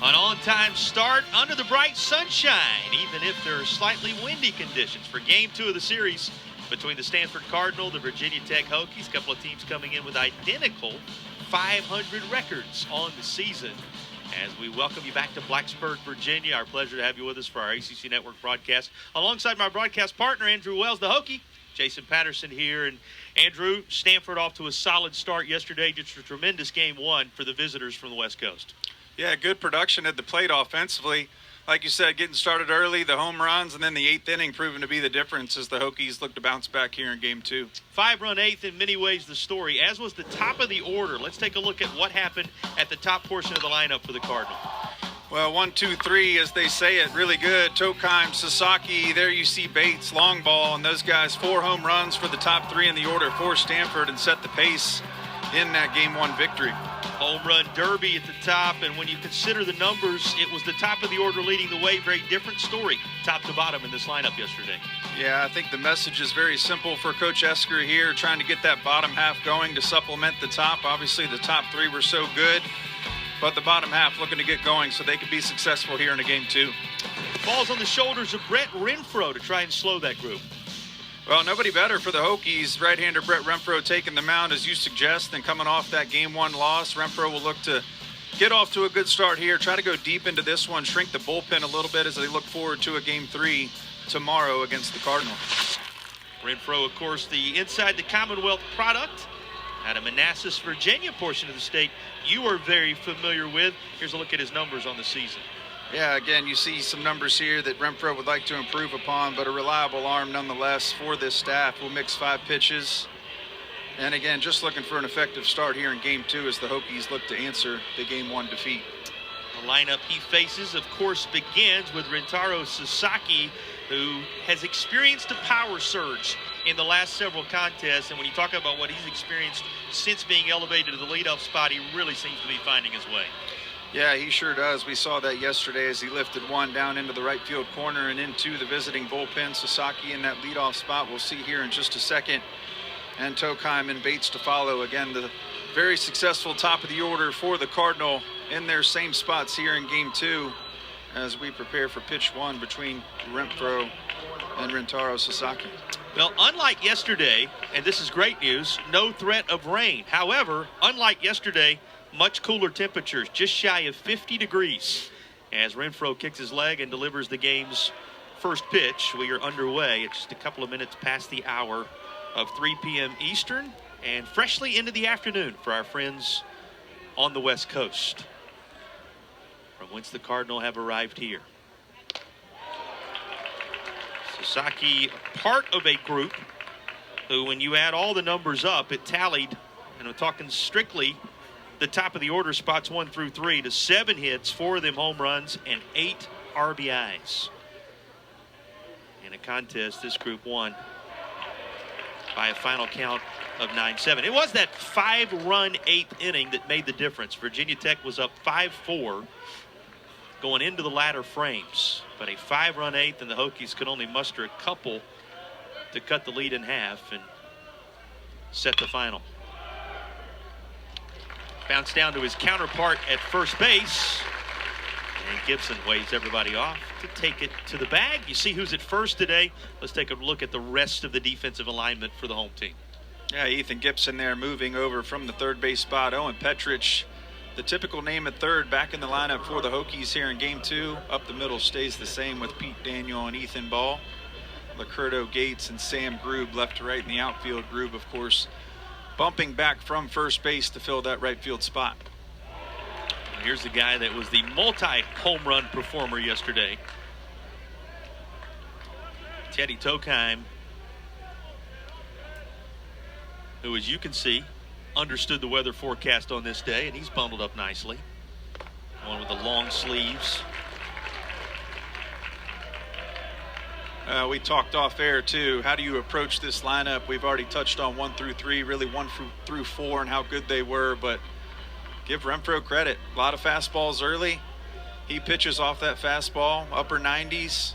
An on-time start under the bright sunshine, even if there are slightly windy conditions for Game 2 of the series between the Stanford Cardinal, the Virginia Tech Hokies. A couple of teams coming in with identical 500 records on the season. As we welcome you back to Blacksburg, Virginia, our pleasure to have you with us for our ACC Network broadcast. Alongside my broadcast partner, Andrew Wells, the Hokie, Jason Patterson here. And Andrew, Stanford off to a solid start yesterday. Just a tremendous Game 1 for the visitors from the West Coast. Yeah, good production at the plate offensively. Like you said, getting started early, the home runs, and then the 8th inning proving to be the difference as the Hokies look to bounce back here in Game 2. 5-run 8th, in many ways the story, as was the top of the order. Let's take a look at what happened at the top portion of the lineup for the Cardinal. Well, 1, 2, 3, as they say it, really good. Tokheim, Sasaki, there you see Bates, long ball, and those guys 4 home runs for the top 3 in the order for Stanford and set the pace in that Game 1 victory. Home run derby at the top, and when you consider the numbers, it was the top of the order leading the way. Very different story, top to bottom in this lineup yesterday. Yeah, I think the message is very simple for Coach Esker here, trying to get that bottom half going to supplement the top. Obviously, the top 3 were so good, but the bottom half looking to get going so they could be successful here in a Game 2. Falls on the shoulders of Brett Renfro to try and slow that group. Well, nobody better for the Hokies. Right-hander Brett Renfro taking the mound, as you suggest, and coming off that Game 1 loss. Renfro will look to get off to a good start here, try to go deep into this one, shrink the bullpen a little bit as they look forward to a Game 3 tomorrow against the Cardinals. Renfro, of course, the inside the Commonwealth product out of Manassas, Virginia portion of the state you are very familiar with. Here's a look at his numbers on the season. Yeah, again, you see some numbers here that Renfro would like to improve upon, but a reliable arm nonetheless for this staff. Will mix 5 pitches. And again, just looking for an effective start here in Game 2 as the Hokies look to answer the Game 1 defeat. The lineup he faces, of course, begins with Rintaro Sasaki, who has experienced a power surge in the last several contests. And when you talk about what he's experienced since being elevated to the leadoff spot, he really seems to be finding his way. Yeah, he sure does. We saw that yesterday as he lifted one down into the right field corner and into the visiting bullpen. Sasaki in that leadoff spot we'll see here in just a second. And Tokheim and Bates to follow. Again, the very successful top of the order for the Cardinal in their same spots here in Game 2 as we prepare for pitch 1 between Renfro and Rintaro Sasaki. Well, unlike yesterday, and this is great news, no threat of rain. However, unlike yesterday, much cooler temperatures, just shy of 50 degrees. As Renfro kicks his leg and delivers the game's first pitch, we are underway. It's just a couple of minutes past the hour of 3 p.m. Eastern and freshly into the afternoon for our friends on the West Coast, from whence the Cardinal have arrived here. Sasaki, part of a group who, when you add all the numbers up, it tallied, and I'm talking strictly the top of the order spots 1 through 3 to 7 hits, 4 of them home runs, and 8 RBIs. In a contest, this group won by a final count of 9-7. It was that 5-run 8th inning that made the difference. Virginia Tech was up 5-4 going into the latter frames, but a 5-run 8th, and the Hokies could only muster a couple to cut the lead in half and set the final. Bounce down to his counterpart at first base, and Gibson waves everybody off to take it to the bag. You see who's at first today. Let's take a look at the rest of the defensive alignment for the home team. Yeah, Ethan Gibson there moving over from the third base spot. Owen Petrich, the typical name at third, back in the lineup for the Hokies here in Game 2. Up the middle stays the same with Pete Daniel and Ethan Ball. Lacurdo Gates and Sam Grube left to right in the outfield. Grube, of course, bumping back from first base to fill that right field spot. Here's the guy that was the multi-home run performer yesterday, Teddy Tokheim, who, as you can see, understood the weather forecast on this day, and he's bundled up nicely. One with the long sleeves. We talked off air too. How do you approach this lineup? We've already touched on 1 through 3, really 1 through 4, and how good they were, but give Renfro credit. A lot of fastballs early. He pitches off that fastball, upper 90s.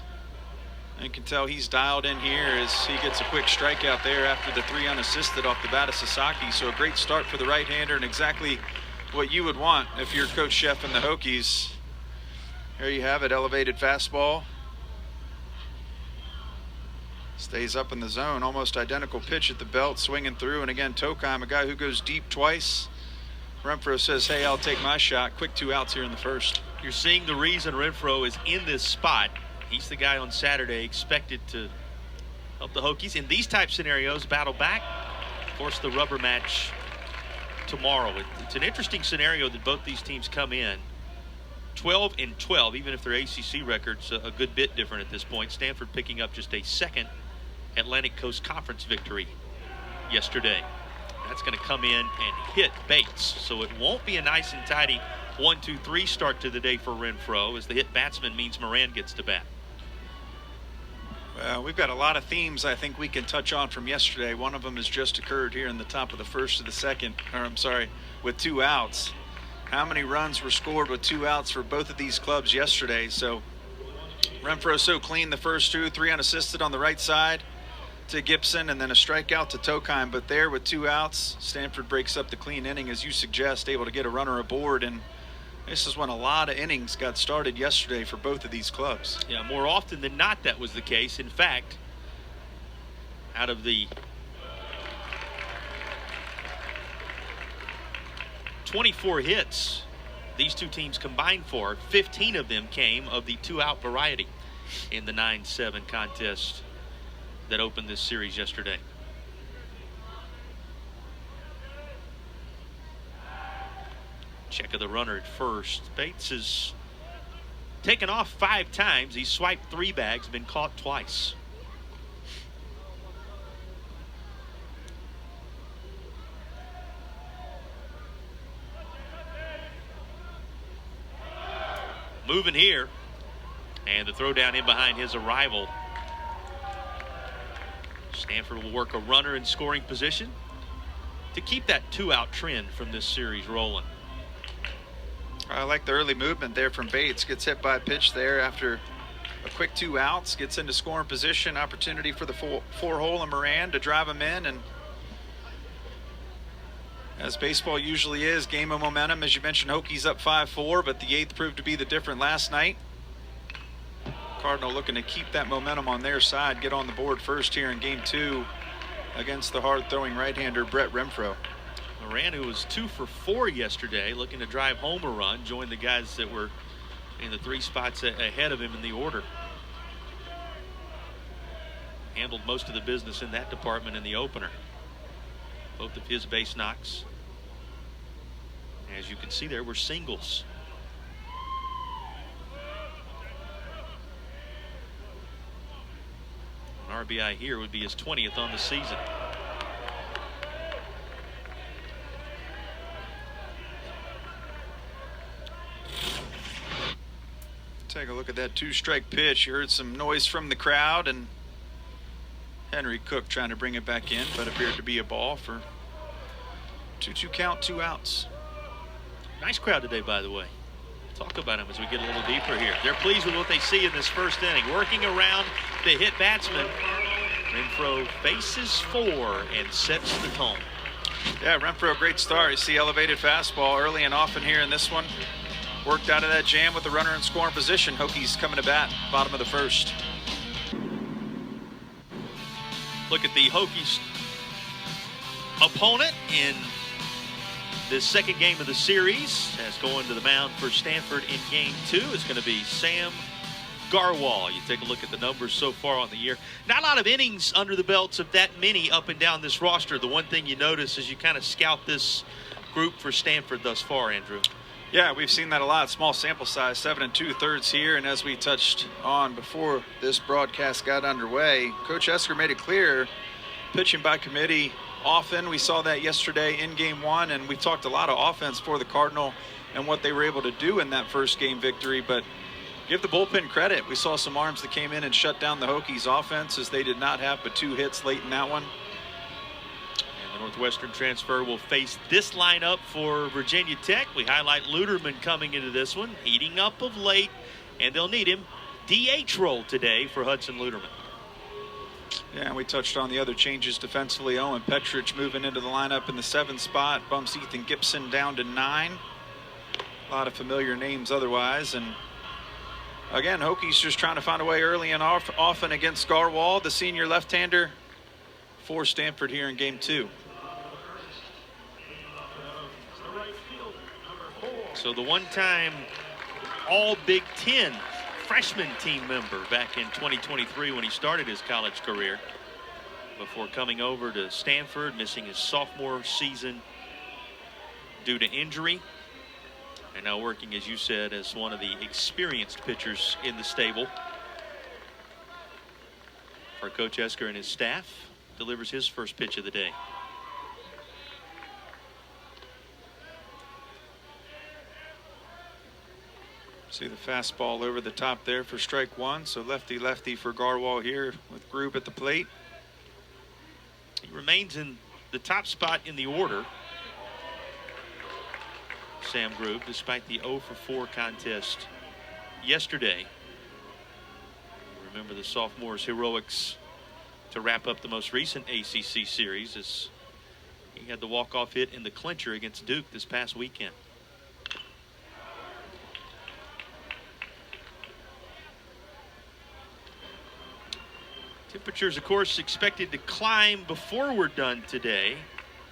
And you can tell he's dialed in here as he gets a quick strikeout there after the 3 unassisted off the bat of Sasaki. So a great start for the right-hander, and exactly what you would want if you're Coach Sheff and the Hokies. There you have it, elevated fastball. Stays up in the zone, almost identical pitch at the belt, swinging through. And again, Tokheim, a guy who goes deep twice. Renfroe says, hey, I'll take my shot. Quick 2 outs here in the first. You're seeing the reason Renfroe is in this spot. He's the guy on Saturday expected to help the Hokies in these type scenarios battle back. Of course, the rubber match tomorrow. It's an interesting scenario that both these teams come in 12-12, even if their ACC record's a good bit different at this point. Stanford picking up just a second Atlantic Coast Conference victory yesterday. That's going to come in and hit Bates. So it won't be a nice and tidy 1-2-3 start to the day for Renfroe, as the hit batsman means Moran gets to bat. Well, we've got a lot of themes I think we can touch on from yesterday. One of them has just occurred here in the top of the first of the second, or I'm sorry, with 2 outs. How many runs were scored with 2 outs for both of these clubs yesterday? So Renfroe so clean the first 2, 3 unassisted on the right side to Gibson, and then a strikeout to Tokheim. But there with 2 outs, Stanford breaks up the clean inning, as you suggest, able to get a runner aboard. And this is when a lot of innings got started yesterday for both of these clubs. Yeah, more often than not that was the case. In fact, out of the 24 hits these two teams combined for, 15 of them came of the 2-out variety in the 9-7 contest that opened this series yesterday. Check of the runner at first. Bates has taken off 5 times. He's swiped 3 bags, been caught twice. Moving here, and the throw down in behind his arrival. Stanford will work a runner in scoring position to keep that 2-out trend from this series rolling. I like the early movement there from Bates. Gets hit by a pitch there after a quick 2 outs. Gets into scoring position. Opportunity for the 4-hole and Moran to drive him in. And as baseball usually is, game of momentum. As you mentioned, Hokies up 5-4, but the 8th proved to be the different last night. Cardinal looking to keep that momentum on their side. Get on the board first here in game 2 against the hard-throwing right-hander Brett Renfroe. Moran, who was 2 for 4 yesterday, looking to drive home a run, joined the guys that were in the 3 spots ahead of him in the order. Handled most of the business in that department in the opener. Both of his base knocks, as you can see there, were singles. An RBI here would be his 20th on the season. Take a look at that 2-strike pitch. You heard some noise from the crowd, and Henry Cook trying to bring it back in, but appeared to be a ball for 2-2 count, 2 outs. Nice crowd today, by the way. Talk about them as we get a little deeper here. They're pleased with what they see in this first inning. Working around the hit batsman. Renfroe faces 4 and sets the tone. Yeah, Renfroe, great start. You see elevated fastball early and often here in this one. Worked out of that jam with the runner in scoring position. Hokies coming to bat, bottom of the first. Look at the Hokies opponent in this second game of the series, as going to the mound for Stanford in game 2 is going to be Sam Garwal. You take a look at the numbers so far on the year. Not a lot of innings under the belts of that many up and down this roster. The one thing you notice as you kind of scout this group for Stanford thus far, Andrew. Yeah, we've seen that a lot. Small sample size, 7 2/3 here. And as we touched on before this broadcast got underway, Coach Esker made it clear, pitching by committee often. We saw that yesterday in game 1, and we talked a lot of offense for the Cardinal and what they were able to do in that first game victory. But give the bullpen credit. We saw some arms that came in and shut down the Hokies offense, as they did not have but 2 hits late in that one. Northwestern transfer will face this lineup for Virginia Tech. We highlight Luderman coming into this one, heating up of late, and they'll need him. DH role today for Hudson Luderman. Yeah, and we touched on the other changes defensively. Owen Petrich moving into the lineup in the 7th spot, bumps Ethan Gibson down to 9. A lot of familiar names otherwise, and Again, Hokies just trying to find a way early and often against Garwal, the senior left-hander for Stanford here in game 2. So the one-time All Big Ten freshman team member back in 2023 when he started his college career, before coming over to Stanford, missing his sophomore season due to injury, and now working, as you said, as one of the experienced pitchers in the stable for Coach Esker and his staff. Delivers his first pitch of the day. See the fastball over the top there for strike 1. So lefty for Garwal here with Grube at the plate. He remains in the top spot in the order, Sam Grube, despite the 0 for 4 contest yesterday. Remember the sophomore's heroics to wrap up the most recent ACC series, as he had the walk-off hit in the clincher against Duke this past weekend. Temperatures, of course, expected to climb before we're done today.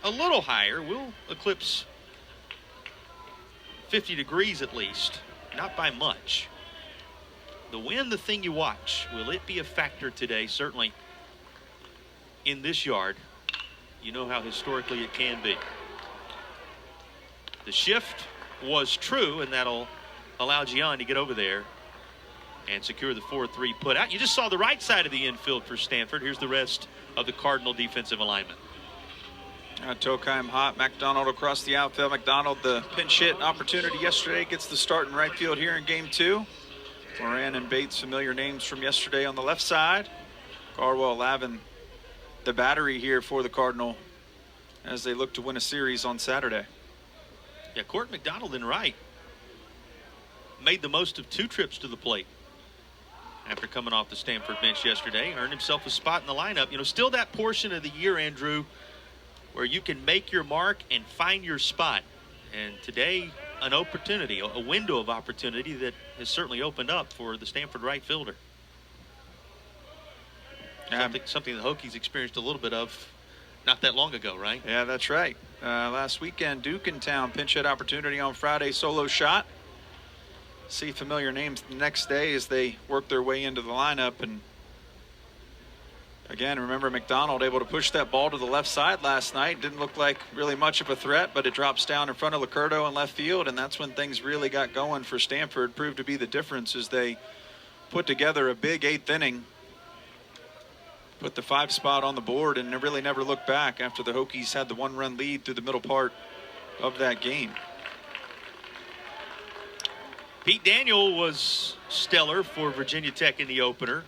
A little higher. We'll eclipse 50 degrees at least, not by much. The wind, the thing you watch. Will it be a factor today? Certainly in this yard. You know how historically it can be. The shift was true, and that'll allow Gian to get over there and secure the 4-3 put out. You just saw the right side of the infield for Stanford. Here's the rest of the Cardinal defensive alignment. Tokheim hot, McDonald across the outfield. McDonald, the pinch hit opportunity yesterday, gets the start in right field here in game 2. Moran and Bates, familiar names from yesterday on the left side. Garwal Lavin, the battery here for the Cardinal as they look to win a series on Saturday. Yeah, Court McDonald in right made the most of 2 trips to the plate after coming off the Stanford bench yesterday. Earned himself a spot in the lineup. You know, still that portion of the year, Andrew, where you can make your mark and find your spot. And today, an opportunity, a window of opportunity that has certainly opened up for the Stanford right fielder. Something the Hokies experienced a little bit of not that long ago, right? Yeah, that's right. Last weekend, Duke in town, pinch hit opportunity on Friday, solo shot. See familiar names the next day as they work their way into the lineup. And again, remember McDonald able to push that ball to the left side last night. Didn't look like really much of a threat, but it drops down in front of Licurdo in left field, and that's when things really got going for Stanford. Proved to be the difference as they put together a big 8th inning, put the 5 spot on the board, and really never looked back after the Hokies had the 1-run lead through the middle part of that game. Pete Daniel was stellar for Virginia Tech in the opener.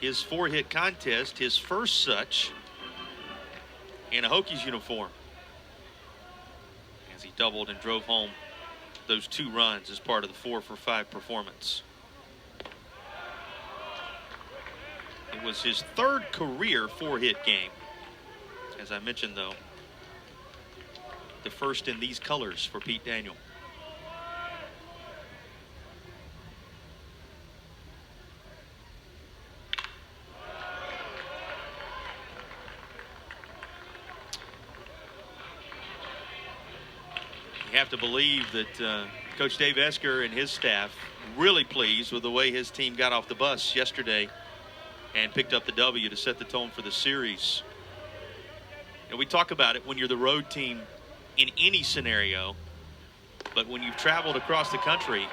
His 4-hit contest, his first such in a Hokies uniform, as he doubled and drove home those 2 runs as part of the 4 for 5 performance. It was his 3rd career 4-hit game. As I mentioned, though, the first in these colors for Pete Daniel. You have to believe that Coach Dave Esker and his staff really pleased with the way his team got off the bus yesterday and picked up the W to set the tone for the series. And we talk about it when you're the road team in any scenario, but when you've traveled across the country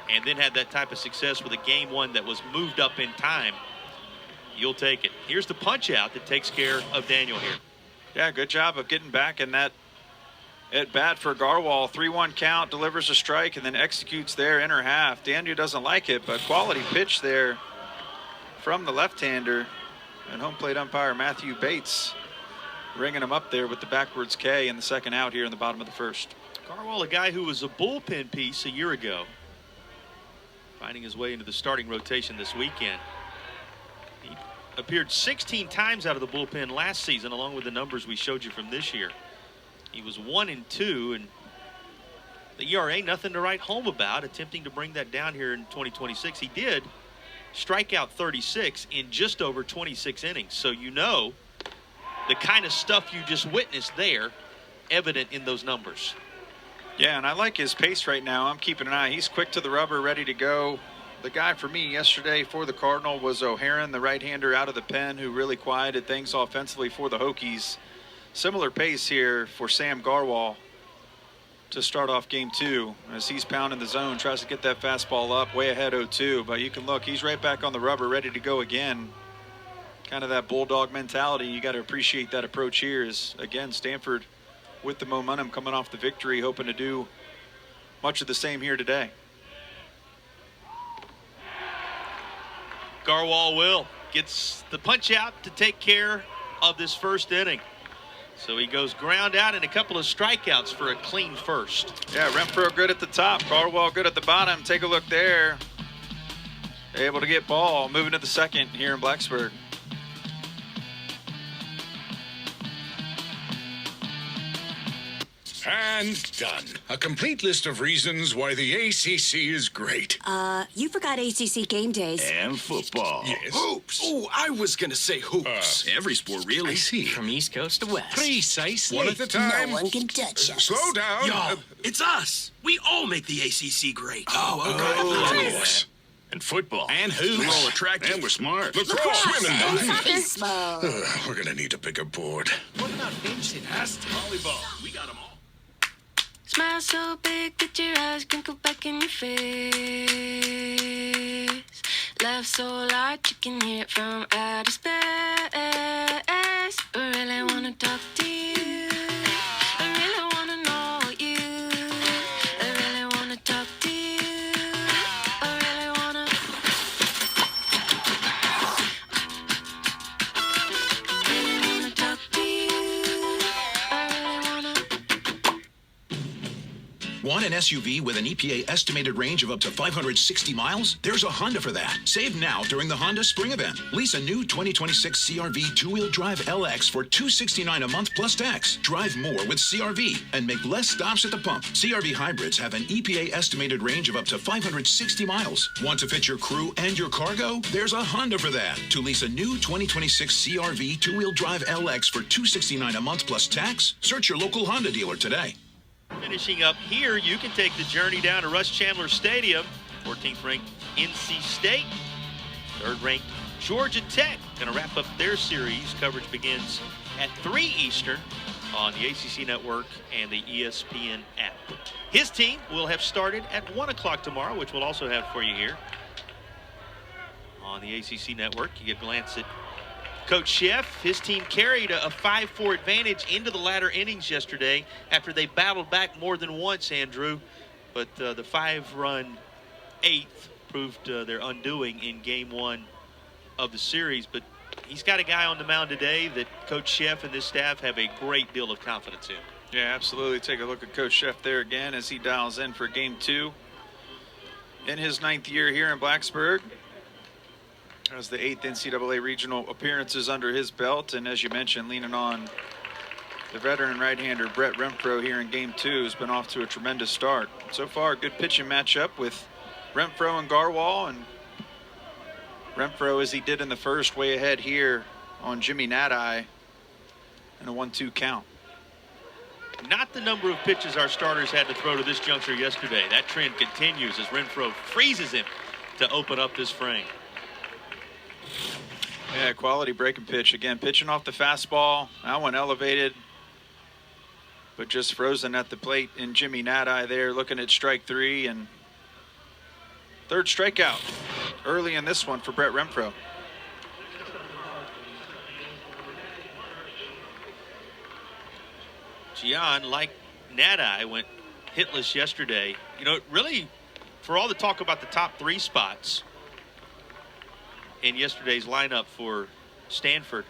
and then had that type of success with a game 1 that was moved up in time, you'll take it. Here's the punch out that takes care of Daniel here. Yeah, good job of getting back in that at bat for Garwal. 3-1 count, delivers a strike, and then executes their inner half. Daniel doesn't like it, but quality pitch there from the left-hander, and home plate umpire Matthew Bates ringing him up there with the backwards K in the second out here in the bottom of the 1st. Garwal, a guy who was a bullpen piece a year ago, finding his way into the starting rotation this weekend. He appeared 16 times out of the bullpen last season, along with the numbers we showed you from this year. He was 1 and 2, and The ERA, nothing to write home about, attempting to bring that down here in 2026. He did strike out 36 in just over 26 innings. So you know the kind of stuff you just witnessed there, evident in those numbers. Yeah, and I like his pace right now. I'm keeping an eye. He's quick to the rubber, ready to go. The guy for me yesterday for the Cardinal was O'Haron, the right-hander out of the pen, who really quieted things offensively for the Hokies. Similar pace here for Sam Garwal to start off game 2 as he's pounding the zone, tries to get that fastball up, way ahead 0-2. But you can look, he's right back on the rubber, ready to go again. Kind of that bulldog mentality. You got to appreciate that approach here. Is again, Stanford with the momentum coming off the victory, hoping to do much of the same here today. Garwal gets the punch out to take care of this first inning. So he goes ground out and a couple of strikeouts for a clean first. Yeah, Renfroe good at the top, Garwal good at the bottom. Take a look there. Able to get ball, moving to the second here in Blacksburg. And done. A complete list of reasons why the ACC is great. You forgot ACC game days. And football. Yes. Hoops. Oh, I was going to say hoops. Every sport, really. I see. From East Coast to West. Precisely. One at a time. No one can touch us. Slow down. Y'all, it's us. We all make the ACC great. Oh, okay. Yes. And football. And hoops. We're all attractive. And we're smart. Lacrosse. Swimming. Baseball. We're going to need a bigger board. What about fencing? Volleyball. We got them all. Smile so big that your eyes can go back in your face. Laugh so loud you can hear it from outer space. I really wanna talk to you. I really wanna know you. I really wanna talk to you. I really wanna. Really wanna talk to you. I really wanna. Want an SUV with an EPA estimated range of up to 560 miles? There's a Honda for that. Save now during the Honda Spring Event. Lease a new 2026 CR-V two-wheel drive LX for $269 a month plus tax. Drive more with CR-V and make less stops at the pump. CR-V hybrids have an EPA estimated range of up to 560 miles. Want to fit your crew and your cargo? There's a Honda for that. To lease a new 2026 CR-V two-wheel drive LX for $269 a month plus tax, search your local Honda dealer today. Finishing up here, you can take the journey down to Russ Chandler Stadium. 14th ranked NC State, 3rd ranked Georgia Tech. Going to wrap up their series. Coverage begins at 3 Eastern on the ACC Network and the ESPN app. His team will have started at 1 o'clock tomorrow, which we'll also have for you here on the ACC Network. You get a glance at Coach Sheff. His team carried a 5-4 advantage into the latter innings yesterday after they battled back more than once, Andrew. But the 5-run 8th proved their undoing in game 1 of the series. But he's got a guy on the mound today that Coach Sheff and this staff have a great deal of confidence in. Yeah, absolutely. Take a look at Coach Sheff there again as he dials in for game 2 in his 9th year here in Blacksburg. As the 8th NCAA regional appearances under his belt, and as you mentioned, leaning on the veteran right-hander Brett Renfroe here in game 2 has been off to a tremendous start. So far, a good pitching matchup with Renfroe and Garwal, and Renfroe, as he did in the first, way ahead here on Jimmy Nadai in a 1-2 count. Not the number of pitches our starters had to throw to this juncture yesterday. That trend continues as Renfroe freezes him to open up this frame. Yeah, quality breaking pitch. Again, pitching off the fastball. That one elevated, but just frozen at the plate in Jimmy Nadai there, looking at strike 3 and 3rd strikeout early in this one for Brett Renfroe. Gian, like Nadai, went hitless yesterday. You know, really, for all the talk about the top 3 spots in yesterday's lineup for Stanford,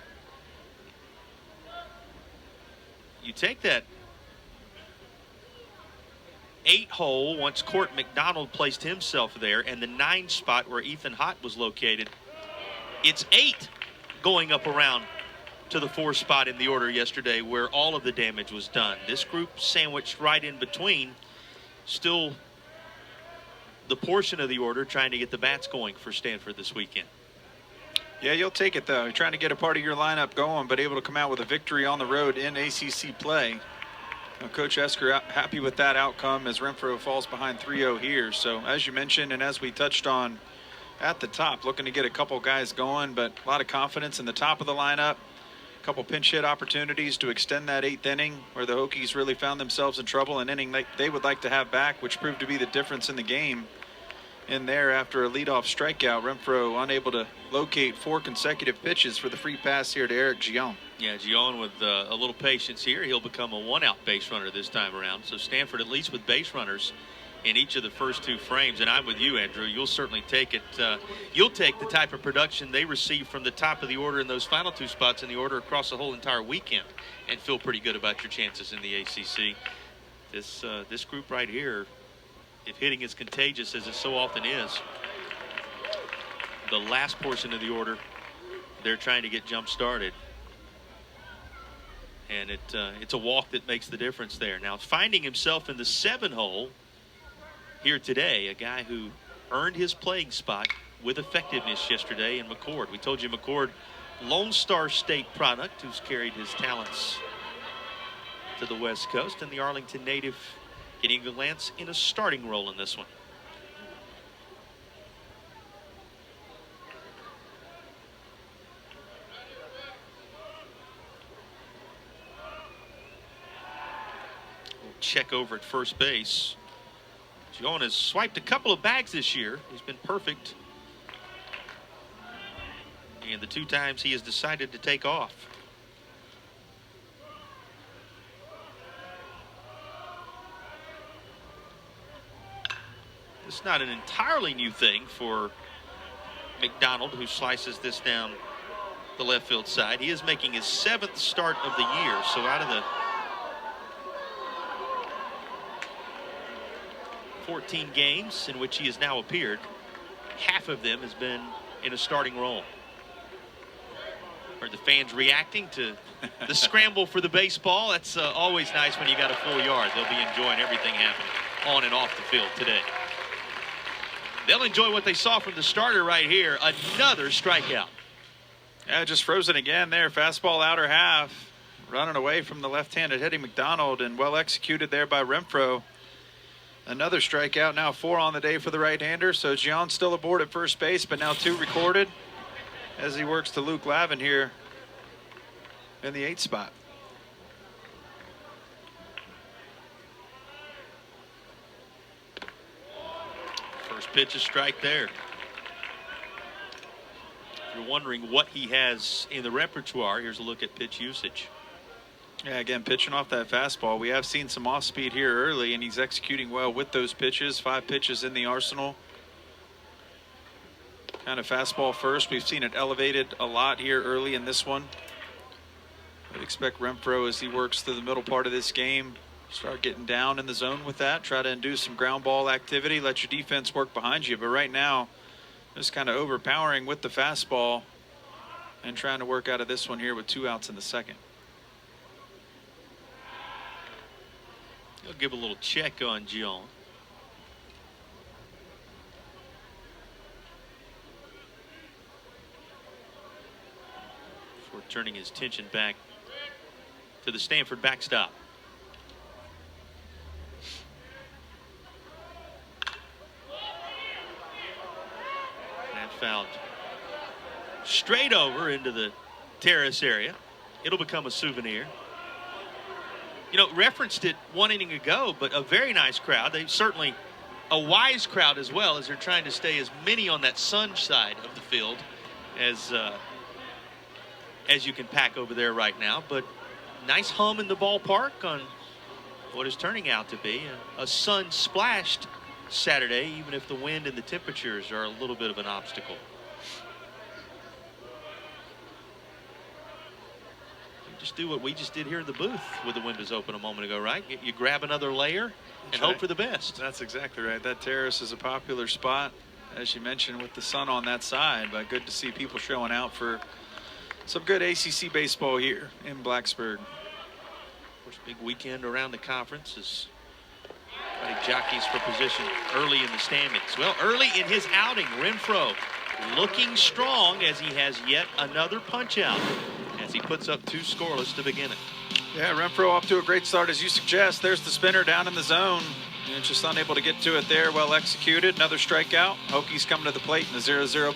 you take that 8 hole once Court McDonald placed himself there, and the 9 spot where Ethan Hott was located. It's 8 going up around to the 4 spot in the order yesterday where all of the damage was done. This group sandwiched right in between, still the portion of the order trying to get the bats going for Stanford this weekend. Yeah, you'll take it, though. You're trying to get a part of your lineup going, but able to come out with a victory on the road in ACC play. Now, Coach Esker happy with that outcome as Renfro falls behind 3-0 here. So, as you mentioned, and as we touched on at the top, looking to get a couple guys going, but a lot of confidence in the top of the lineup. A couple pinch hit opportunities to extend that 8th inning where the Hokies really found themselves in trouble, an inning they would like to have back, which proved to be the difference in the game. In there after a leadoff strikeout, Renfro unable to locate 4 consecutive pitches for the free pass here to Eric Gion. Yeah, Gion with a little patience here, he'll become a 1-out base runner this time around. So Stanford at least with base runners in each of the first 2 frames. And I'm with you, Andrew. You'll certainly take it. You'll take the type of production they receive from the top of the order in those final 2 spots in the order across the whole entire weekend and feel pretty good about your chances in the ACC. This group right here, if hitting is contagious as it so often is, the last portion of the order, they're trying to get jump started. And it's a walk that makes the difference there. Now, finding himself in the 7 hole here today, a guy who earned his playing spot with effectiveness yesterday in McCord. We told you McCord, Lone Star State product, who's carried his talents to the West Coast, and the Arlington native getting a glance in a starting role in this one. We'll check over at first base. Gion has swiped a couple of bags this year. He's been perfect. And the 2 times he has decided to take off. It's not an entirely new thing for McDonald, who slices this down the left field side. He is making his 7th start of the year. So out of the 14 games in which he has now appeared, half of them has been in a starting role. Are the fans reacting to the scramble for the baseball? That's always nice when you got a full yard. They'll be enjoying everything happening on and off the field today. They'll enjoy what they saw from the starter right here. Another strikeout. Yeah, just frozen again there. Fastball outer half. Running away from the left-handed hitting McDonald, and well executed there by Renfro. Another strikeout, now 4 on the day for the right-hander. So Gion still aboard at first base, but now 2 recorded as he works to Luke Lavin here in the 8th spot. First pitch, a strike there. If you're wondering what he has in the repertoire, here's a look at pitch usage. Yeah, again, pitching off that fastball. We have seen some off-speed here early, and he's executing well with those pitches. 5 pitches in the arsenal. Kind of fastball first. We've seen it elevated a lot here early in this one. I'd expect Renfro, as he works through the middle part of this game, start getting down in the zone with that. Try to induce some ground ball activity. Let your defense work behind you. But right now, just kind of overpowering with the fastball and trying to work out of this one here with 2 outs in the 2nd. He'll give a little check on Gion. Before turning his attention back to the Stanford backstop. And fouled straight over into the terrace area. It'll become a souvenir. You know, referenced it 1 inning ago, but a very nice crowd. They certainly a wise crowd as well, as they're trying to stay as many on that sun side of the field as you can pack over there right now. But nice hum in the ballpark on what is turning out to be a sun-splashed Saturday, even if the wind and the temperatures are a little bit of an obstacle. Just do what we just did here in the booth with the windows open a moment ago, right? You grab another layer and hope for the best. That's exactly right. That terrace is a popular spot, as you mentioned, with the sun on that side. But good to see people showing out for some good ACC baseball here in Blacksburg. Of course, big weekend around the conference as Everybody jockeys for position early in the standings. Well, early in his outing, Renfro looking strong as he has yet another punch out as he puts up 2 scoreless to begin it. Yeah, Renfro off to a great start as you suggest. There's the spinner down in the zone. And just unable to get to it there. Well executed. Another strikeout. Hokies coming to the plate in the 0-0.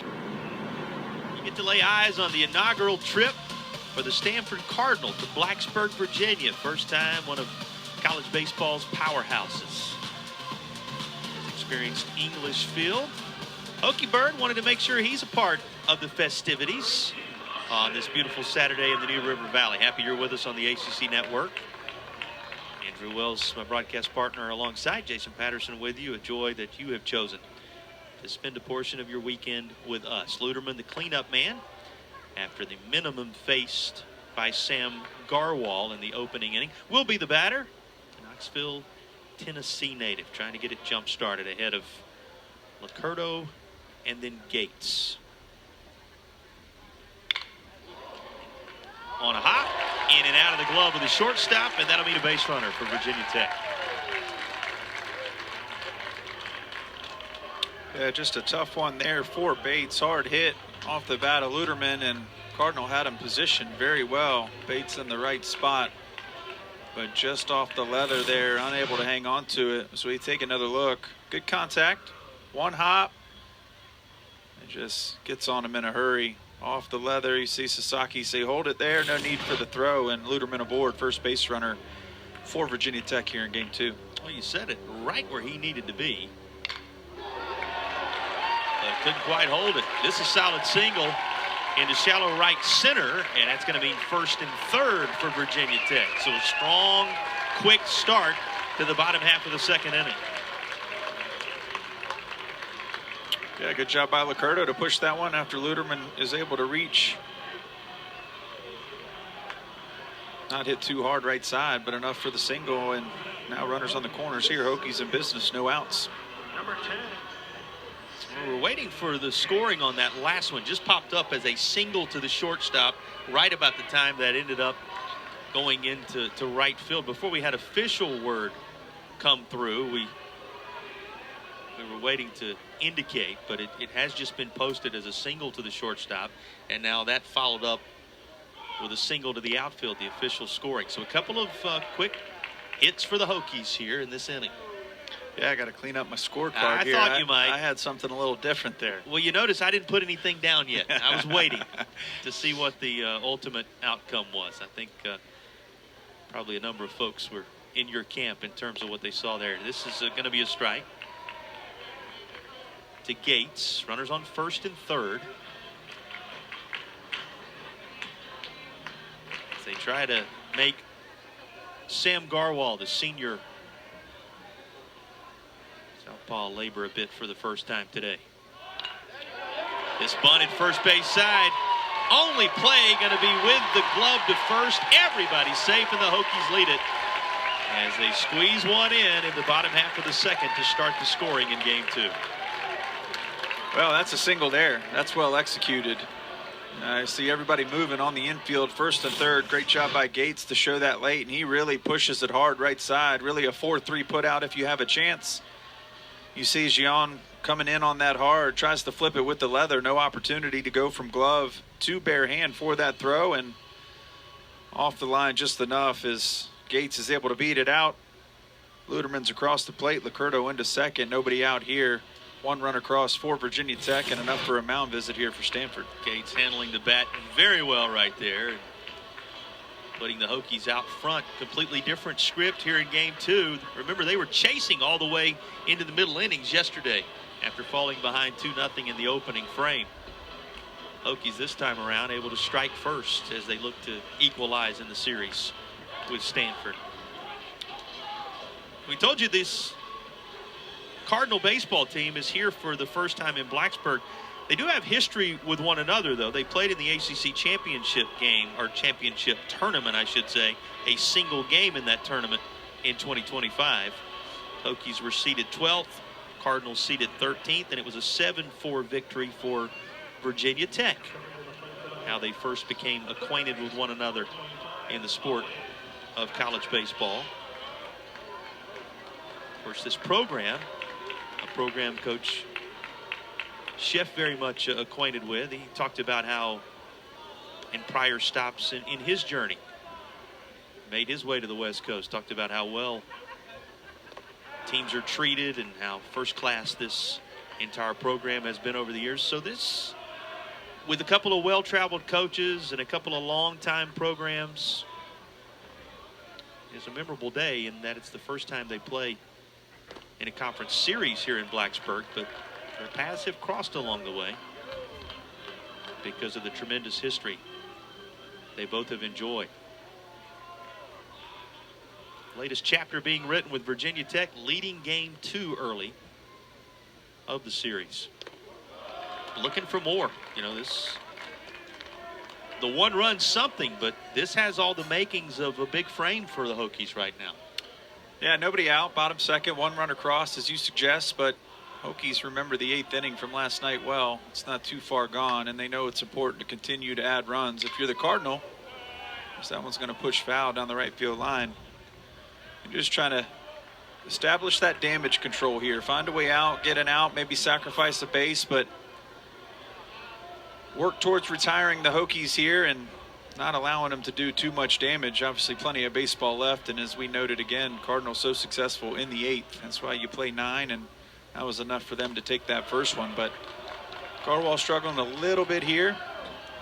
You get to lay eyes on the inaugural trip for the Stanford Cardinal to Blacksburg, Virginia. First time one of college baseball's powerhouses. His experienced English field. Hokie Bird wanted to make sure he's a part of the festivities on this beautiful Saturday in the New River Valley. Happy you're with us on the ACC Network. Andrew Wells, my broadcast partner, alongside Jason Patterson with you. A joy that you have chosen to spend a portion of your weekend with us. Luderman, the cleanup man, after the minimum faced by Sam Garwal in the opening inning, will be the batter. Knoxville, Tennessee native, trying to get it jump-started ahead of Licurdo and then Gates. On a hop, in and out of the glove of the shortstop, and that'll mean a base runner for Virginia Tech. Yeah, just a tough one there for Bates. Hard hit off the bat of Luderman, and Cardinal had him positioned very well. Bates in the right spot, but just off the leather there, unable to hang on to it. So we take another look. Good contact, one hop, and just gets on him in a hurry. Off the leather, you see Sasaki say, hold it there, no need for the throw, and Luderman aboard, first base runner for Virginia Tech here in game 2. Well, you said it, right where he needed to be. But couldn't quite hold it. This is a solid single into shallow right center, and that's going to mean first and third for Virginia Tech. So a strong, quick start to the bottom half of the second inning. Yeah, good job by Licurdo to push that one after Luderman is able to reach. Not hit too hard right side, but enough for the single, and now runners on the corners here. Hokies in business, no outs. Number 10. We were waiting for the scoring on that last one. Just popped up as a single to the shortstop right about the time that ended up going into right field. Before we had official word come through, we were waiting to indicate, but it has just been posted as a single to the shortstop, and now that followed up with a single to the outfield, the official scoring. So a couple of quick hits for the Hokies here in this inning. Yeah, I got to clean up my scorecard here. I thought you might. I had something a little different there. Well, you notice I didn't put anything down yet. I was waiting to see what the ultimate outcome was. I think probably a number of folks were in your camp in terms of what they saw there. This is going to be a strike to Gates. Runners on first and third. As they try to make Sam Garwal, the senior southpaw, labor a bit for the first time today. This bunted first base side. Only play going to be with the glove to first. Everybody's safe, and the Hokies lead it as they squeeze one in the bottom half of the second to start the scoring in game 2. Well, that's a single there. That's well executed. I see everybody moving on the infield, first and third. Great job by Gates to show that late, and he really pushes it hard right side. Really a 4-3 put out if you have a chance. You see Gian coming in on that hard, tries to flip it with the leather. No opportunity to go from glove to bare hand for that throw, and off the line just enough as Gates is able to beat it out. Luderman's across the plate, Licurdo into second, nobody out here. One run across for Virginia Tech, and enough for a mound visit here for Stanford. Gates handling the bat very well right there, putting the Hokies out front. Completely different script here in game 2. Remember, they were chasing all the way into the middle innings yesterday after falling behind 2-0 in the opening frame. Hokies this time around able to strike first as they look to equalize in the series with Stanford. We told you this Cardinal baseball team is here for the first time in Blacksburg. They do have history with one another, though. They played in the ACC championship game, or championship tournament, I should say, a single game in that tournament in 2025. Hokies were seeded 12th, Cardinals seeded 13th, and it was a 7-4 victory for Virginia Tech. How they first became acquainted with one another in the sport of college baseball. course, this program, a program Coach Chef very much acquainted with. He talked about how in prior stops in his journey, made his way to the West Coast, talked about how well teams are treated and how first class this entire program has been over the years. So this, with a couple of well-traveled coaches and a couple of long-time programs, is a memorable day in that it's the first time they play in a conference series here in Blacksburg, but their paths have crossed along the way because of the tremendous history they both have enjoyed. Latest chapter being written with Virginia Tech leading game 2 early of the series. Looking for more. You know, the one run's something, but this has all the makings of a big frame for the Hokies right now. Yeah, nobody out, bottom second, 1 run across as you suggest, but Hokies remember the 8th inning from last night well. It's not too far gone, and they know it's important to continue to add runs. If you're the Cardinal, that one's going to push foul down the right field line. You're just trying to establish that damage control here. Find a way out, get an out, maybe sacrifice a base, but work towards retiring the Hokies here and not allowing them to do too much damage. Obviously plenty of baseball left, and as we noted again, Cardinals so successful in the 8th. That's why you play 9, and that was enough for them to take that first one. But Garwal struggling a little bit here,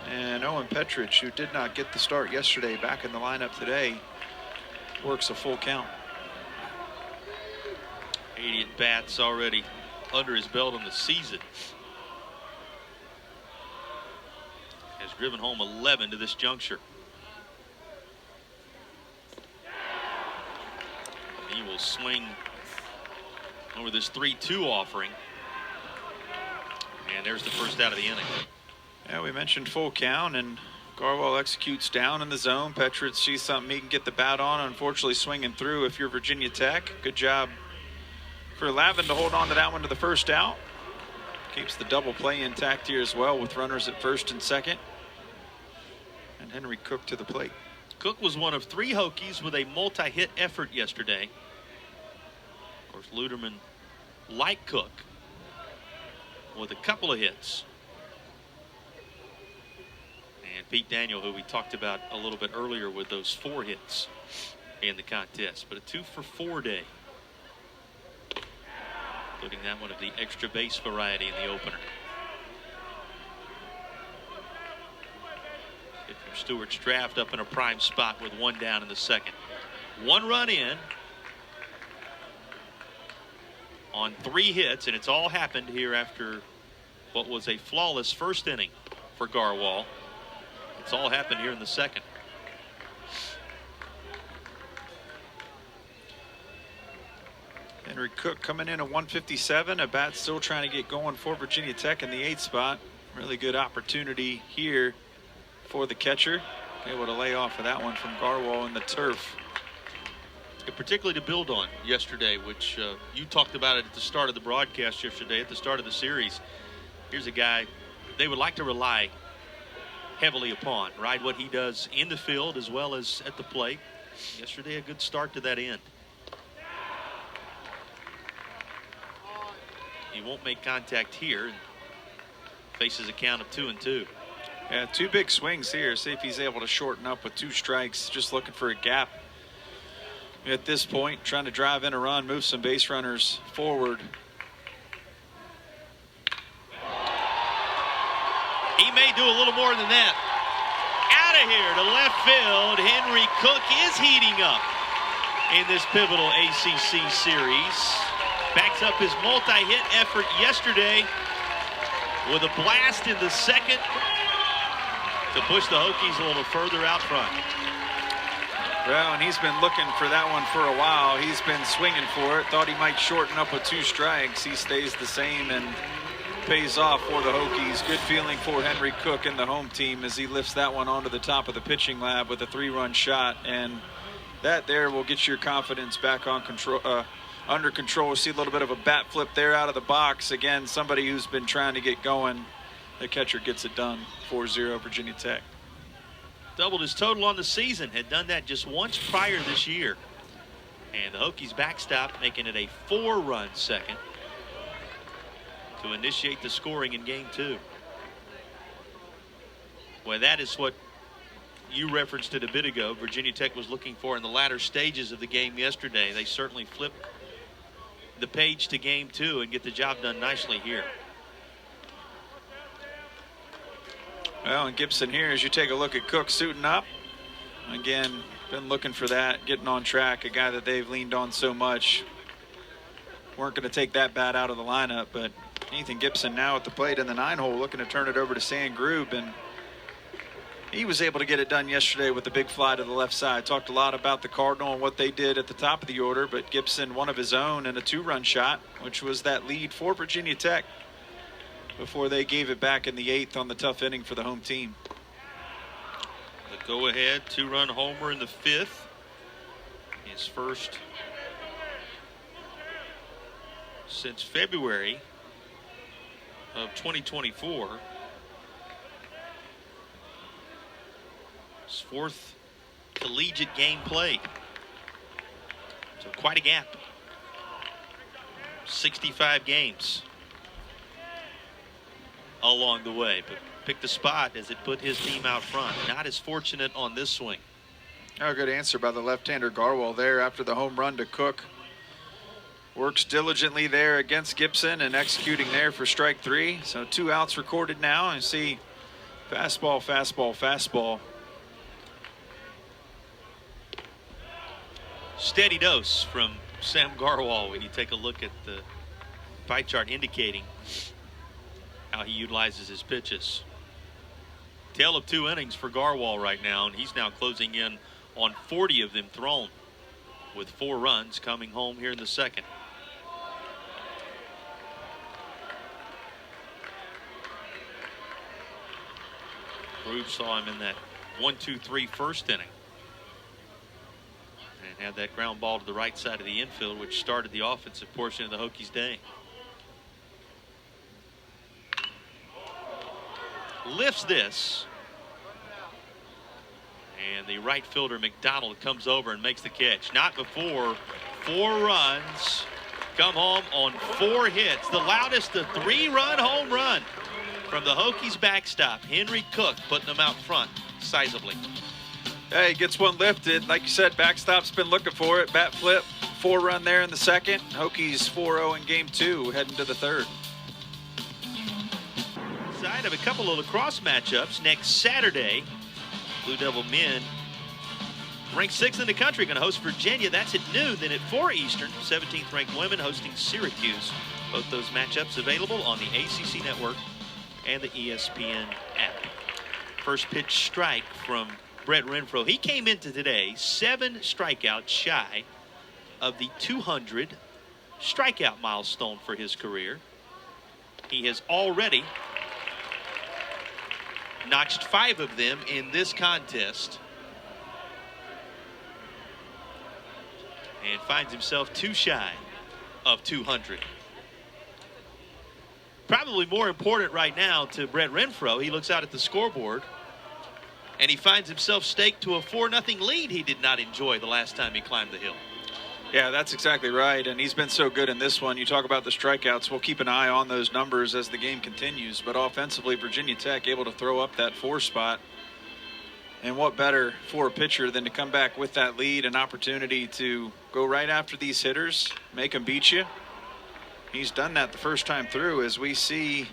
and Owen Petrich, who did not get the start yesterday, back in the lineup today, works a full count. 80 at bats already under his belt on the season. Has driven home 11 to this juncture. He will swing over this 3-2 offering. And there's the first out of the inning. Yeah, we mentioned full count, and Garwal executes down in the zone. Petrich sees something he can get the bat on. Unfortunately, swinging through if you're Virginia Tech. Good job for Lavin to hold on to that one to the first out. Keeps the double play intact here as well with runners at first and second. And Henry Cook to the plate. Cook was one of 3 Hokies with a multi-hit effort yesterday. Of course, Luderman, like Cook, with a couple of hits. And Pete Daniel, who we talked about a little bit earlier with those 4 hits in the contest, but a 2-for-4 day, including that one of the extra base variety in the opener. Stewart's draft up in a prime spot with 1 down in the second. 1 run in on 3 hits, and it's all happened here after what was a flawless first inning for Garwal. It's all happened here in the second. Henry Cook coming in at 157. A bat still trying to get going for Virginia Tech in the 8th spot. Really good opportunity here for the catcher. Able to lay off of that one from Garwal in the turf. And particularly to build on yesterday, which you talked about it at the start of the broadcast yesterday, at the start of the series. Here's a guy they would like to rely heavily upon, right? What he does in the field as well as at the plate. Yesterday, a good start to that end. He won't make contact here and faces a count of 2-2. Yeah, 2 big swings here. See if he's able to shorten up with 2 strikes. Just looking for a gap at this point, trying to drive in a run, move some base runners forward. He may do a little more than that. Out of here to left field. Henry Cook is heating up in this pivotal ACC series. Backs up his multi-hit effort yesterday with a blast in the second to push the Hokies a little further out front. Well, and he's been looking for that one for a while. He's been swinging for it. Thought he might shorten up with 2 strikes. He stays the same and pays off for the Hokies. Good feeling for Henry Cook and the home team as he lifts that one onto the top of the pitching lab with a 3-run shot. And that there will get your confidence back on control, under control. See a little bit of a bat flip there out of the box. Again, somebody who's been trying to get going. The catcher gets it done. 4-0 Virginia Tech. Doubled his total on the season. Had done that just once prior this year. And the Hokies backstop, making it a 4-run second to initiate the scoring in game 2. Well, that is what you referenced it a bit ago. Virginia Tech was looking for in the latter stages of the game yesterday. They certainly flipped the page to game 2 and get the job done nicely here. Well, and Gibson here, as you take a look at Cook suiting up, again, been looking for that, getting on track, a guy that they've leaned on so much. Weren't going to take that bat out of the lineup, but Ethan Gibson now at the plate in the 9-hole, looking to turn it over to Sam Grube, and he was able to get it done yesterday with the big fly to the left side. Talked a lot about the Cardinal and what they did at the top of the order, but Gibson, one of his own, and a 2-run shot, which was that lead for Virginia Tech before they gave it back in the 8th on the tough inning for the home team. The go-ahead 2-run homer in the 5th. His first since February of 2024. His 4th collegiate game played. So quite a gap. 65 games along the way, but picked a spot as it put his team out front. Not as fortunate on this swing. Oh, good answer by the left-hander Garwell there after the home run to Cook. Works diligently there against Gibson and executing there for strike 3. So 2 outs recorded now, and see fastball, fastball, fastball. Steady dose from Sam Garwell when you take a look at the pie chart indicating how he utilizes his pitches. Tale of 2 innings for Garwell right now, and he's now closing in on 40 of them thrown, with 4 runs coming home here in the 2nd. Grube saw him in that 1-2-3 first inning and had that ground ball to the right side of the infield, which started the offensive portion of the Hokies' day. Lifts this, and the right fielder McDonald comes over and makes the catch. Not before 4 runs come home on 4 hits. The loudest, the 3-run home run from the Hokies backstop. Henry Cook putting them out front sizably. Hey, gets one lifted. Like you said, backstop's been looking for it. Bat flip, 4-run there in the 2nd. Hokies 4-0 in game 2, heading to the 3rd. Side of a couple of lacrosse matchups next Saturday. Blue Devil men, ranked 6th in the country, going to host Virginia. That's at noon. Then at 4 Eastern, 17th ranked women hosting Syracuse. Both those matchups available on the ACC network and the ESPN app. First pitch strike from Brett Renfro. He came into today 7 strikeouts shy of the 200 strikeout milestone for his career. He has already notched 5 of them in this contest and finds himself 2 shy of 200. Probably more important right now to Brett Renfro, he looks out at the scoreboard and he finds himself staked to a 4-0 lead he did not enjoy the last time he climbed the hill. Yeah, that's exactly right, and he's been so good in this one. You talk about the strikeouts. We'll keep an eye on those numbers as the game continues, but offensively, Virginia Tech able to throw up that 4 spot. And what better for a pitcher than to come back with that lead, an opportunity to go right after these hitters, make them beat you. He's done that the first time through, as we see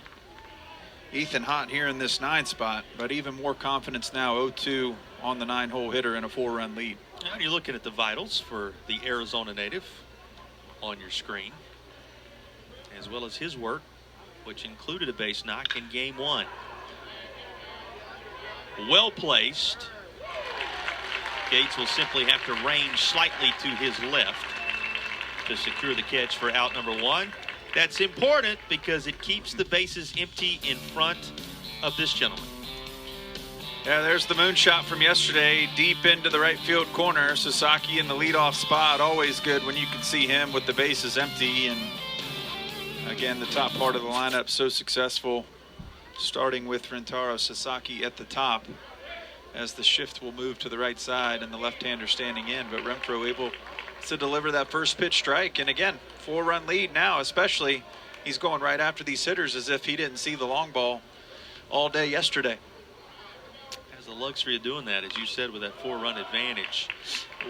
Ethan hot here in this 9 spot, but even more confidence now, 0-2 on the 9-hole hitter in a 4-run lead. Now you're looking at the vitals for the Arizona native on your screen, as well as his work, which included a base knock in game 1. Well placed. Gates will simply have to range slightly to his left to secure the catch for out number 1. That's important because it keeps the bases empty in front of this gentleman. Yeah, there's the moonshot from yesterday, deep into the right field corner. Sasaki in the leadoff spot, always good when you can see him with the bases empty. And again, the top part of the lineup so successful, starting with Rentaro Sasaki at the top, as the shift will move to the right side and the left-hander standing in. But Renfro able to deliver that first pitch strike. And again, 4-run lead now, especially he's going right after these hitters as if he didn't see the long ball all day yesterday. Has the luxury of doing that, as you said, with that 4-run advantage.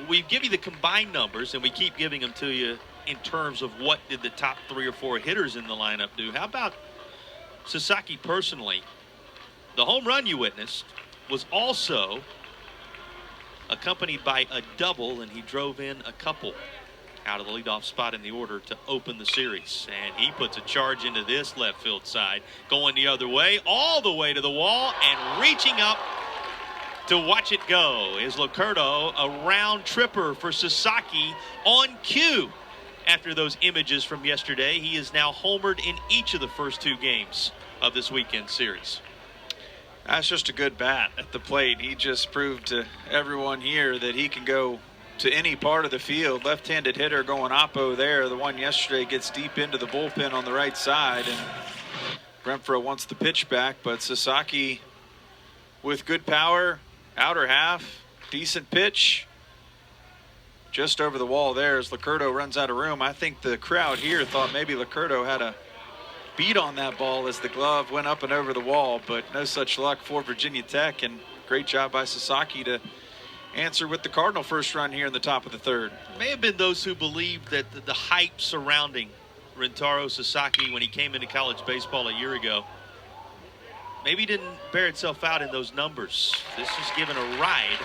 We give you the combined numbers, and we keep giving them to you in terms of what did the top 3 or 4 hitters in the lineup do. How about Sasaki personally? The home run you witnessed was also accompanied by a double, and he drove in a couple out of the leadoff spot in the order to open the series. And he puts a charge into this left field side, going the other way, all the way to the wall, and reaching up to watch it go is Licurdo, a round tripper for Sasaki on cue. After those images from yesterday, he is now homered in each of the first 2 games of this weekend series. That's just a good bat at the plate. He just proved to everyone here that he can go to any part of the field. Left-handed hitter going oppo there. The one yesterday gets deep into the bullpen on the right side, and Renfroe wants the pitch back, but Sasaki with good power, outer half, decent pitch, just over the wall there as Licurdo runs out of room. I think the crowd here thought maybe Licurdo had a beat on that ball as the glove went up and over the wall, but no such luck for Virginia Tech, and great job by Sasaki to answer with the Cardinal first run here in the top of the 3rd. There may have been those who believed that the hype surrounding Rintaro Sasaki when he came into college baseball a year ago maybe didn't bear itself out in those numbers. This is given a ride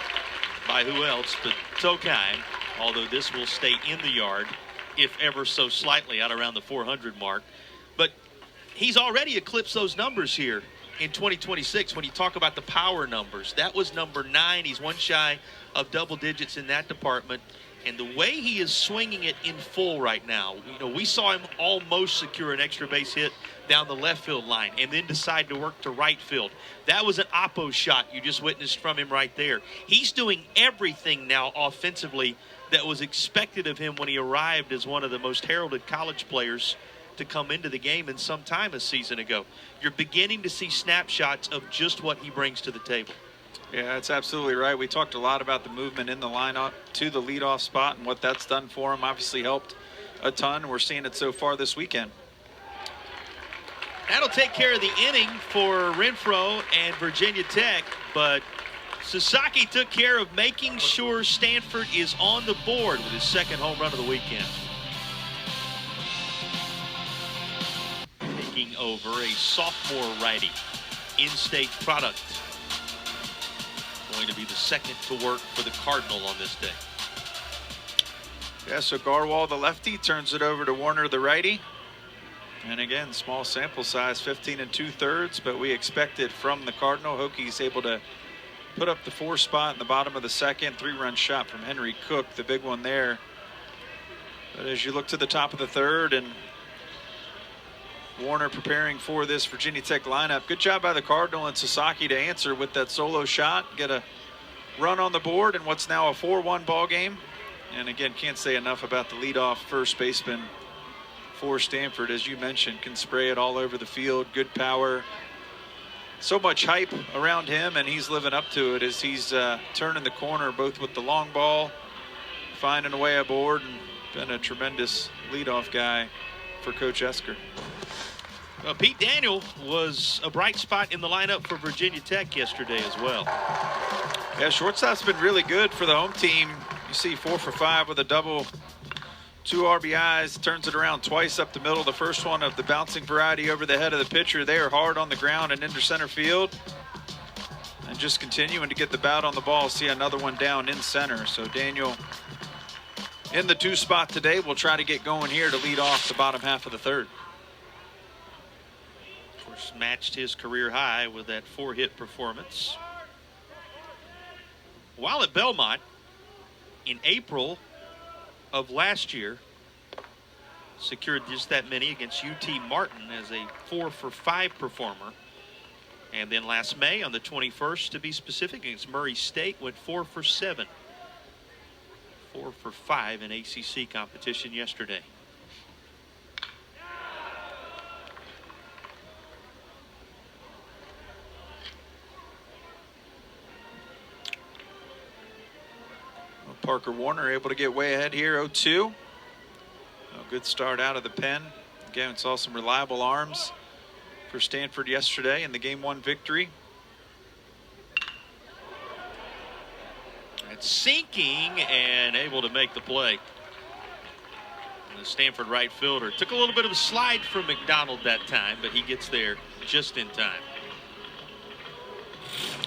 by who else but Tokai, although this will stay in the yard, if ever so slightly, out around the 400 mark. But he's already eclipsed those numbers here in 2026 when you talk about the power numbers. That was number 9. He's one shy of double digits in that department. And the way he is swinging it in full right now, we saw him almost secure an extra base hit down the left field line and then decide to work to right field. That was an oppo shot you just witnessed from him right there. He's doing everything now offensively that was expected of him when he arrived as one of the most heralded college players to come into the game in some time a season ago. You're beginning to see snapshots of just what he brings to the table. Yeah, that's absolutely right. We talked a lot about the movement in the lineup to the leadoff spot and what that's done for him. Obviously helped a ton. We're seeing it so far this weekend. That'll take care of the inning for Renfroe and Virginia Tech, but Sasaki took care of making sure Stanford is on the board with his 2nd home run of the weekend. Taking over a sophomore righty, in-state product. Going to be the 2nd to work for the Cardinal on this day. Yeah, so Garwal, the lefty, turns it over to Warner, the righty. And again, small sample size, 15 2/3, but we expected from the Cardinal. Hokie's able to put up the 4 spot in the bottom of the 2nd. 3-run shot from Henry Cook, the big one there. But as you look to the top of the 3rd, and Warner preparing for this Virginia Tech lineup. Good job by the Cardinal and Sasaki to answer with that solo shot, get a run on the board in what's now a 4-1 ball game. And again, can't say enough about the leadoff first baseman for Stanford. As you mentioned, can spray it all over the field, good power. So much hype around him, and he's living up to it as he's turning the corner both with the long ball, finding a way aboard, and been a tremendous leadoff guy for Coach Esker. Pete Daniel was a bright spot in the lineup for Virginia Tech yesterday as well. Yeah, shortstop's been really good for the home team. You see 4 for 5 with a double, 2 RBIs, turns it around twice up the middle. The first one of the bouncing variety over the head of the pitcher there, hard on the ground and into center field. And just continuing to get the bat on the ball. See another one down in center. So Daniel in the 2 spot today. We'll try to get going here to lead off the bottom half of the 3rd. Matched his career high with that 4-hit performance. While at Belmont in April of last year, secured just that many against UT Martin as a 4 for 5 performer. And then last May on the 21st, to be specific, against Murray State, went 4 for 7. 4 for 5 in ACC competition yesterday. Parker Warner able to get way ahead here, 0-2. A good start out of the pen. Again, saw some reliable arms for Stanford yesterday in the Game 1 victory. It's sinking and able to make the play. The Stanford right fielder took a little bit of a slide from McDonald that time, but he gets there just in time.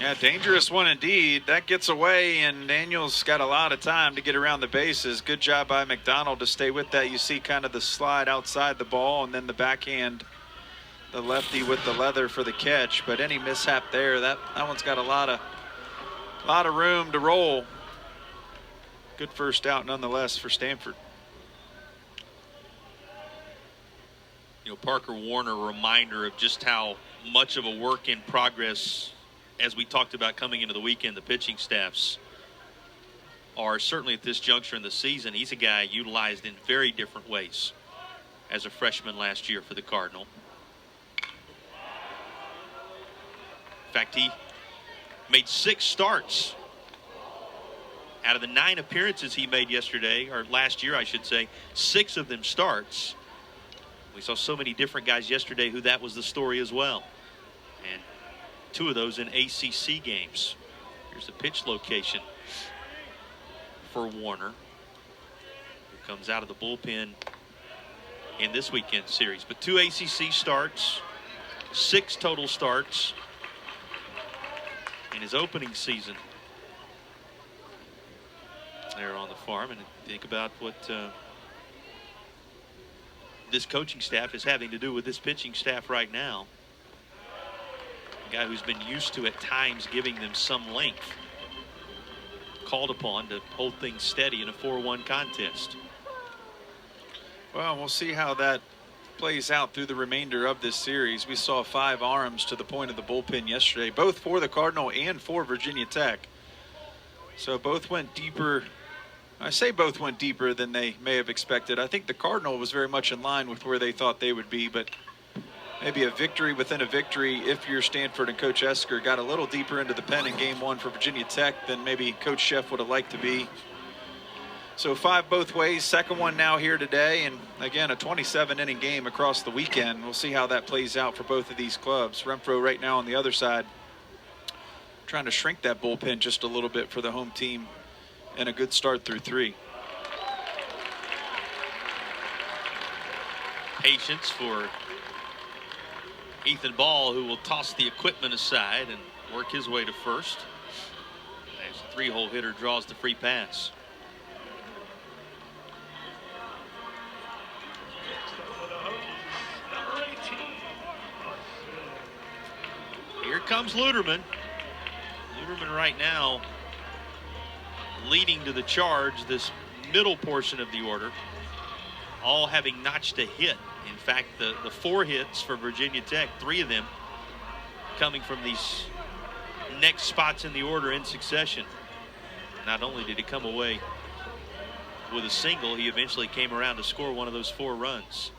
Yeah, dangerous one indeed. That gets away, and Daniels got a lot of time to get around the bases. Good job by McDonald to stay with that. You see kind of the slide outside the ball, and then the backhand, the lefty with the leather for the catch. But any mishap there, that one's got a lot of room to roll. Good first out nonetheless for Stanford. You know, Parker Warner, a reminder of just how much of a work in progress, as we talked about coming into the weekend, the pitching staffs are certainly at this juncture in the season. He's a guy utilized in very different ways as a freshman last year for the Cardinal. In fact, he made 6 starts out of the 9 appearances he made yesterday, or last year I should say. 6 of them starts. We saw so many different guys yesterday who that was the story as well, and 2 of those in ACC games. Here's the pitch location for Warner, who comes out of the bullpen in this weekend series. But 2 ACC starts, 6 total starts in his opening season there on the farm. And think about what this coaching staff is having to do with this pitching staff right now. A guy who's been used to at times giving them some length, called upon to hold things steady in a 4-1 contest. Well, we'll see how that plays out through the remainder of this series. We saw 5 arms to the point of the bullpen yesterday, both for the Cardinal and for Virginia Tech. So both went deeper. I say both went deeper than they may have expected. I think the Cardinal was very much in line with where they thought they would be, but maybe a victory within a victory if you're Stanford and Coach Esker got a little deeper into the pen in Game 1 for Virginia Tech than maybe Coach Sheff would have liked to be. So 5 both ways, second one now here today, and again a 27-inning game across the weekend. We'll see how that plays out for both of these clubs. Renfro right now on the other side trying to shrink that bullpen just a little bit for the home team, and a good start through 3. Patience for Ethan Ball, who will toss the equipment aside and work his way to first as a 3-hole hitter draws the free pass. Here comes Luderman. Luderman right now leading to the charge, this middle portion of the order, all having notched a hit. In fact, the 4 hits for Virginia Tech, 3 of them coming from these next spots in the order in succession. Not only did he come away with a single, he eventually came around to score one of those 4 runs.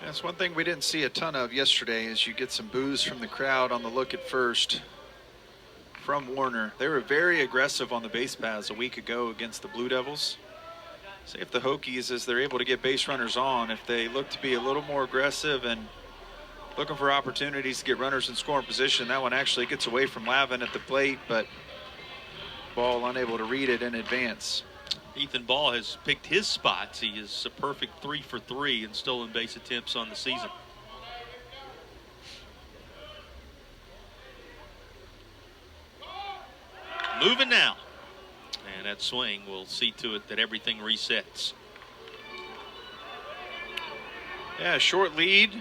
That's one thing we didn't see a ton of yesterday, is you get some boos from the crowd on the look at first from Warner. They were very aggressive on the base paths a week ago against the Blue Devils. See if the Hokies, as they're able to get base runners on, if they look to be a little more aggressive and looking for opportunities to get runners in scoring position. That one actually gets away from Lavin at the plate, but Ball unable to read it in advance. Ethan Ball has picked his spots. He is a perfect 3 for 3 in stolen base attempts on the season. Moving now. And that swing will see to it that everything resets. Yeah, short lead,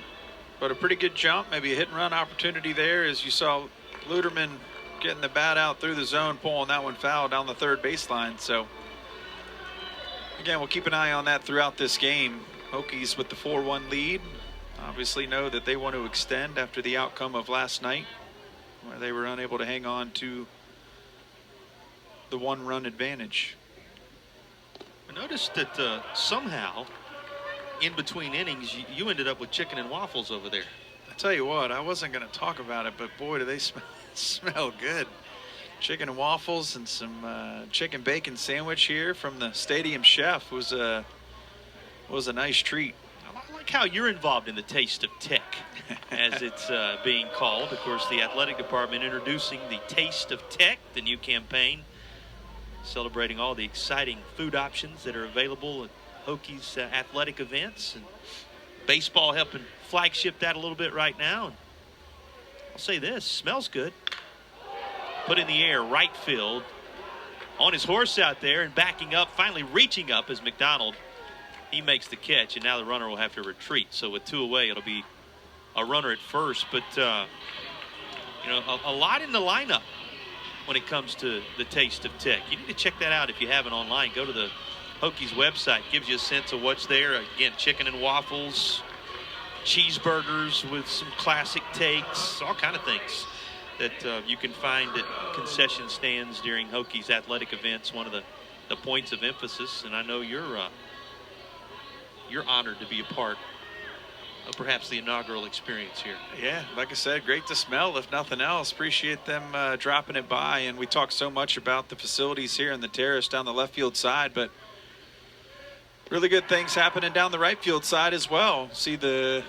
but a pretty good jump. Maybe a hit and run opportunity there, as you saw Luderman getting the bat out through the zone, pulling that one foul down the third baseline. So again, we'll keep an eye on that throughout this game. Hokies with the 4-1 lead. Obviously know that they want to extend after the outcome of last night, where they were unable to hang on to the 1-run advantage. I noticed that somehow in between innings you ended up with chicken and waffles over there. tell you what, I wasn't going to talk about it, but boy, do they smell good. Chicken and waffles and some chicken bacon sandwich here from the stadium chef was a nice treat. I like how you're involved in the Taste of Tech, as it's being called. Of course, the athletic department introducing the Taste of Tech, the new campaign, celebrating all the exciting food options that are available at Hokies athletic events, and baseball helping flagship that a little bit right now. And I'll say this, smells good. Put in the air, right field, on his horse out there and backing up, finally reaching up as McDonald. He makes the catch, and now the runner will have to retreat. So with 2 away, it'll be a runner at first. But, you know, a lot in the lineup when it comes to the Taste of Tech. You need to check that out if you haven't online. Go to the Hokies website. Gives you a sense of what's there. Again, chicken and waffles, cheeseburgers with some classic takes, all kind of things that you can find at concession stands during Hokies athletic events. One of the points of emphasis, and I know you're honored to be a part of perhaps the inaugural experience here. Yeah, like I said, great to smell, if nothing else. Appreciate them dropping it by. And we talk so much about the facilities here in the terrace down the left field side, but really good things happening down the right field side as well. See the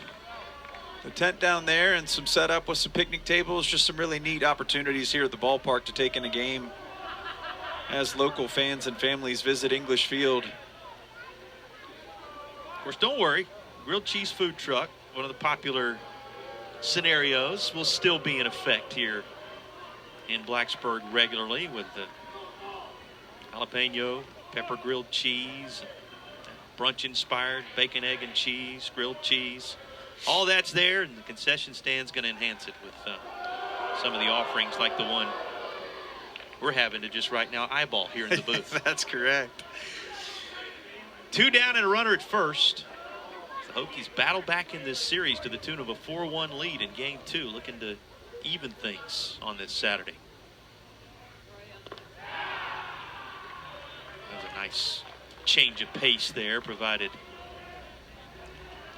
tent down there and some setup with some picnic tables. Just some really neat opportunities here at the ballpark to take in a game as local fans and families visit English Field. Of course, don't worry, grilled cheese food truck, one of the popular scenarios, will still be in effect here in Blacksburg regularly with the jalapeno, pepper grilled cheese, brunch inspired bacon, egg, and cheese, grilled cheese. All that's there, and the concession stand's going to enhance it with some of the offerings like the one we're having to just right now eyeball here in the booth. That's correct. 2 down and a runner at first. The Hokies battle back in this series to the tune of a 4-1 lead in Game 2, looking to even things on this Saturday. There's a nice change of pace there provided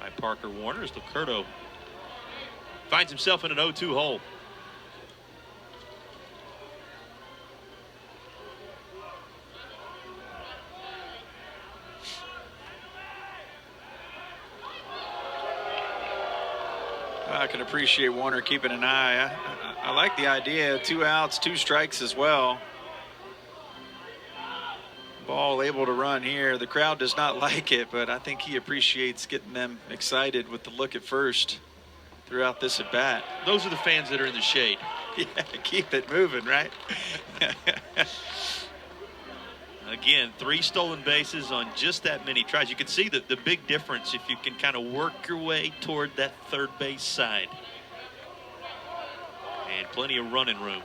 by Parker Warner as Lucurdo finds himself in an 0-2 hole. I can appreciate Warner keeping an eye. I like the idea, 2 outs, 2 strikes as well. Ball able to run here. The crowd does not like it, but I think he appreciates getting them excited with the look at first throughout this at bat. Those are the fans that are in the shade. Yeah, keep it moving, right? Again, 3 stolen bases on just that many tries. You can see the big difference if you can kind of work your way toward that third base side. And plenty of running room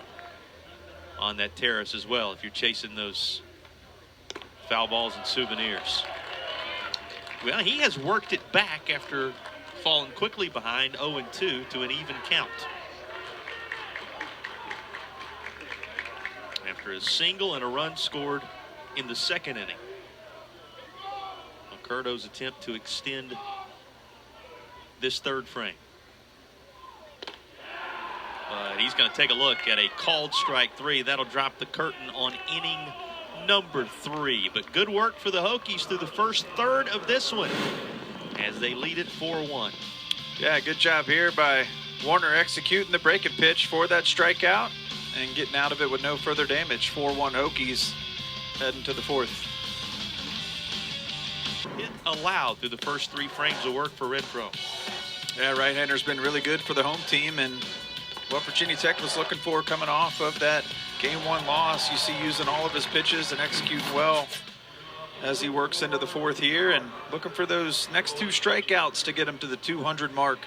on that terrace as well if you're chasing those foul balls and souvenirs. Well, he has worked it back after falling quickly behind 0-2 to an even count. After a single and a run scored in the second inning. Lucurdo's attempt to extend this third frame. But he's going to take a look at a called strike 3. That'll drop the curtain on inning number 3. But good work for the Hokies through the first third of this one as they lead it 4-1. Yeah, good job here by Warner executing the breaking pitch for that strikeout and getting out of it with no further damage. 4-1 Hokies heading to the 4th. Hit allowed through the first 3 frames of work for Renfro. Yeah, right-hander's been really good for the home team, and what Virginia Tech was looking for coming off of that Game 1 loss. You see using all of his pitches and executing well as he works into the 4th here, and looking for those next 2 strikeouts to get him to the 200 mark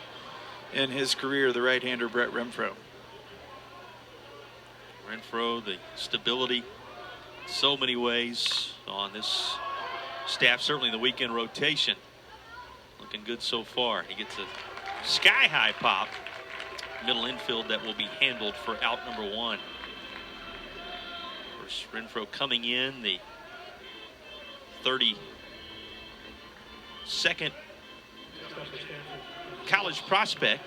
in his career, the right-hander Brett Renfro. Renfro, the stability so many ways on this staff, certainly the weekend rotation. Looking good so far. He gets a sky-high pop. Middle infield that will be handled for out number 1. Of course, Renfro coming in, the 32nd college prospect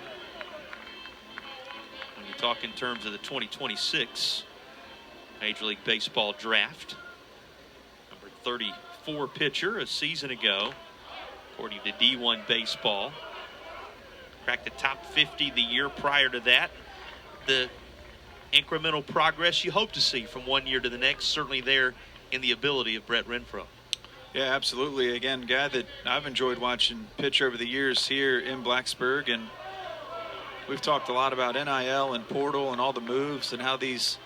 talk in terms of the 2026 Major League Baseball draft. Number 34 pitcher a season ago, according to D1 Baseball. Cracked the top 50 the year prior to that. The incremental progress you hope to see from one year to the next, certainly there in the ability of Brett Renfroe. Yeah, absolutely. Again, guy that I've enjoyed watching pitch over the years here in Blacksburg, and we've talked a lot about NIL and portal and all the moves and how these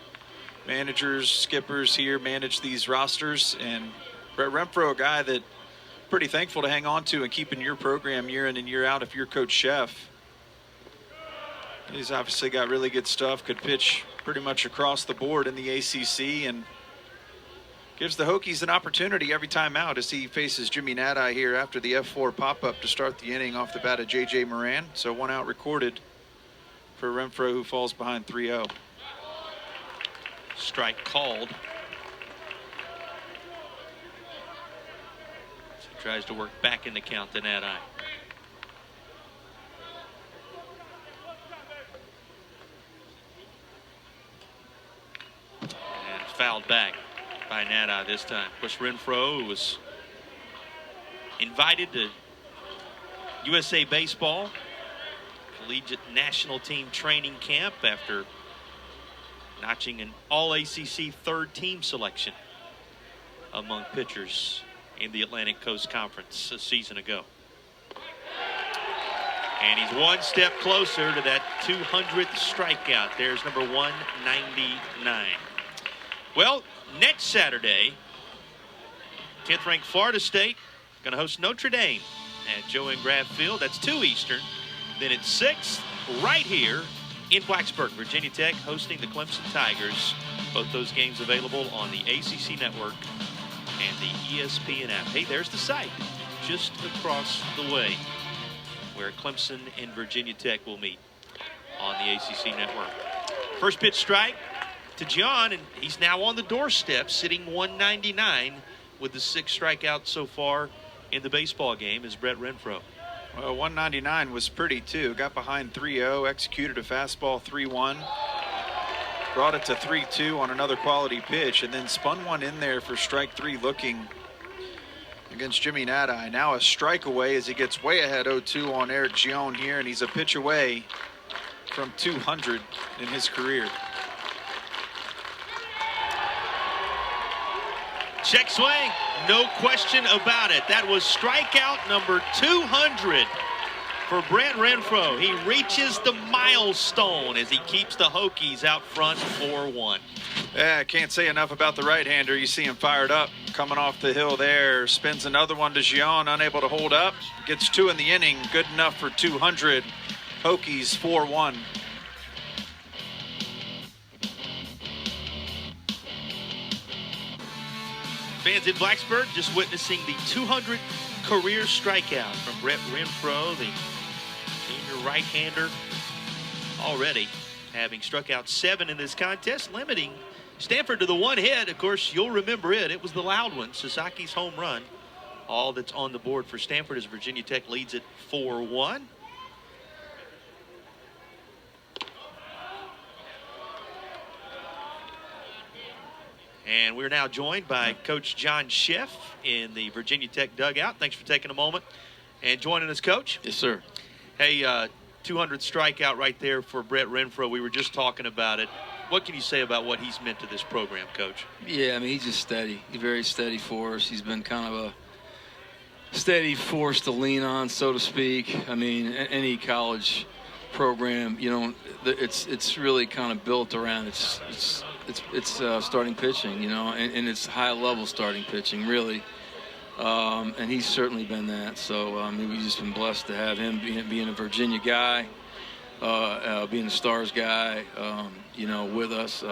managers, skippers here manage these rosters. And Brett Renfroe, a guy that pretty thankful to hang on to and keep in your program year in and year out if you're Coach Sheff. He's obviously got really good stuff, could pitch pretty much across the board in the ACC, and gives the Hokies an opportunity every time out as he faces Jimmy Nadai here after the F4 pop-up to start the inning off the bat of J.J. Moran. So 1 out recorded for Renfroe, who falls behind 3-0. Strike called. So he tries to work back in the count to Nadai. And fouled back by Nadai this time. Of course, Renfroe was invited to USA Baseball Collegiate National Team Training Camp after notching an All-ACC third team selection among pitchers in the Atlantic Coast Conference a season ago. And he's one step closer to that 200th strikeout. There's number 199. Well, next Saturday, 10th ranked Florida State going to host Notre Dame at Joe and Graff Field. That's 2 Eastern. Then at 6 right here in Blacksburg, Virginia Tech hosting the Clemson Tigers. Both those games available on the ACC Network and the ESPN app. Hey, there's the site just across the way where Clemson and Virginia Tech will meet on the ACC Network. First pitch strike to John, and he's now on the doorstep, sitting 199 with the 6 strikeouts so far in the baseball game is Brett Renfroe. Well, 199 was pretty too. Got behind 3-0, executed a fastball 3-1, brought it to 3-2 on another quality pitch, and then spun one in there for strike 3 looking against Jimmy Nadai. Now a strike away as he gets way ahead 0-2 on Eric Gion here, and he's a pitch away from 200 in his career. Check swing, no question about it. That was strikeout number 200 for Brett Renfroe. He reaches the milestone as he keeps the Hokies out front 4-1. Yeah, I can't say enough about the right-hander. You see him fired up, coming off the hill there. Spins another one to Gion, unable to hold up. Gets 2 in the inning, good enough for 200. Hokies 4-1. Fans in Blacksburg just witnessing the 200th career strikeout from Brett Renfroe, the junior right-hander, already having struck out 7 in this contest, limiting Stanford to the 1 hit. Of course, you'll remember it. It was the loud one, Sasaki's home run. All that's on the board for Stanford as Virginia Tech leads it 4-1. And we're now joined by Coach John Sheff in the Virginia Tech dugout. Thanks for taking a moment and joining us, Coach. Yes, sir. Hey, 200 strikeout right there for Brett Renfroe. We were just talking about it. What can you say about what he's meant to this program, Coach? Yeah, I mean, he's just steady. He's very steady for us. He's been kind of a steady force to lean on, so to speak. I mean, any college program, you know, it's really kind of built around it's starting pitching, you know, and it's high-level starting pitching, really. And he's certainly been that. So, I mean, we've just been blessed to have him being a Virginia guy, being a Stars guy, you know, with us.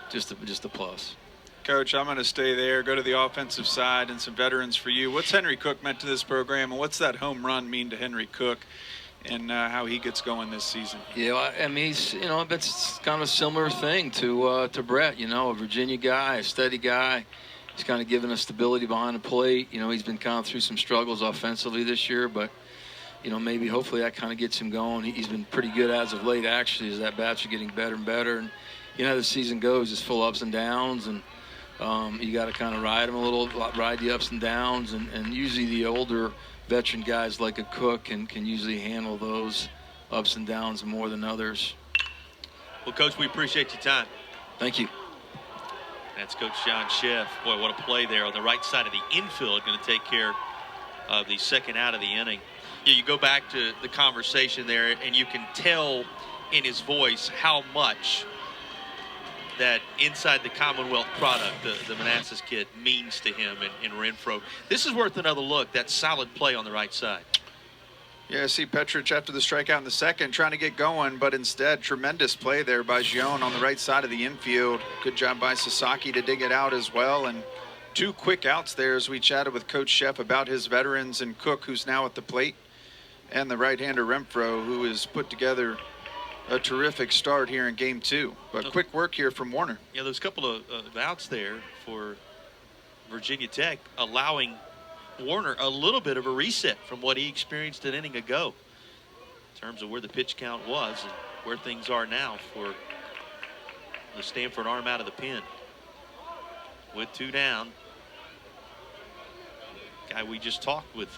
Just a plus. Coach, I'm going to stay there, go to the offensive side, and some veterans for you. What's Henry Cook meant to this program, and what's that home run mean to Henry Cook and how he gets going this season? Yeah, well, I mean, he's, you know, it's kind of a similar thing to Brett, you know, a Virginia guy, a steady guy. He's kind of given us stability behind the plate. You know, he's been kind of through some struggles offensively this year, but, maybe hopefully that kind of gets him going. He's been pretty good as of late, actually, as that bats are getting better and better. And the season goes, it's full ups and downs, and you got to kind of ride them a little, ride the ups and downs. And usually the older veteran guys like a Cook can usually handle those ups and downs more than others. Well, Coach, we appreciate your time. Thank you. That's Coach John Sheff. Boy, what a play there on the right side of the infield, going to take care of the second out of the inning. Yeah, you go back to the conversation there, and you can tell in his voice how much that inside the Commonwealth product, the Manassas kid, means to him in Renfro. This is worth another look, that solid play on the right side. Yeah, see Petrich after the strikeout in the second trying to get going, but instead tremendous play there by Gion on the right side of the infield. Good job by Sasaki to dig it out as well, and 2 quick outs there as we chatted with Coach Sheff about his veterans and Cook, who's now at the plate, and the right-hander Renfro, who has put together a terrific start here in game 2. But quick work here from Warner. Yeah, there's a couple of outs there for Virginia Tech, allowing Warner a little bit of a reset from what he experienced an inning ago in terms of where the pitch count was and where things are now for the Stanford arm out of the pen. With 2 down, guy we just talked with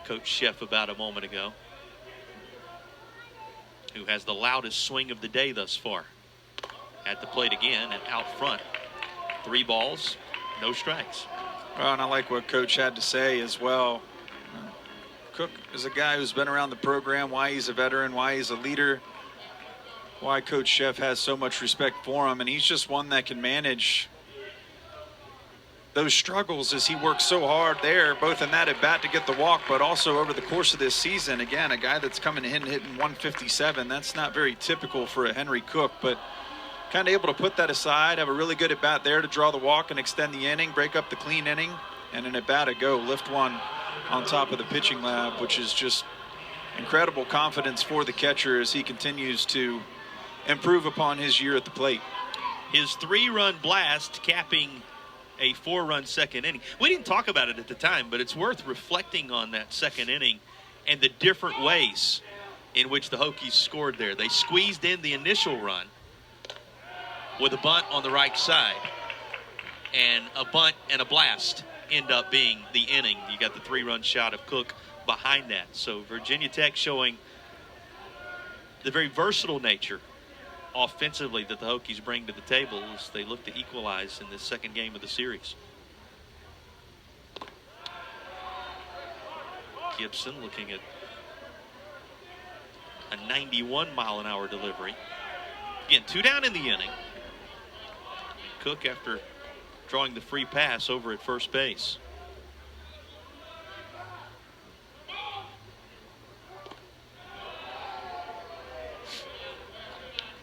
Coach Sheff about a moment ago, who has the loudest swing of the day thus far. At the plate again and out front. 3 balls, no strikes. Well, and I like what Coach had to say as well. Cook is a guy who's been around the program, why he's a veteran, why he's a leader, why Coach Sheff has so much respect for him. And he's just one that can manage those struggles as he works so hard there, both in that at bat to get the walk, but also over the course of this season. Again, a guy that's coming in and hitting 157. That's not very typical for a Henry Cook, but kind of able to put that aside, have a really good at bat there to draw the walk and extend the inning, break up the clean inning, and an at bat to go, lift one on top of the pitching lab, which is just incredible confidence for the catcher as he continues to improve upon his year at the plate. His 3-run blast capping a 4-run second inning. We didn't talk about it at the time, but it's worth reflecting on that second inning and the different ways in which the Hokies scored there. They squeezed in the initial run with a bunt on the right side, and a bunt and a blast end up being the inning. You got the 3-run shot of Cook behind that. So Virginia Tech showing the very versatile nature offensively that the Hokies bring to the table as they look to equalize in this second game of the series. Gibson looking at a 91-mile-an-hour delivery. Again, 2 down in the inning. Cook after drawing the free pass over at first base.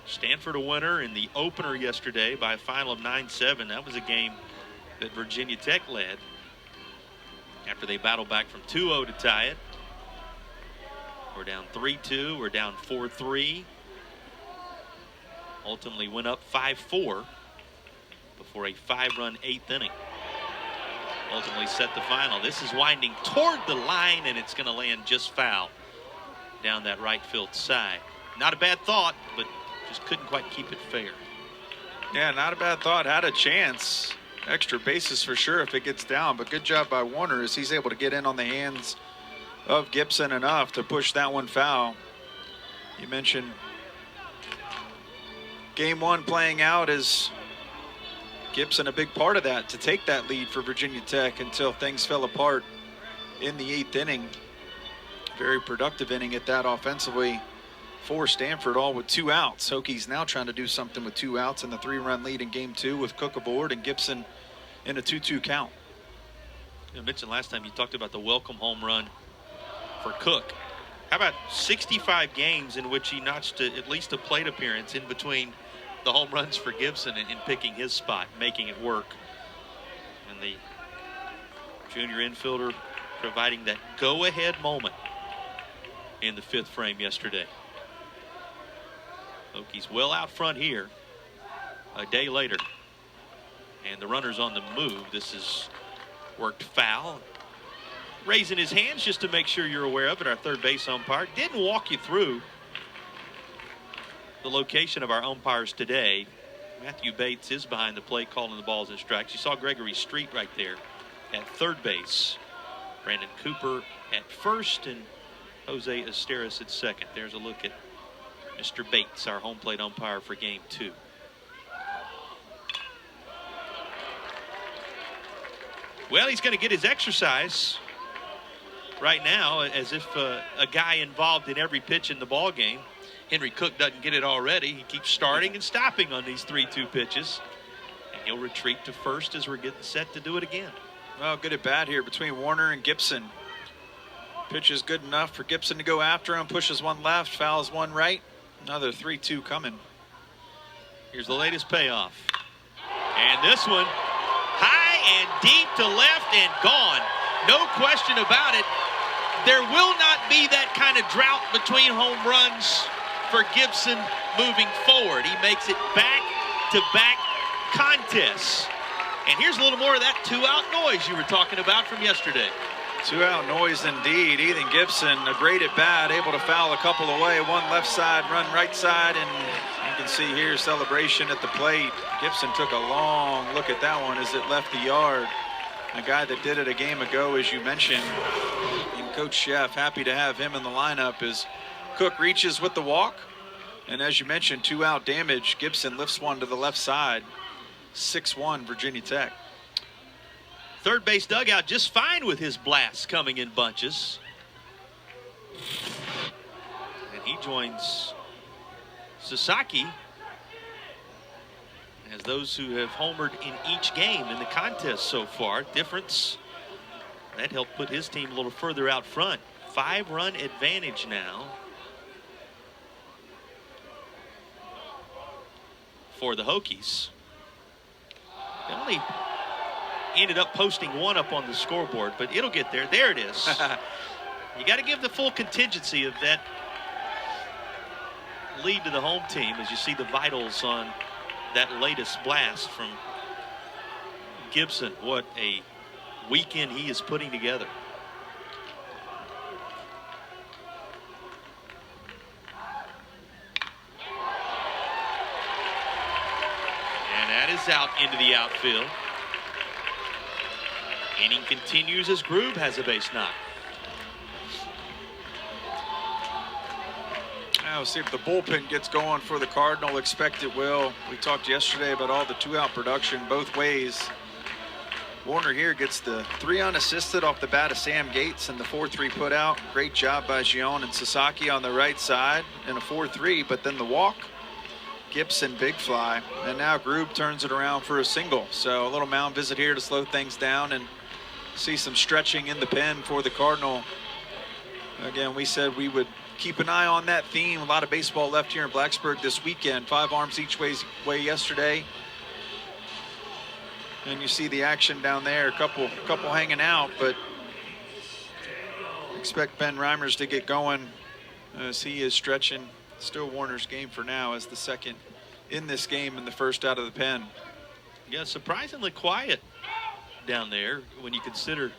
Stanford a winner in the opener yesterday by a final of 9-7. That was a game that Virginia Tech led after they battled back from 2-0 to tie it. We're down 3-2. We're down 4-3. Ultimately went up 5-4 before a 5-run 8th inning. Ultimately set the final. This is winding toward the line, and it's going to land just foul down that right field side. Not a bad thought, but just couldn't quite keep it fair. Yeah, not a bad thought. Had a chance. Extra bases for sure if it gets down, but good job by Warner as he's able to get in on the hands of Gibson enough to push that one foul. You mentioned game 1 playing out as Gibson a big part of that to take that lead for Virginia Tech until things fell apart in the 8th inning. Very productive inning at that offensively for Stanford, all with 2 outs. Hokies now trying to do something with 2 outs in the 3-run lead in game 2 with Cook aboard and Gibson in a 2-2 count. I mentioned last time you talked about the welcome home run for Cook. How about 65 games in which he notched at least a plate appearance in between the home runs for Gibson and picking his spot, making it work. And the junior infielder providing that go-ahead moment in the 5th frame yesterday. Hokies well out front here a day later. And the runner's on the move. This is worked foul. raising his hands just to make sure you're aware of it, our third base umpire. Didn't walk you through the location of our umpires today. Matthew Bates is behind the plate calling the balls and strikes. You saw Gregory Street right there at third base. Brandon Cooper at first and Jose Esteras at second. There's a look at Mr. Bates, our home plate umpire for game 2. Well, he's going to get his exercise right now, as if a guy involved in every pitch in the ball game. Henry Cook doesn't get it already. He keeps starting and stopping on these 3-2 pitches. And he'll retreat to first as we're getting set to do it again. Well, good at bat here between Warner and Gibson. Pitch is good enough for Gibson to go after him. Pushes one left, fouls one right. Another 3-2 coming. Here's the latest payoff. And this one, high and deep to left and gone. No question about it. There will not be that kind of drought between home runs for Gibson moving forward. He makes it back-to-back contests. And here's a little more of that two-out noise you were talking about from yesterday. Two-out noise indeed. Ethan Gibson, a great at bat, able to foul a couple away. One left side, run right side, and you can see here celebration at the plate. Gibson took a long look at that one as it left the yard. A guy that did it a game ago, as you mentioned. And Coach Sheff, happy to have him in the lineup as Cook reaches with the walk. And as you mentioned, two-out damage. Gibson lifts one to the left side. 6-1 Virginia Tech. Third base dugout just fine with his blasts coming in bunches. And he joins Sasaki as those who have homered in each game in the contest so far. Difference, that helped put his team a little further out front. 5-run advantage now for the Hokies. They only ended up posting one up on the scoreboard, but it'll get there. There it is. You got to give the full contingency of that lead to the home team as you see the vitals on that latest blast from Gibson. What a weekend he is putting together. And that is out into the outfield. Inning continues as Grube has a base knock. Now, see if the bullpen gets going for the Cardinal. Expect it will. We talked yesterday about all the two-out production both ways. Warner here gets the 3 unassisted off the bat of Sam Gates and the 4-3 put out. Great job by Gion and Sasaki on the right side and a 4-3, but then the walk. Gibson big fly, and now Grube turns it around for a single. So a little mound visit here to slow things down and see some stretching in the pen for the Cardinal. Again, we said we would keep an eye on that theme. A lot of baseball left here in Blacksburg this weekend. 5 arms each way yesterday. And you see the action down there, a couple hanging out, but expect Ben Reimers to get going as he is stretching. Still Warner's game for now as the second in this game and the first out of the pen. Yeah, surprisingly quiet down there when you consider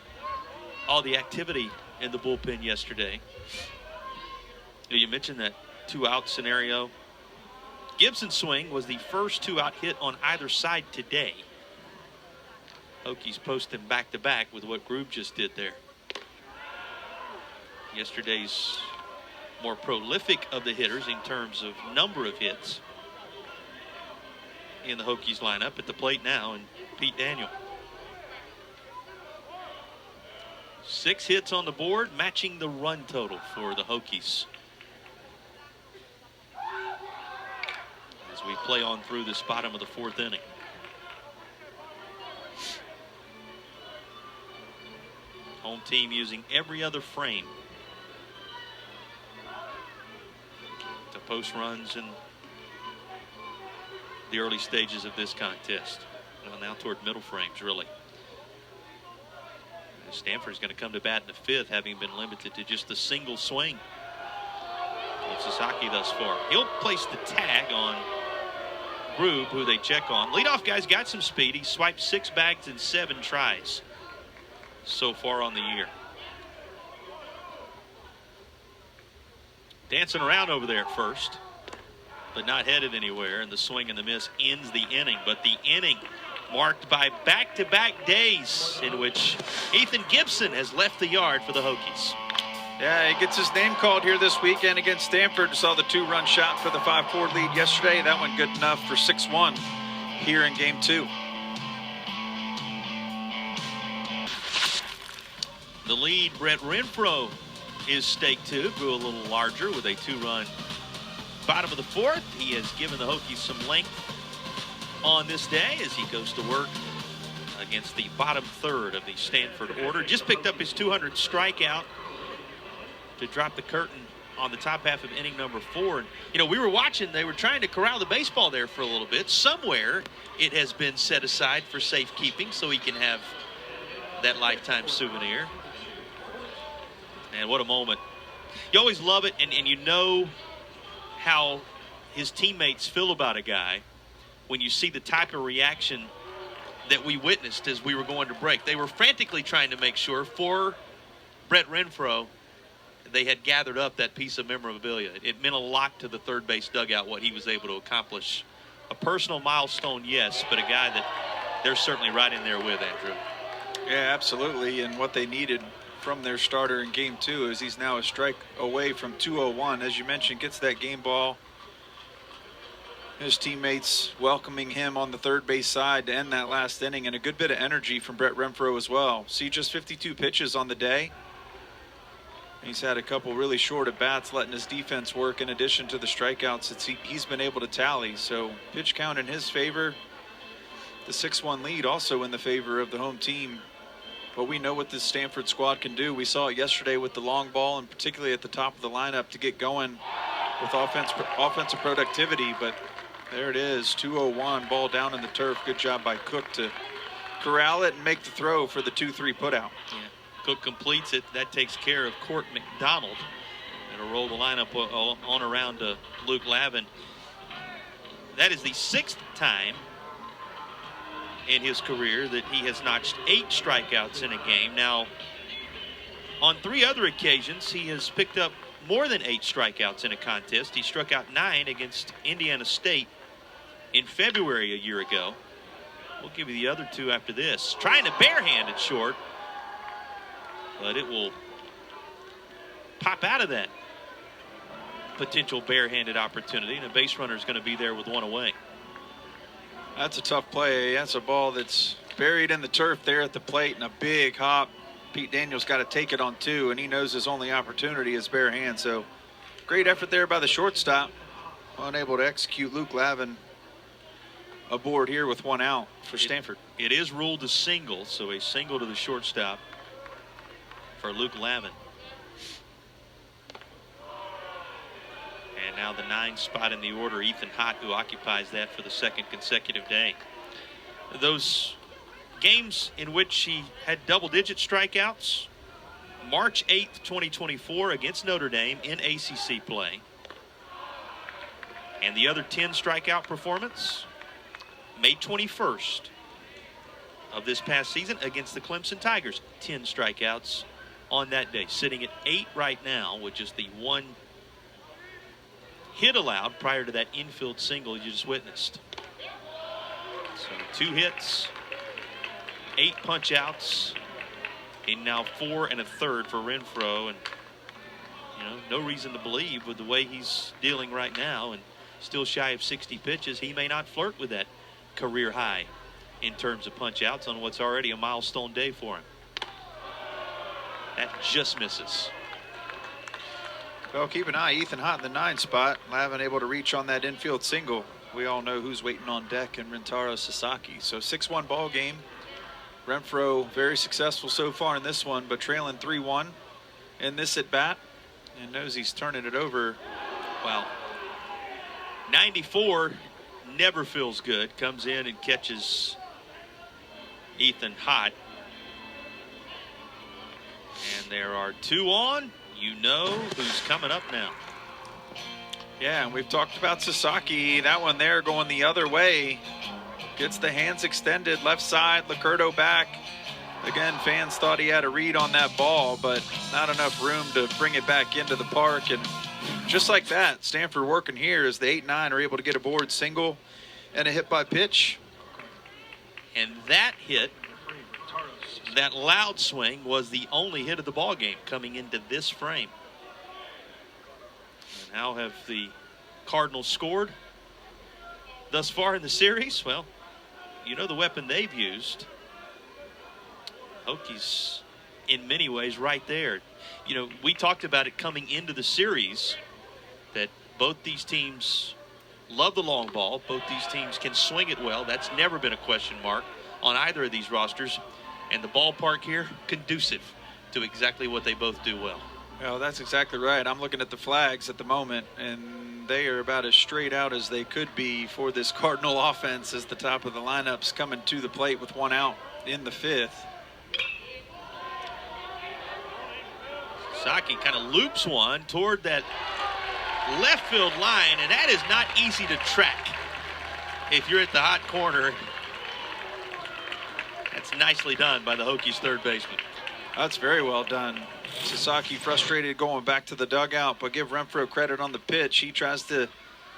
all the activity in the bullpen yesterday. You mentioned that 2-out scenario. Gibson's swing was the first 2-out hit on either side today. Hokies posting back-to-back with what Grube just did there. Yesterday's more prolific of the hitters in terms of number of hits in the Hokies lineup at the plate now, and Pete Daniel. 6 hits on the board, matching the run total for the Hokies. As we play on through this bottom of the 4th inning. Home team using every other frame to post runs in the early stages of this contest. Well, now toward middle frames, really. Stanford's going to come to bat in the 5th, having been limited to just the single swing of Sasaki thus far. He'll place the tag on Grube, who they check on. Leadoff guy's got some speed. He swiped 6 bags in 7 tries so far on the year. dancing around over there at first, but not headed anywhere, and the swing and the miss ends the inning. But the inning marked by back-to-back days in which Ethan Gibson has left the yard for the Hokies. Yeah, he gets his name called here this weekend against Stanford. Saw the 2-run shot for the 5-4 lead yesterday. That one good enough for 6-1 here in game 2. The lead, Brett Renfro, is staked to. Grew a little larger with a 2-run bottom of the 4th. He has given the Hokies some length on this day as he goes to work against the bottom 3rd of the Stanford order. Just picked up his 200th strikeout to drop the curtain on the top half of inning number 4. And, you know, we were watching, they were trying to corral the baseball there for a little bit. Somewhere it has been set aside for safekeeping so he can have that lifetime souvenir. And what a moment. You always love it, and you know how his teammates feel about a guy when you see the type of reaction that we witnessed as we were going to break. They were frantically trying to make sure for Brett Renfro they had gathered up that piece of memorabilia. It meant a lot to the third base dugout what he was able to accomplish. A personal milestone, yes, but a guy that they're certainly right in there with, Andrew. Yeah, absolutely. And what they needed from their starter in game 2 is he's now a strike away from 201. As you mentioned, gets that game ball. His teammates welcoming him on the third base side to end that last inning, and a good bit of energy from Brett Renfro as well. See, just 52 pitches on the day. He's had a couple really short at bats, letting his defense work in addition to the strikeouts that he's been able to tally. So pitch count in his favor. The 6-1 lead also in the favor of the home team. But we know what this Stanford squad can do. We saw it yesterday with the long ball, and particularly at the top of the lineup to get going with offensive productivity. But there it is, 201, ball down in the turf. Good job by Cook to corral it and make the throw for the 2-3 putout. Yeah. Cook completes it. That takes care of Court McDonald. It'll roll the lineup on around to Luke Lavin. That is the 6th time in his career that he has notched 8 strikeouts in a game. Now, on 3 other occasions, he has picked up more than 8 strikeouts in a contest. He struck out 9 against Indiana State in February a year ago. We'll give you the other 2 after this. Trying to barehand it short, but it will pop out of that potential barehanded opportunity, and a base runner is going to be there with 1 away. That's a tough play. That's a ball that's buried in the turf there at the plate, and a big hop. Pete Daniels got to take it on 2, and he knows his only opportunity is bare hand. So great effort there by the shortstop. Unable to execute. Luke Lavin aboard here with 1 out for Stanford. It is ruled a single, so a single to the shortstop for Luke Lavin. And now the 9 spot in the order, Ethan Hott, who occupies that for the 2nd consecutive day. Those games in which he had double-digit strikeouts, March 8th, 2024 against Notre Dame in ACC play. And the other 10 strikeout performance, May 21st of this past season against the Clemson Tigers. 10 strikeouts on that day, sitting at 8 right now with just the 1 hit allowed prior to that infield single you just witnessed. So 2 hits, 8 punch outs, and now 4 1/3 for Renfro. And you know, no reason to believe with the way he's dealing right now and still shy of 60 pitches, he may not flirt with that career high in terms of punch outs on what's already a milestone day for him. That just misses. Well, keep an eye. Ethan Hott in the 9 spot. Lavin able to reach on that infield single. We all know who's waiting on deck in Rintaro Sasaki. So 6-1 ball game. Renfro very successful so far in this one, but trailing 3-1 in this at bat, and knows he's turning it over. Wow. 94 never feels good. Comes in and catches Ethan Hott. And there are 2 on. You know who's coming up now. Yeah, and we've talked about Sasaki. That one there going the other way. Gets the hands extended, left side, Licurdo back. Again, fans thought he had a read on that ball, but not enough room to bring it back into the park. And Just like that, Stanford working here as the 8-9 are able to get aboard single and a hit by pitch. And that hit, that loud swing, was the only hit of the ball game coming into this frame. And how have the Cardinals scored thus far in the series? Well, you know the weapon they've used. Hokies, in many ways, right there. You know, we talked about it coming into the series, that both these teams love the long ball. Both these teams can swing it well. That's never been a question mark on either of these rosters. And the ballpark here, conducive to exactly what they both do well. Well, that's exactly right. I'm looking at the flags at the moment, and they are about as straight out as they could be for this Cardinal offense as the top of the lineup's coming to the plate with one out in the 5th. Saki kind of loops one toward that left field line, and that is not easy to track if you're at the hot corner. That's nicely done by the Hokies third baseman. That's very well done. Sasaki frustrated going back to the dugout, but give Renfroe credit on the pitch. He tries to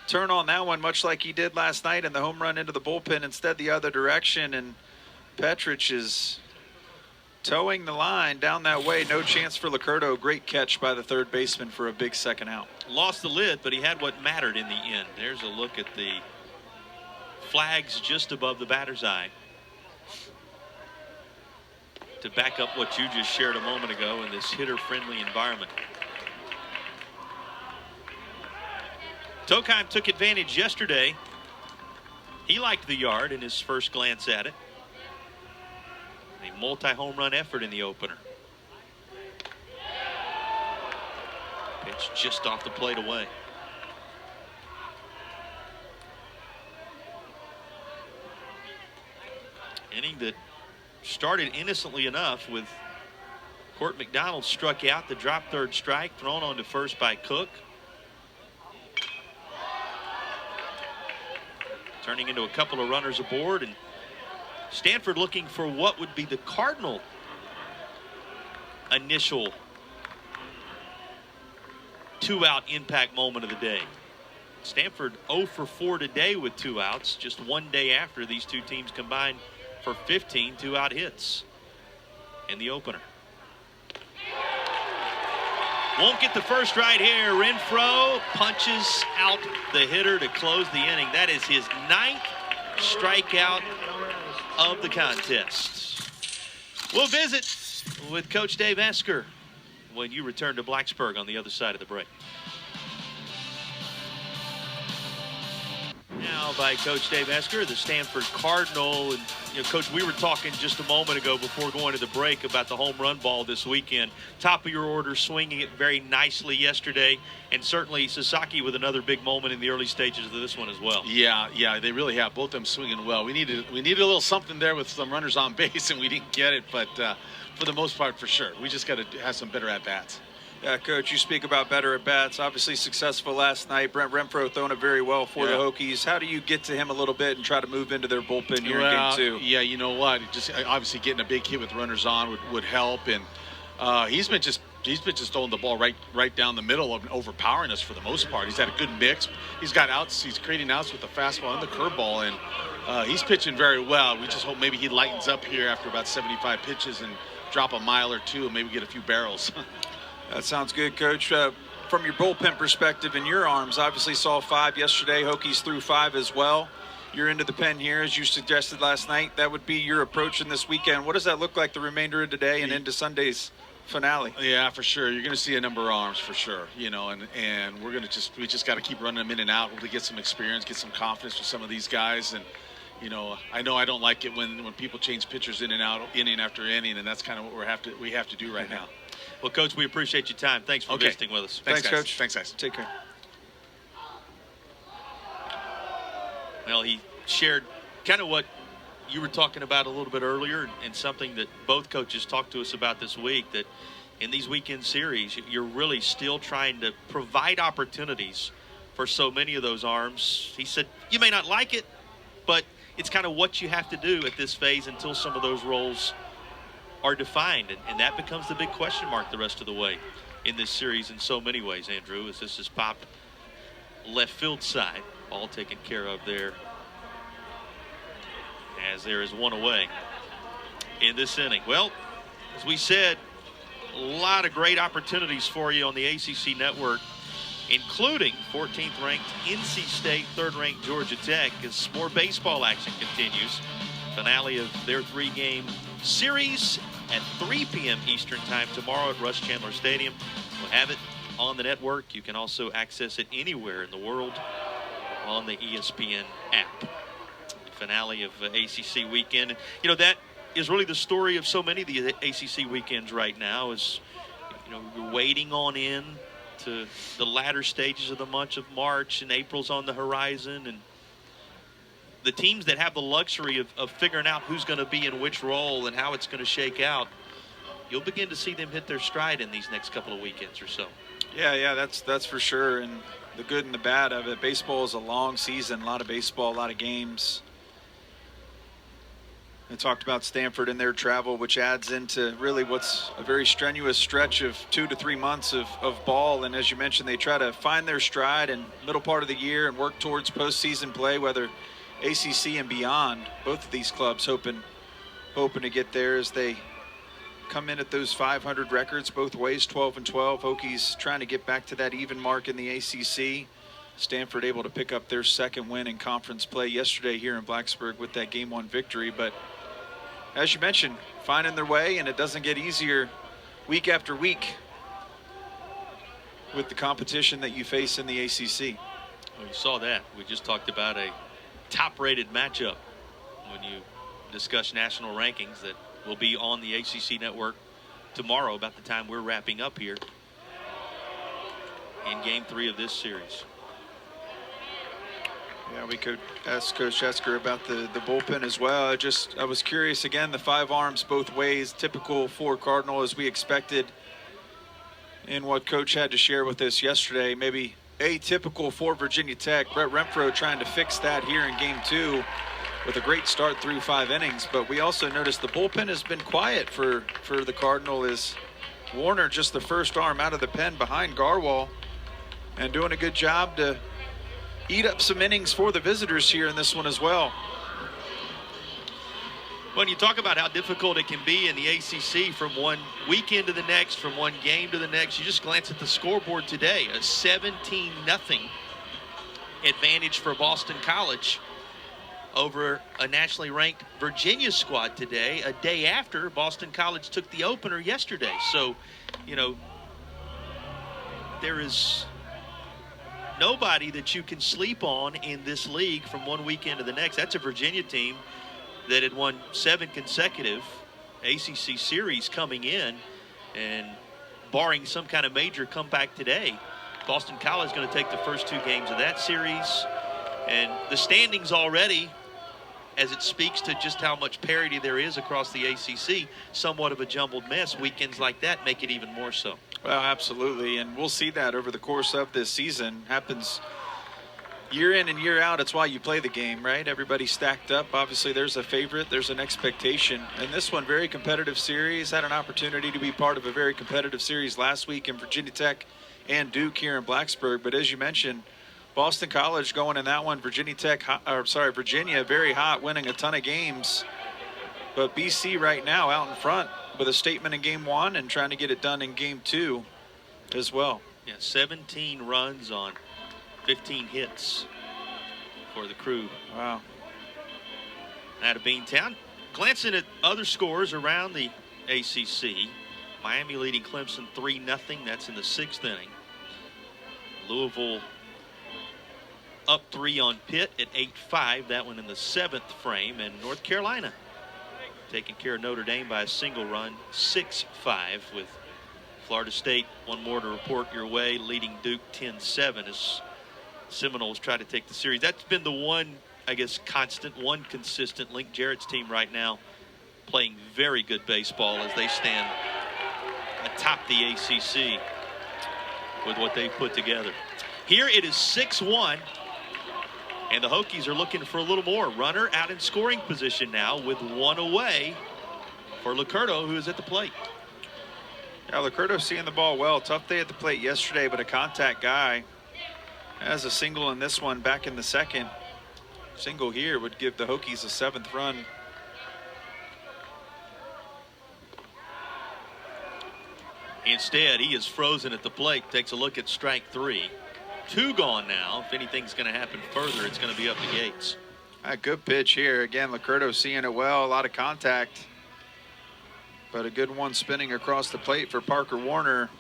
turn on that one much like he did last night in the home run into the bullpen, instead the other direction, and Petrich is towing the line down that way. No chance for Licurdo. Great catch by the third baseman for a big second out. Lost the lid, but he had what mattered in the end. There's a look at the flags just above the batter's eye to back up what you just shared a moment ago in this hitter-friendly environment. Tokheim took advantage yesterday. He liked the yard in his first glance at it. A multi-home run effort in the opener. Pitch just off the plate away. Inning that started innocently enough with Court McDonald struck out, the drop third strike, thrown on to first by Cook. Turning into a couple of runners aboard, and Stanford looking for what would be the Cardinal initial two-out impact moment of the day. Stanford 0 for 4 today with 2 outs, just one day after these two teams combined for 15 two-out hits in the opener. Won't get the first right here. Renfroe punches out the hitter to close the inning. That is his 9th strikeout of the contest. We'll visit with Coach Dave Esker when you return to Blacksburg on the other side of the break. Now by Coach Dave Esker, the Stanford Cardinal. And, you know, Coach, we were talking just a moment ago before going to the break about the home run ball this weekend. Top of your order, swinging it very nicely yesterday, and certainly Sasaki with another big moment in the early stages of this one as well. Yeah, they really have. Both of them swinging well. We needed a little something there with some runners on base, and we didn't get it, but for the most part, for sure. We just got to have some better at-bats. Yeah, Coach, you speak about better at-bats. Obviously successful last night. Brent Renfroe throwing it very well for the Hokies. How do you get to him a little bit and try to move into their bullpen here in Game 2? Yeah, you know what? Just obviously getting a big hit with runners on would help, and he's been just throwing the ball right down the middle and overpowering us for the most part. He's had a good mix. He's got outs. He's creating outs with the fastball and the curveball, and he's pitching very well. We just hope maybe he lightens up here after about 75 pitches and drop a mile or two and maybe get a few barrels. That sounds good, Coach. From your bullpen perspective in your arms, obviously saw 5 yesterday. Hokies threw 5 as well. You're into the pen here, as you suggested last night. That would be your approach in this weekend. What does that look like the remainder of today and into Sunday's finale? Yeah, for sure. You're going to see a number of arms for sure, you know, and we just got to keep running them in and out to get some experience, get some confidence with some of these guys. And you know I don't like it when people change pitchers in and out, inning after inning, and that's kind of what we have to do right now. Well, Coach, we appreciate your time. Thanks for visiting with us. Thanks, Coach. Thanks, guys. Take care. Well, he shared kind of what you were talking about a little bit earlier, and something that both coaches talked to us about this week, that in these weekend series, you're really still trying to provide opportunities for so many of those arms. He said, you may not like it, but it's kind of what you have to do at this phase until some of those roles are defined, and that becomes the big question mark the rest of the way. in this series in so many ways, Andrew, as this is popped left field side. All taken care of there, as there is one away in this inning. Well, as we said, a lot of great opportunities for you on the ACC network, including 14th ranked NC State, 3rd ranked Georgia Tech, as more baseball action continues. Finale of their 3-game series at 3 p.m. Eastern time tomorrow at Rush Chandler Stadium. We'll have it on the network. You can also access it anywhere in the world on the ESPN app. The finale of ACC weekend. And, you know, that is really the story of so many of the ACC weekends right now, is, you know, we're waiting on in to the latter stages of the month of March, and April's on the horizon, and the teams that have the luxury of figuring out who's going to be in which role and how it's going to shake out, you'll begin to see them hit their stride in these next couple of weekends or so. Yeah, that's for sure. And the good and the bad of it, baseball is a long season, a lot of baseball, a lot of games. I talked about Stanford and their travel, which adds into really what's a very strenuous stretch of 2 to 3 months of ball. And as you mentioned, they try to find their stride in middle part of the year and work towards postseason play, whether ACC and beyond. Both of these clubs hoping to get there as they come in at those 500 records both ways, 12-12. Hokies trying to get back to that even mark in the ACC. Stanford able to pick up their 2nd win in conference play yesterday here in Blacksburg with that Game 1 victory. But as you mentioned, finding their way, and it doesn't get easier week after week with the competition that you face in the ACC. Well, you saw that. We just talked about a top-rated matchup when you discuss national rankings that will be on the ACC network tomorrow about the time we're wrapping up here in Game 3 of this series. Yeah, we could ask Coach Esker about the bullpen as well. I was curious, again, the 5 arms both ways, typical for Cardinal as we expected in what Coach had to share with us yesterday. Maybe atypical for Virginia Tech. Brett Renfro trying to fix that here in Game 2 with a great start through 5 innings. But we also noticed the bullpen has been quiet for the Cardinal, as Warner just the first arm out of the pen behind Garwal and doing a good job to eat up some innings for the visitors here in this one as well. When you talk about how difficult it can be in the ACC from one weekend to the next, from one game to the next, you just glance at the scoreboard today, a 17-0 advantage for Boston College over a nationally ranked Virginia squad today, a day after Boston College took the opener yesterday. So, you know, there is nobody that you can sleep on in this league from one weekend to the next. That's a Virginia team that had won 7 consecutive ACC series coming in, and barring some kind of major comeback today, Boston College is going to take the first 2 games of that series. And the standings already, as it speaks to just how much parity there is across the ACC, somewhat of a jumbled mess. Weekends like that make it even more so. Well, absolutely, and we'll see that over the course of this season. Happens year in and year out. It's why you play the game, right? Everybody's stacked up. Obviously, there's a favorite, there's an expectation. And this one, very competitive series. Had an opportunity to be part of a very competitive series last week in Virginia Tech and Duke here in Blacksburg. But as you mentioned, Boston College going in that one. Virginia very hot, winning a ton of games. But BC right now out in front with a statement in Game 1 and trying to get it done in Game 2 as well. Yeah, 17 runs on 15 hits for the Crew. Wow. Out of Beantown. Glancing at other scores around the ACC. Miami leading Clemson 3-0. That's in the 6th inning. Louisville up 3 on Pitt at 8-5. That one in the 7th frame. And North Carolina taking care of Notre Dame by a single run, 6-5, with Florida State, one more to report your way, leading Duke 10-7 as Seminoles try to take the series. That's been the one, I guess, one consistent. Link Jarrett's team right now playing very good baseball as they stand atop the ACC with what they've put together. Here it is 6-1. And the Hokies are looking for a little more. Runner out in scoring position now with 1 away for Licurdo, who is at the plate. Yeah, Licurdo seeing the ball well. Tough day at the plate yesterday, but a contact guy. Has a single in this one back in the second. Single here would give the Hokies a 7th run. Instead, he is frozen at the plate. Takes a look at strike 3. 2 gone now. If anything's going to happen further, it's going to be up to Gates. A good pitch here. Again, Licurdo seeing it well. A lot of contact. But a good one spinning across the plate for Parker Warner.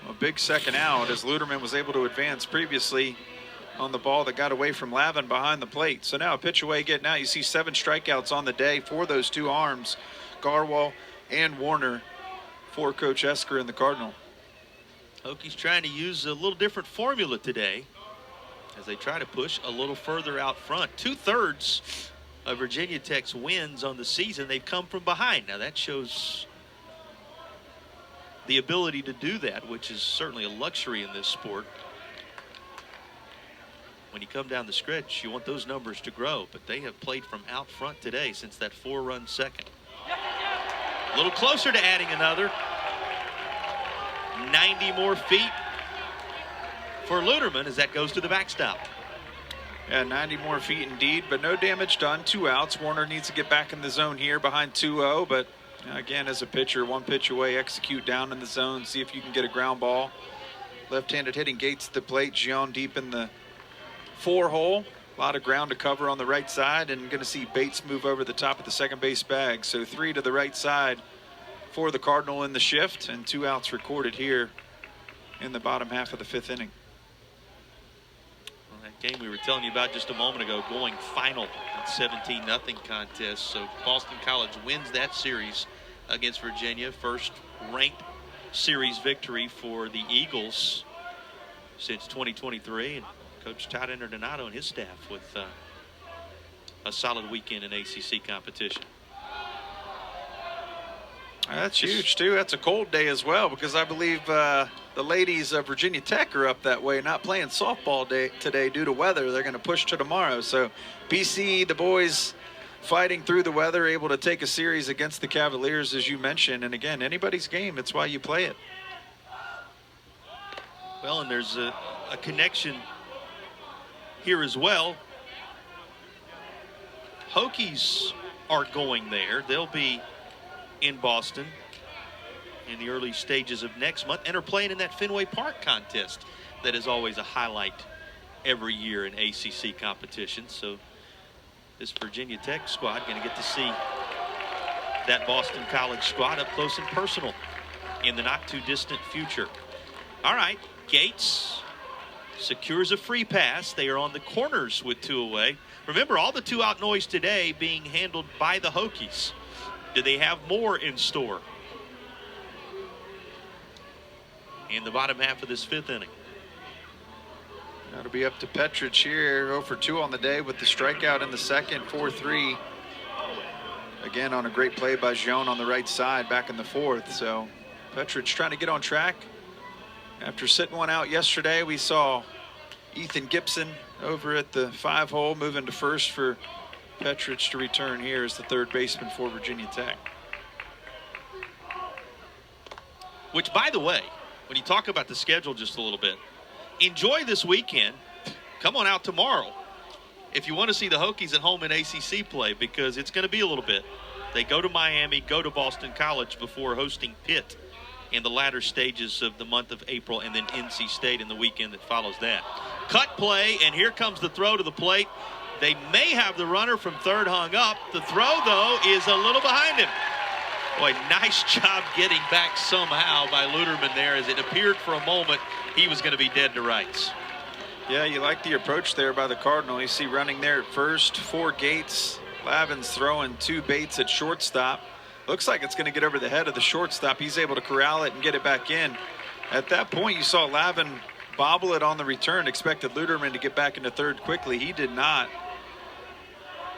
A big second out as Luderman was able to advance previously on the ball that got away from Lavin behind the plate. So now a pitch away getting out. You see 7 strikeouts on the day for those 2 arms, Garwal and Warner, for Coach Esker and the Cardinal. Hokies trying to use a little different formula today as they try to push a little further out front. 2/3 of Virginia Tech's wins on the season, they've come from behind. Now that shows the ability to do that, which is certainly a luxury in this sport. When you come down the stretch, you want those numbers to grow, but they have played from out front today since that 4-run second. A little closer to adding another. 90 more feet for Luderman as that goes to the backstop. Yeah, 90 more feet indeed, but no damage done. 2 outs. Warner needs to get back in the zone here behind 2-0, but again, as a pitcher, 1 pitch away, execute down in the zone, see if you can get a ground ball. Left-handed hitting Gates at the plate, Gion deep in the 4-hole. A lot of ground to cover on the right side, and going to see Bates move over the top of the second base bag. So 3 to the right side for the Cardinal in the shift, and 2 outs recorded here in the bottom half of the 5th inning. Well, that game we were telling you about just a moment ago, going final at 17-0 contest. So Boston College wins that series against Virginia. First ranked series victory for the Eagles since 2023. And Coach Todd Interdonato and his staff with a solid weekend in ACC competition. That's huge, too. That's a cold day as well, because I believe the ladies of Virginia Tech are up that way, not playing softball today due to weather. They're going to push to tomorrow. So BC, the boys fighting through the weather, able to take a series against the Cavaliers, as you mentioned. And again, anybody's game. It's why you play it. Well, and there's a connection here as well. Hokies are going there. They'll be in Boston in the early stages of next month and are playing in that Fenway Park contest that is always a highlight every year in ACC competition. So this Virginia Tech squad going to get to see that Boston College squad up close and personal in the not too distant future. All right, Gates secures a free pass. They are on the corners with 2 away. Remember, all the 2-out noise today being handled by the Hokies. Do they have more in store in the bottom half of this 5th inning? That'll be up to Petrich here, 0 for 2 on the day with the strikeout in the second, 4-3. Again, on a great play by Gion on the right side back in the 4th. So Petrich trying to get on track. After sitting one out yesterday, we saw Ethan Gibson over at the 5-hole moving to first for Petrich to return here as the 3rd baseman for Virginia Tech. Which, by the way, when you talk about the schedule just a little bit, enjoy this weekend. Come on out tomorrow if you want to see the Hokies at home in ACC play, because it's going to be a little bit. They go to Miami, go to Boston College before hosting Pitt in the latter stages of the month of April, and then NC State in the weekend that follows that. Cut play, and here comes the throw to the plate. They may have the runner from third hung up. The throw, though, is a little behind him. Boy, nice job getting back somehow by Luderman there, as it appeared for a moment he was going to be dead to rights. Yeah, you like the approach there by the Cardinal. You see running there at first, 4 Gates. Lavin's throwing 2 Bates at shortstop. Looks like it's going to get over the head of the shortstop. He's able to corral it and get it back in. At that point, you saw Lavin bobble it on the return, expected Luderman to get back into third quickly. He did not.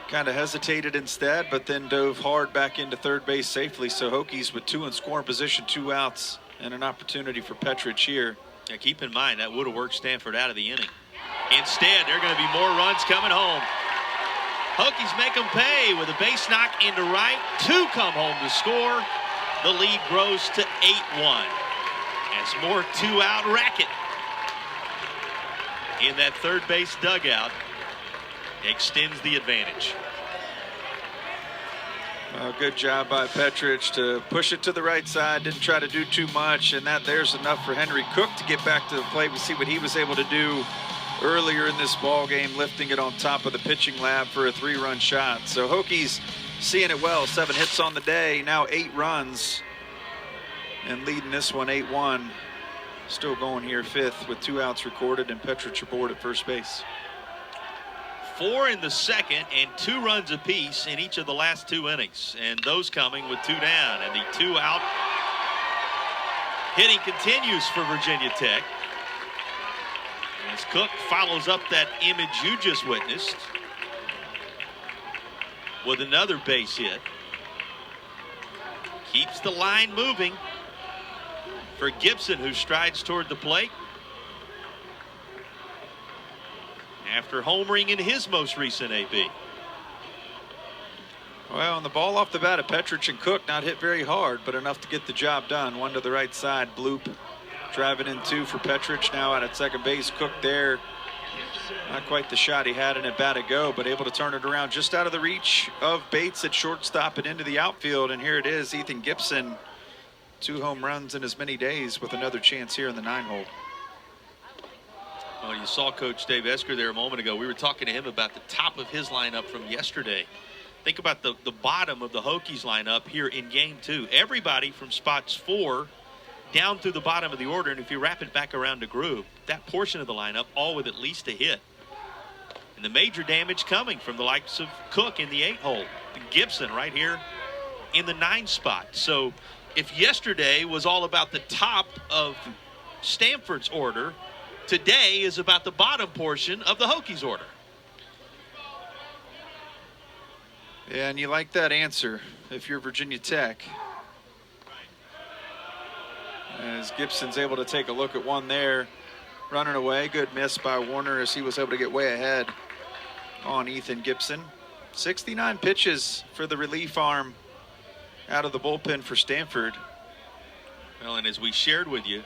Kind of hesitated instead, but then dove hard back into third base safely. So Hokies with 2 in scoring position, 2 outs, and an opportunity for Petrich here. Yeah, keep in mind that would have worked Stanford out of the inning. Instead, there are going to be more runs coming home. Hokies make them pay with a base knock into right. 2 come home to score. The lead grows to 8-1. As more two-out racket in that third base dugout extends the advantage. Well, good job by Petrich to push it to the right side, didn't try to do too much, and there's enough for Henry Cook to get back to the plate. We see what he was able to do earlier in this ball game, lifting it on top of the pitching lab for a 3-run shot. So Hokies seeing it well, 7 hits on the day, now 8 runs, and leading this one 8-1. Still going here 5th with 2 outs recorded and Petrich aboard at first base. 4 in the second and 2 runs apiece in each of the last 2 innings, and those coming with 2 down, and the 2 out hitting continues for Virginia Tech as Cook follows up that image you just witnessed with another base hit. Keeps the line moving for Gibson, who strides toward the plate after homering in his most recent AB. Well, and the ball off the bat of Petrich and Cook not hit very hard, but enough to get the job done. One to the right side, bloop. Driving in 2 for Petrich, now out at second base. Cook there. Not quite the shot he had in at bat to go, but able to turn it around just out of the reach of Bates at shortstop and into the outfield. And here it is, Ethan Gibson. 2 home runs in as many days with another chance here in the 9-hole. Well, you saw Coach Dave Esker there a moment ago. We were talking to him about the top of his lineup from yesterday. Think about the bottom of the Hokies lineup here in game 2. Everybody from spots 4 down through the bottom of the order, and if you wrap it back around the groove, that portion of the lineup all with at least a hit. And the major damage coming from the likes of Cook in the 8-hole, Gibson right here in the 9 spot. So if yesterday was all about the top of Stanford's order, today is about the bottom portion of the Hokies order. Yeah, and you like that answer if you're Virginia Tech. As Gibson's able to take a look at one there, running away. Good miss by Warner as he was able to get way ahead on Ethan Gibson. 69 pitches for the relief arm out of the bullpen for Stanford. Well, and as we shared with you,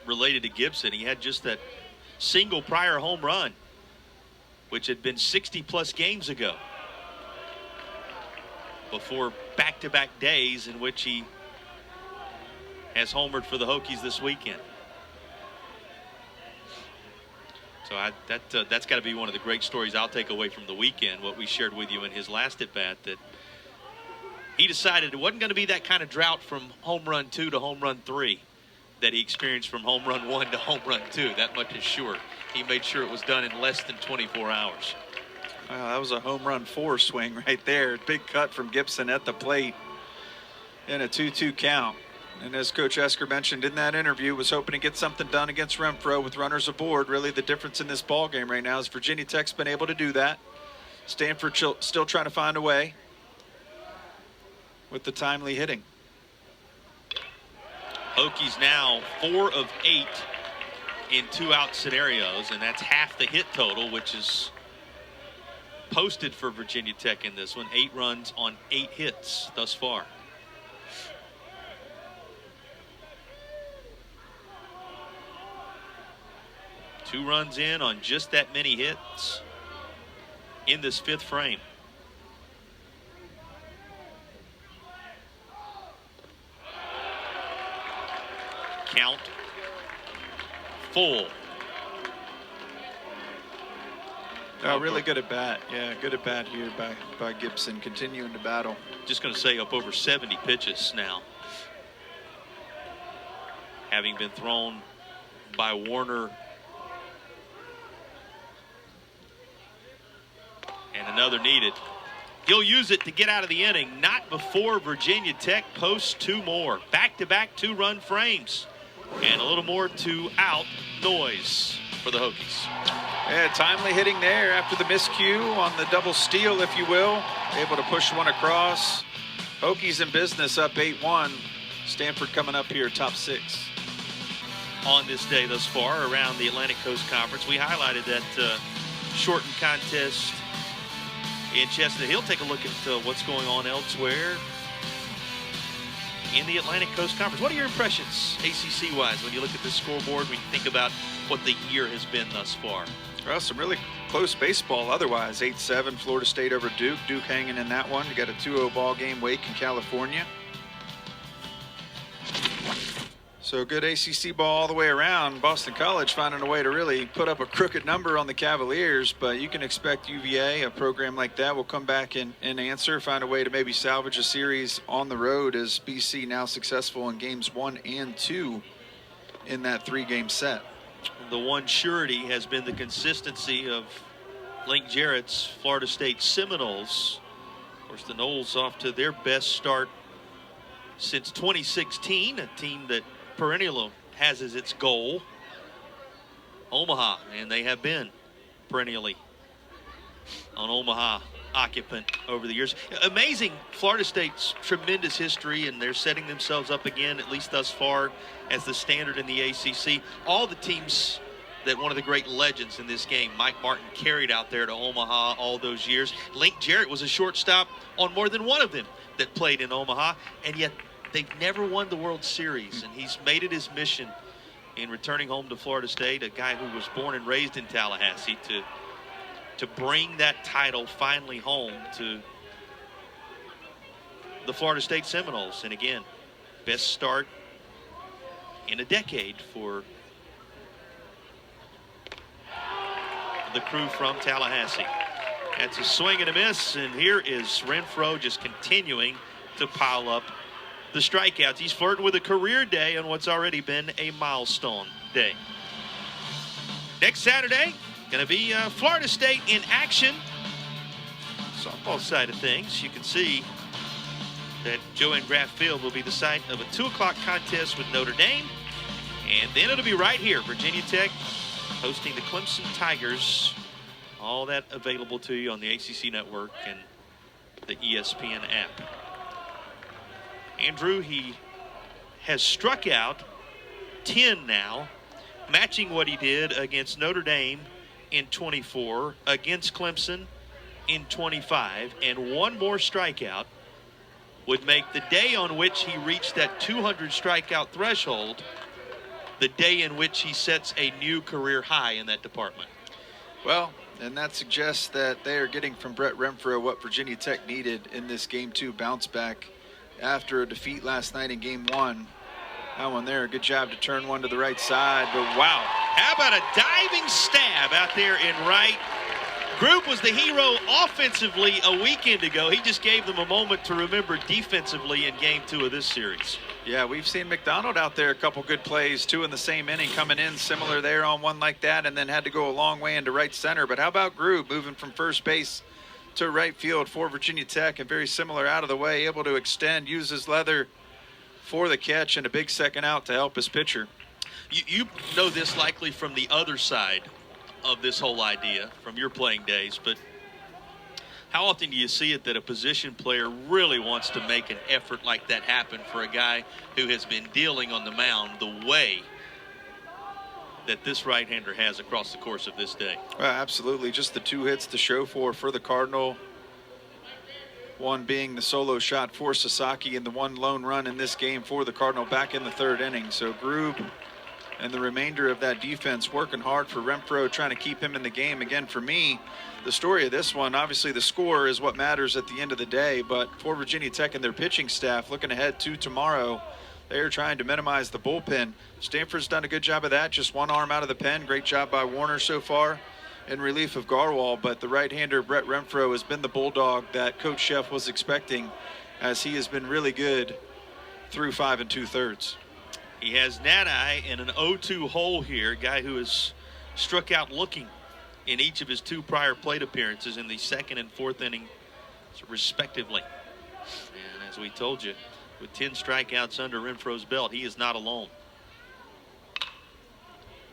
related to Gibson, he had just that single prior home run, which had been 60-plus games ago, before back-to-back days in which he has homered for the Hokies this weekend. So that's got to be one of the great stories I'll take away from the weekend, what we shared with you in his last at-bat, that he decided it wasn't going to be that kind of drought from home run 2 to home run 3 that he experienced from home run 1 to home run 2. That much is sure. He made sure it was done in less than 24 hours. Wow, that was a home run 4 swing right there. Big cut from Gibson at the plate in a 2-2 count. And as Coach Esker mentioned in that interview, was hoping to get something done against Renfro with runners aboard. Really the difference in this ball game right now is Virginia Tech's been able to do that. Stanford still trying to find a way with the timely hitting. Hokies now 4 of 8 in 2-out scenarios, and that's half the hit total, which is posted for Virginia Tech in this one. 8 runs on 8 hits thus far. Two runs in on just that many hits in this 5th frame. Count full. Really good at bat. Yeah, good at bat here by Gibson, continuing to battle. Just going to say up over 70 pitches now, having been thrown by Warner and another needed. He'll use it to get out of the inning, not before Virginia Tech posts 2 more. Back-to-back 2-run frames. And a little more 2-out noise for the Hokies. Yeah, timely hitting there after the miscue on the double steal, if you will. Able to push one across. Hokies in business, up 8-1. Stanford coming up here, top 6. On this day thus far around the Atlantic Coast Conference, we highlighted that shortened contest in Chestnut Hill. Take a look at what's going on elsewhere in the Atlantic Coast Conference. What are your impressions, ACC-wise, when you look at this scoreboard, when you think about what the year has been thus far? Well, some really close baseball otherwise. 8-7 Florida State over Duke. Duke hanging in that one. You got a 2-0 ball game, Wake in California. So good ACC ball all the way around. Boston College finding a way to really put up a crooked number on the Cavaliers, but you can expect UVA, a program like that, will come back and answer, find a way to maybe salvage a series on the road, as BC now successful in games 1 and 2 in that 3-game set. The one surety has been the consistency of Link Jarrett's Florida State Seminoles. Of course, the Noles off to their best start since 2016, a team that perennially has as its goal Omaha, and they have been perennially an Omaha occupant over the years. Amazing, Florida State's tremendous history, and they're setting themselves up again, at least thus far, as the standard in the ACC. All the teams that one of the great legends in this game, Mike Martin, carried out there to Omaha all those years. Link Jarrett was a shortstop on more than one of them that played in Omaha, and yet they've never won the World Series, and he's made it his mission in returning home to Florida State, a guy who was born and raised in Tallahassee, to bring that title finally home to the Florida State Seminoles. And again, best start in a decade for the crew from Tallahassee. That's a swing and a miss, and here is Renfro just continuing to pile up the strikeouts. He's flirting with a career day on what's already been a milestone day. Next Saturday, going to be Florida State in action. Softball side of things, you can see that Joanne Graff Field will be the site of a 2 o'clock contest with Notre Dame. And then it'll be right here, Virginia Tech hosting the Clemson Tigers. All that available to you on the ACC Network and the ESPN app. Andrew, he has struck out 10 now, matching what he did against Notre Dame in 24, against Clemson in 25, and one more strikeout would make the day on which he reached that 200 strikeout threshold the day in which he sets a new career high in that department. Well, and that suggests that they are getting from Brett Renfro what Virginia Tech needed in this Game 2 bounce back after a defeat last night in Game 1. That one there, good job to turn one to the right side, but wow. How about a diving stab out there in right? Group was the hero offensively a weekend ago. He just gave them a moment to remember defensively in Game 2 of this series. Yeah, we've seen McDonald out there, a couple good plays, 2 in the same inning, coming in similar there on one like that, and then had to go a long way into right center. But how about Grube moving from first base to right field for Virginia Tech, and very similar out of the way, able to extend, use his leather for the catch, and a big second out to help his pitcher. You know this likely from the other side of this whole idea from your playing days, but how often do you see it that a position player really wants to make an effort like that happen for a guy who has been dealing on the mound the way that this right-hander has across the course of this day? Well, absolutely. Just the 2 hits to show for the Cardinal. One being the solo shot for Sasaki, and the one lone run in this game for the Cardinal back in the 3rd inning. So Grube and the remainder of that defense working hard for Renfro, trying to keep him in the game. Again, for me, the story of this one, obviously the score is what matters at the end of the day, but for Virginia Tech and their pitching staff, looking ahead to tomorrow, they are trying to minimize the bullpen. Stanford's done a good job of that, just one arm out of the pen. Great job by Warner so far in relief of Garwal, but the right-hander Brett Renfro has been the bulldog that Coach Sheff was expecting, as he has been really good through 5 2/3. He has Nadai in an 0-2 hole here, a guy who has struck out looking in each of his 2 prior plate appearances in the 2nd and 4th inning, respectively. And as we told you, with 10 strikeouts under Renfro's belt, he is not alone.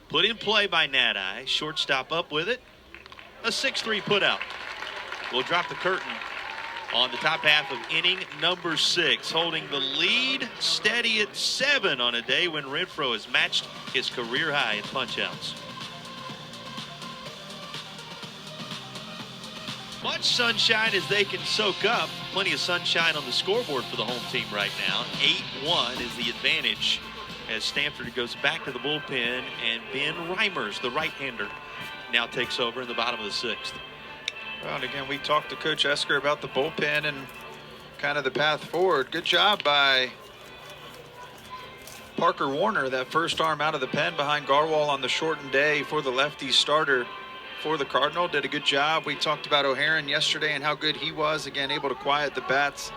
Put in play by Nadai, shortstop up with it, a 6-3 putout. We'll drop the curtain on the top half of inning number 6, holding the lead steady at 7 on a day when Renfro has matched his career high in punchouts. Much sunshine as they can soak up plenty of sunshine on the scoreboard for the home team right now. 8-1 is the advantage as Stanford goes back to the bullpen, and Ben Reimers, the right-hander, now takes over in the bottom of the 6th. Well, and again, we talked to Coach Esker about the bullpen and kind of the path forward. Good job by Parker Warner, that first arm out of the pen behind Garwal on the shortened day for the lefty starter for the Cardinal. Did a good job. We talked about O'Haron yesterday and how good he was, again, able to quiet the bats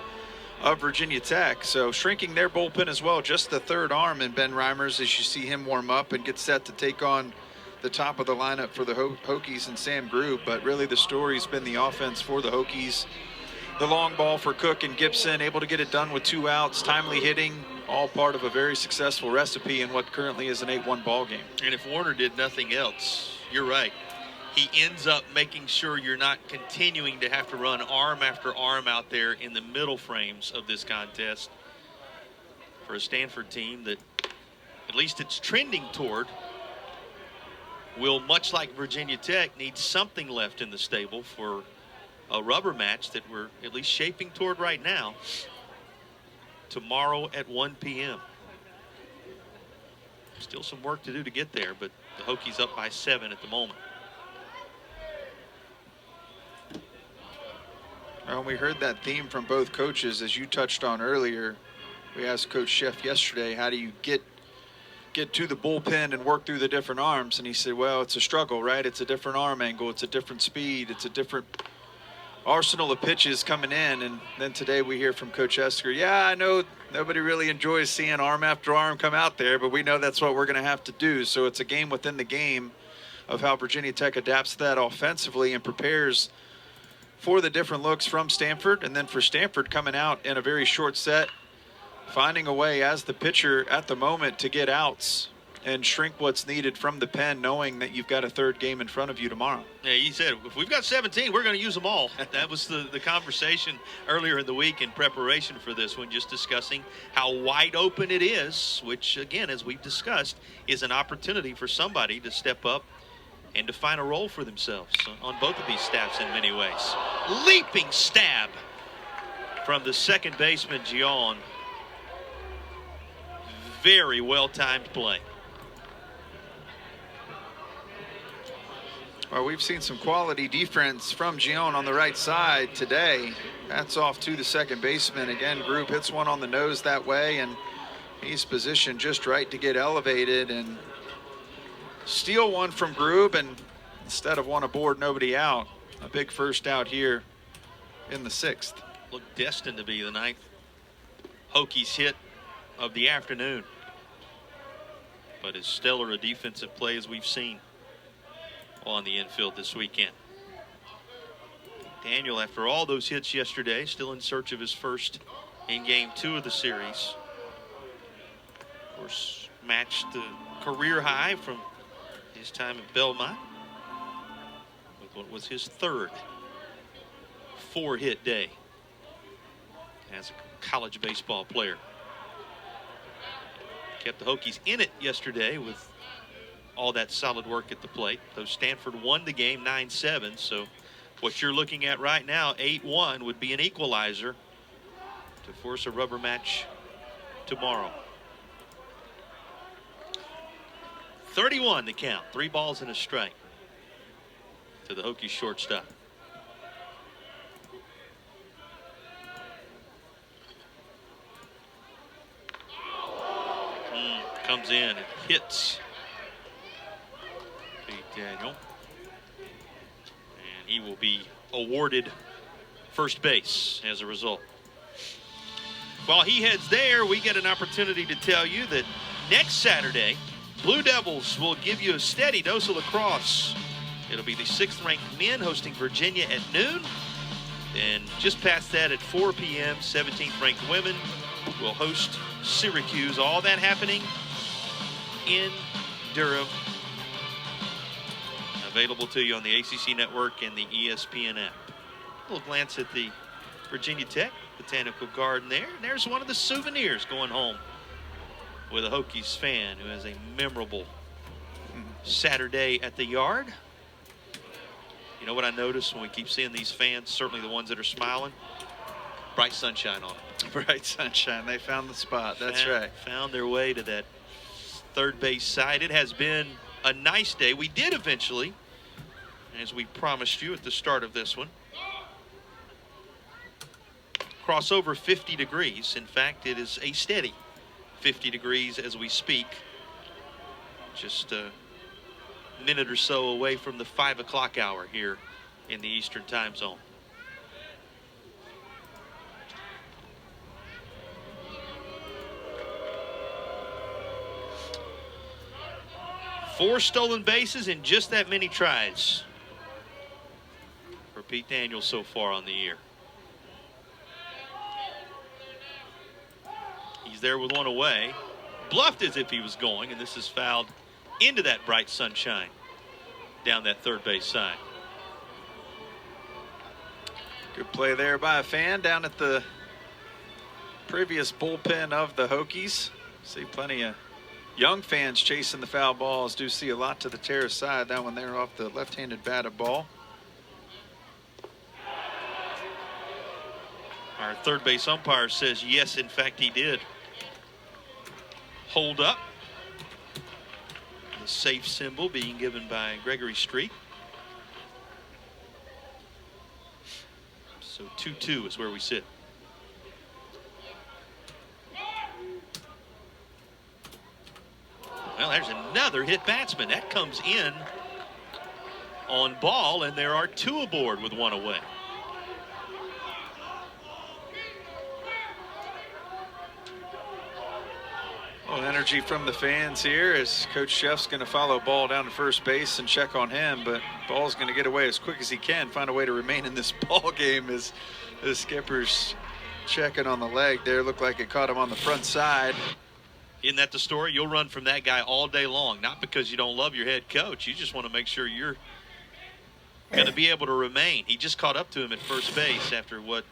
of Virginia Tech. So shrinking their bullpen as well, just the third arm in Ben Reimers as you see him warm up and get set to take on the top of the lineup for the Hokies and Sam Group. But really the story's been the offense for the Hokies. The long ball for Cook and Gibson, able to get it done with 2 outs, timely hitting, all part of a very successful recipe in what currently is an 8-1 ball game. And if Warner did nothing else, you're right. He ends up making sure you're not continuing to have to run arm after arm out there in the middle frames of this contest for a Stanford team that, at least it's trending toward, will, much like Virginia Tech, need something left in the stable for a rubber match that we're at least shaping toward right now, tomorrow at 1 p.m. Still some work to do to get there, but the Hokies up by 7 at the moment. Well, we heard that theme from both coaches, as you touched on earlier. We asked Coach Sheff yesterday, how do you get to the bullpen and work through the different arms? And he said, well, it's a struggle, right? It's a different arm angle. It's a different speed. It's a different arsenal of pitches coming in. And then today we hear from Coach Esker, yeah, I know nobody really enjoys seeing arm after arm come out there, but we know that's what we're going to have to do. So it's a game within the game of how Virginia Tech adapts to that offensively and prepares for the different looks from Stanford. And then for Stanford coming out in a very short set, finding a way as the pitcher at the moment to get outs and shrink what's needed from the pen, knowing that you've got a third game in front of you tomorrow. Yeah, he said, if we've got 17, we're going to use them all. That was the conversation earlier in the week in preparation for this one, just discussing how wide open it is, which, again, as we've discussed, is an opportunity for somebody to step up and to find a role for themselves on both of these staffs in many ways. Leaping stab from the second baseman, Gion. Very well-timed play. Well, we've seen some quality defense from Gion on the right side today. That's off to the second baseman. Again, Group hits one on the nose that way, and he's positioned just right to get elevated and steal one from Group, and instead of one aboard, nobody out. A big first out here in the 6th. Looked destined to be the 9th Hokies hit of the afternoon. But as stellar a defensive play as we've seen on the infield this weekend. Daniel, after all those hits yesterday, still in search of his first in game 2 of the series. Of course, matched the career high from his time at Belmont with what was his 3rd 4-hit day as a college baseball player. Kept the Hokies in it yesterday with all that solid work at the plate. Though Stanford won the game 9-7, so what you're looking at right now, 8-1, would be an equalizer to force a rubber match tomorrow. 31 the count, 3 balls and a strike to the Hokies shortstop. Comes in and hits Daniel, and he will be awarded first base as a result. While he heads there, we get an opportunity to tell you that next Saturday, Blue Devils will give you a steady dose of lacrosse. It'll be the 6th-ranked men hosting Virginia at noon, and just past that at 4 p.m., 17th-ranked women will host Syracuse. All that happening in Durham. Available to you on the ACC Network and the ESPN app. A little glance at the Virginia Tech Botanical Garden there. And there's one of the souvenirs going home with a Hokies fan who has a memorable Saturday at the Yard. You know what I noticed when we keep seeing these fans, certainly the ones that are smiling? bright sunshine on it. Bright sunshine. They found the spot. That's right. Found their way to that third base side. It has been a nice day. We did eventually, as we promised you at the start of this one, cross over 50 degrees. In fact, it is a steady 50 degrees as we speak. Just a minute or so away from the 5 o'clock hour here in the Eastern time zone. Four stolen bases in just that many tries for Pete Daniels so far on the year. He's there with one away. Bluffed as if he was going, and this is fouled into that bright sunshine down that third base side. Good play there by a fan down at the previous bullpen of the Hokies. See plenty of young fans chasing the foul balls. Do see a lot to the terrace side. That one there off the left-handed batted ball. Our third base umpire says yes, in fact he did. Hold up. The safe symbol being given by Gregory Street. So 2-2 is where we sit. Well, there's another hit batsman. That comes in on ball, and there are two aboard with one away. Well, energy from the fans here as Coach Sheff's going to follow ball down to first base and check on him, but ball's going to get away as quick as he can, find a way to remain in this ball game as the skipper's checking on the leg there. Looked like it caught him on the front side. Isn't that the story? You'll run from that guy all day long, not because you don't love your head coach. You just want to make sure you're going to be able to remain. He just caught up to him at first base after what?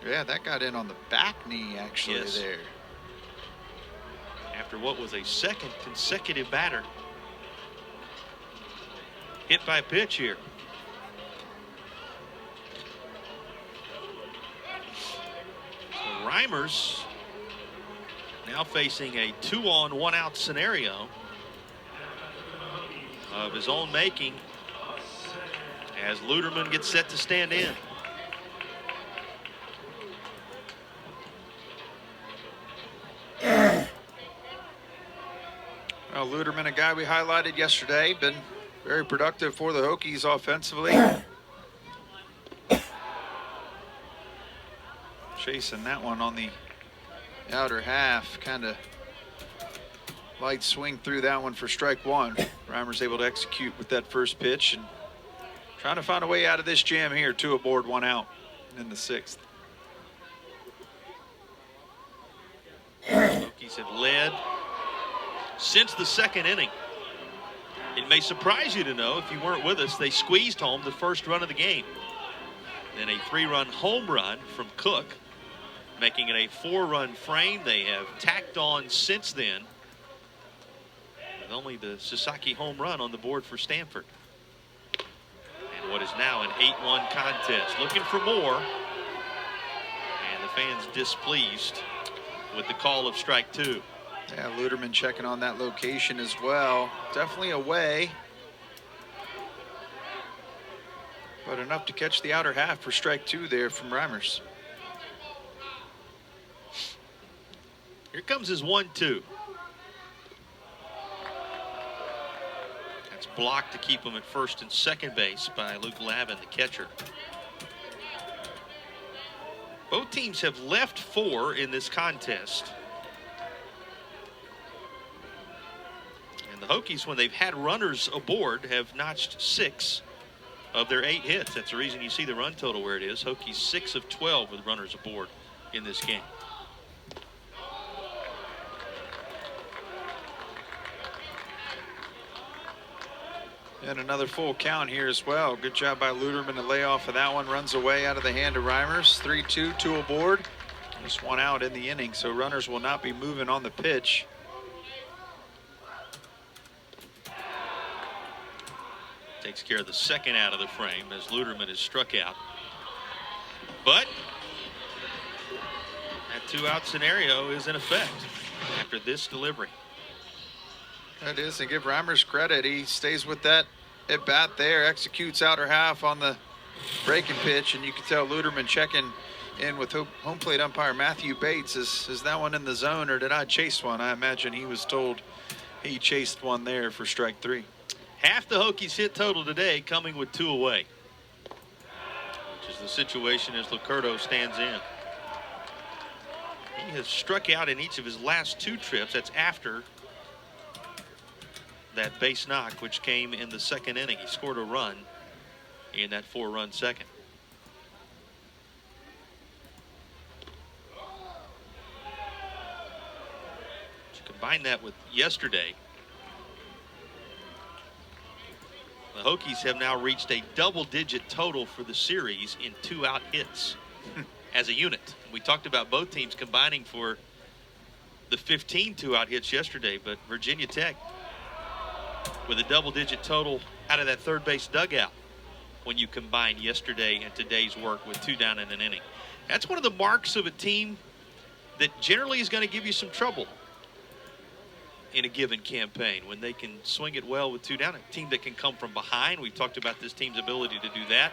Yeah, that got in on the back knee actually. Yes. There. After what was a second consecutive batter hit by a pitch here. So Reimers now facing a 2-on, 1-out scenario of his own making as Luderman gets set to stand in. Well, Luderman, a guy we highlighted yesterday, been very productive for the Hokies offensively. Chasing that one on the outer half, kind of light swing through that one for strike one. Reimer's able to execute with that first pitch and trying to find a way out of this jam here. 2 aboard, 1 out in the 6th. Hokies have led since the second inning. It may surprise you to know, if you weren't with us, they squeezed home the first run of the game. Then a 3-run home run from Cook, making it a 4-run frame. They have tacked on since then, with only the Sasaki home run on the board for Stanford. And what is now an 8-1 contest. Looking for more. And the fans displeased with the call of strike 2. Yeah, Luderman checking on that location as well. Definitely away, but enough to catch the outer half for strike 2 there from Reimers. Here comes his 1-2. That's blocked to keep him at first and second base by Luke Lavin, the catcher. Both teams have left 4 in this contest. The Hokies, when they've had runners aboard, have notched 6 of their 8 hits. That's the reason you see the run total where it is. Hokies 6 of 12 with runners aboard in this game. And another full count here as well. Good job by Luderman to lay off of that one. Runs away out of the hand of Reimers. 3-2, 2 aboard. Just 1 out in the inning, so runners will not be moving on the pitch. Takes care of the second out of the frame as Luderman is struck out. But That 2-out scenario is in effect after this delivery. That is, and give Reimers credit. He stays with that at bat there, executes outer half on the breaking pitch, and you can tell Luderman checking in with home plate umpire Matthew Bates. Is that one in the zone, or did I chase one? I imagine he was told he chased one there for strike 3. Half the Hokies hit total today coming with 2 away, which is the situation as Lucurdo stands in. He has struck out in each of his last 2 trips. That's after that base knock, which came in the 2nd inning. He scored a run in that 4-run second. You combine that with yesterday, the Hokies have now reached a double-digit total for the series in 2-out hits as a unit. We talked about both teams combining for the 15 2-out hits yesterday, but Virginia Tech with a double-digit total out of that third base dugout when you combine yesterday and today's work with 2 down in an inning. That's one of the marks of a team that generally is going to give you some trouble in a given campaign, when they can swing it well with 2 down. A team that can come from behind. We've talked about this team's ability to do that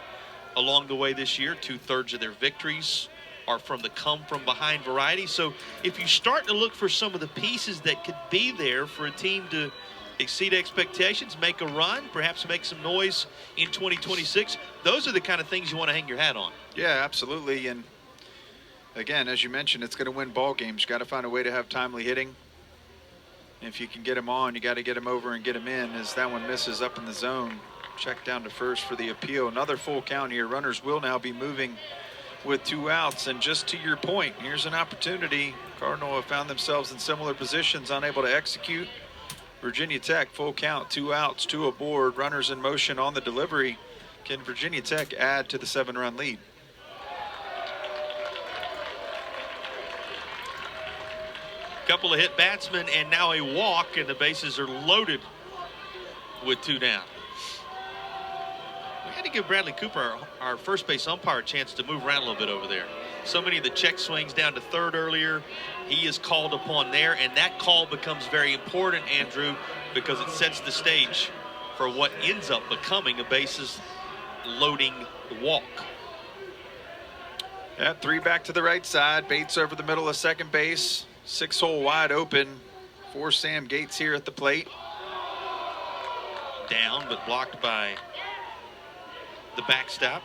along the way this year. 2/3 of their victories are from the come from behind variety. So if you start to look for some of the pieces that could be there for a team to exceed expectations, make a run, perhaps make some noise in 2026, those are the kind of things you want to hang your hat on. Yeah, absolutely. And again, as you mentioned, it's going to win ball games. You got to find a way to have timely hitting. If you can get him on, you got to get him over and get him in. As that one misses up in the zone, check down to first for the appeal. Another full count here. Runners will now be moving with 2 outs. And just to your point, here's an opportunity. Cardinal have found themselves in similar positions, unable to execute. Virginia Tech, full count, 2 outs, 2 aboard, runners in motion on the delivery. Can Virginia Tech add to the 7-run lead? Couple of hit batsmen and now a walk, and the bases are loaded with 2 down. We had to give Bradley Cooper, our first base umpire, a chance to move around a little bit over there. So many of the check swings down to third earlier, he is called upon there, and that call becomes very important, Andrew, because it sets the stage for what ends up becoming a bases loading walk. Yeah, 3 back to the right side. Bates over the middle of second base. 6-hole wide open for Sam Gates here at the plate. Down, but blocked by the backstop.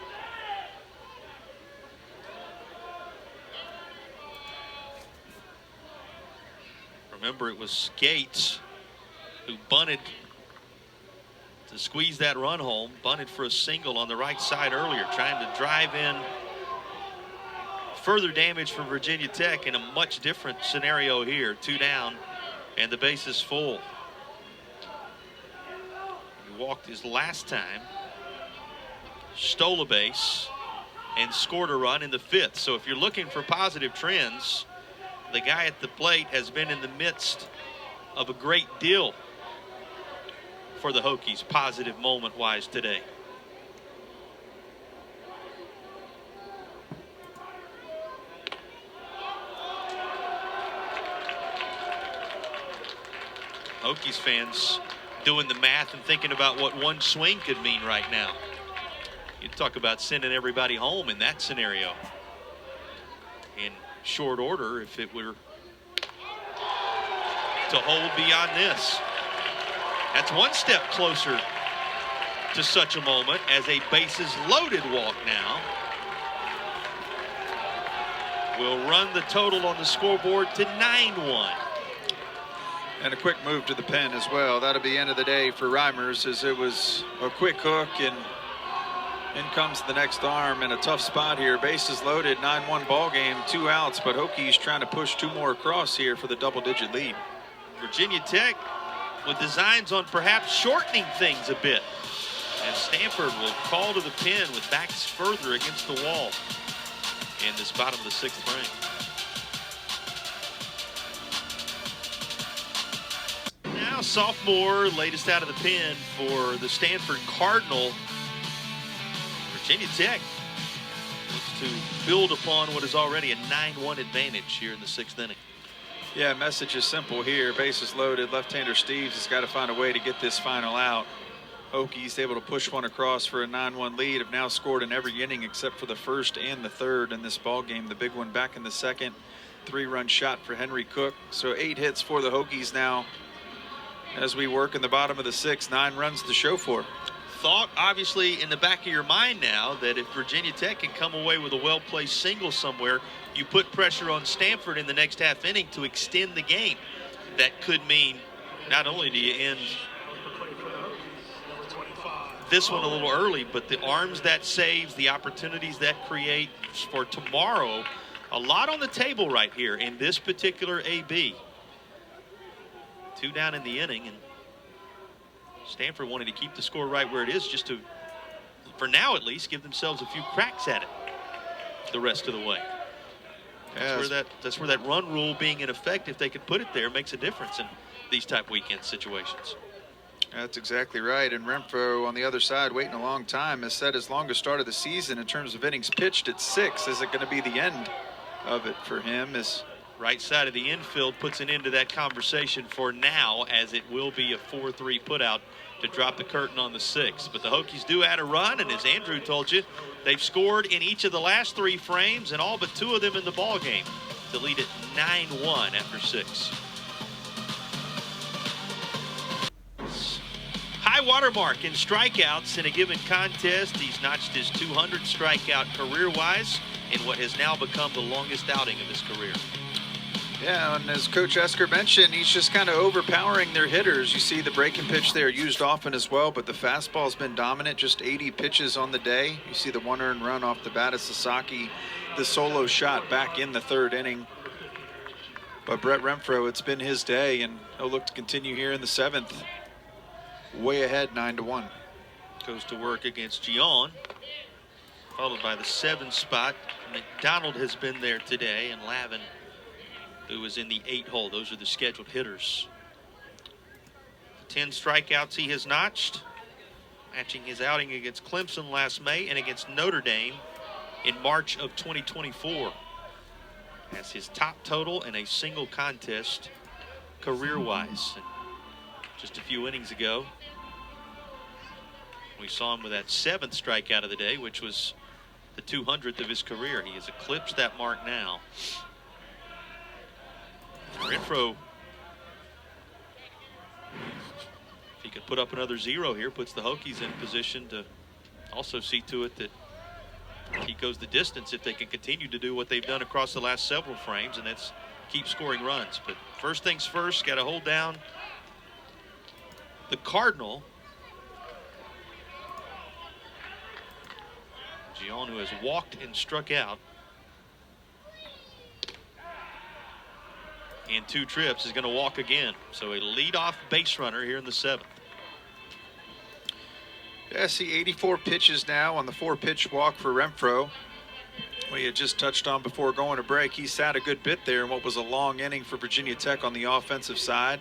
Remember, it was Gates who bunted to squeeze that run home, bunted for a single on the right side earlier, trying to drive in further damage from Virginia Tech in a much different scenario here. 2 down and the base is full. He walked his last time, stole a base, and scored a run in the 5th. So if you're looking for positive trends, the guy at the plate has been in the midst of a great deal for the Hokies, positive moment-wise today. Hokies fans doing the math and thinking about what one swing could mean right now. You talk about sending everybody home in that scenario in short order if it were to hold beyond this. That's one step closer to such a moment as a bases loaded walk now will run the total on the scoreboard to 9-1. And a quick move to the pen as well. That'll be end of the day for Reimers, as it was a quick hook and in comes the next arm in a tough spot here. Bases loaded, 9-1 ball game, 2 outs, but Hokies trying to push 2 more across here for the double-digit lead. Virginia Tech with designs on perhaps shortening things a bit, and Stanford will call to the pin with backs further against the wall in this bottom of the 6th frame. Now sophomore, latest out of the pen for the Stanford Cardinal. Virginia Tech to build upon what is already a 9-1 advantage here in the 6th inning. Yeah, message is simple here. Bases loaded. Left-hander Steves has got to find a way to get this final out. Hokies able to push one across for a 9-1 lead. Have now scored in every inning except for the first and the third in this ball game. The big one back in the second. 3-run shot for Henry Cook. So 8 hits for the Hokies now as we work in the bottom of the 6th. 9 runs to show for. Thought obviously in the back of your mind now that if Virginia Tech can come away with a well-placed single somewhere, you put pressure on Stanford in the next half inning to extend the game. That could mean not only do you end this one a little early, but the arms that saves, the opportunities that create for tomorrow, a lot on the table right here in this particular AB. 2 down in the inning, and Stanford wanted to keep the score right where it is just to, for now at least, give themselves a few cracks at it the rest of the way. That's where that run rule being in effect, if they could put it there, makes a difference in these type weekend situations. That's exactly right. And Renfro on the other side, waiting a long time, has set his longest start of the season in terms of innings pitched at 6. Is it going to be the end of it for him? As right side of the infield puts an end to that conversation for now, as it will be a 4-3 putout to drop the curtain on the 6th. But the Hokies do add a run, and as Andrew told you, they've scored in each of the last 3 frames and all but 2 of them in the ball game to lead it 9-1 after 6. High watermark in strikeouts in a given contest. He's notched his 200 strikeout career-wise in what has now become the longest outing of his career. Yeah, and as Coach Esker mentioned, he's just kind of overpowering their hitters. You see the breaking pitch there used often as well, but the fastball's been dominant, just 80 pitches on the day. You see the 1 earned run off the bat of Sasaki, the solo shot back in the 3rd inning. But Brett Renfro, it's been his day, and he'll look to continue here in the 7th. Way ahead, 9-1. Goes to work against Gion, followed by the 7 spot. McDonald has been there today, and Lavin, who is in the 8 hole. Those are the scheduled hitters. 10 strikeouts he has notched, matching his outing against Clemson last May and against Notre Dame in March of 2024. That's his top total in a single contest career-wise. Just a few innings ago, we saw him with that 7th strikeout of the day, which was the 200th of his career. He has eclipsed that mark now. Renfro, if he could put up another 0 here, puts the Hokies in position to also see to it that he goes the distance if they can continue to do what they've done across the last several frames, and that's keep scoring runs. But first things first, got to hold down the Cardinal. Gion, who has walked and struck out in 2 trips, is going to walk again. So a leadoff base runner here in the 7th. Yeah, see 84 pitches now on the 4-pitch walk for Renfro. We had just touched on before going to break. He sat a good bit there in what was a long inning for Virginia Tech on the offensive side.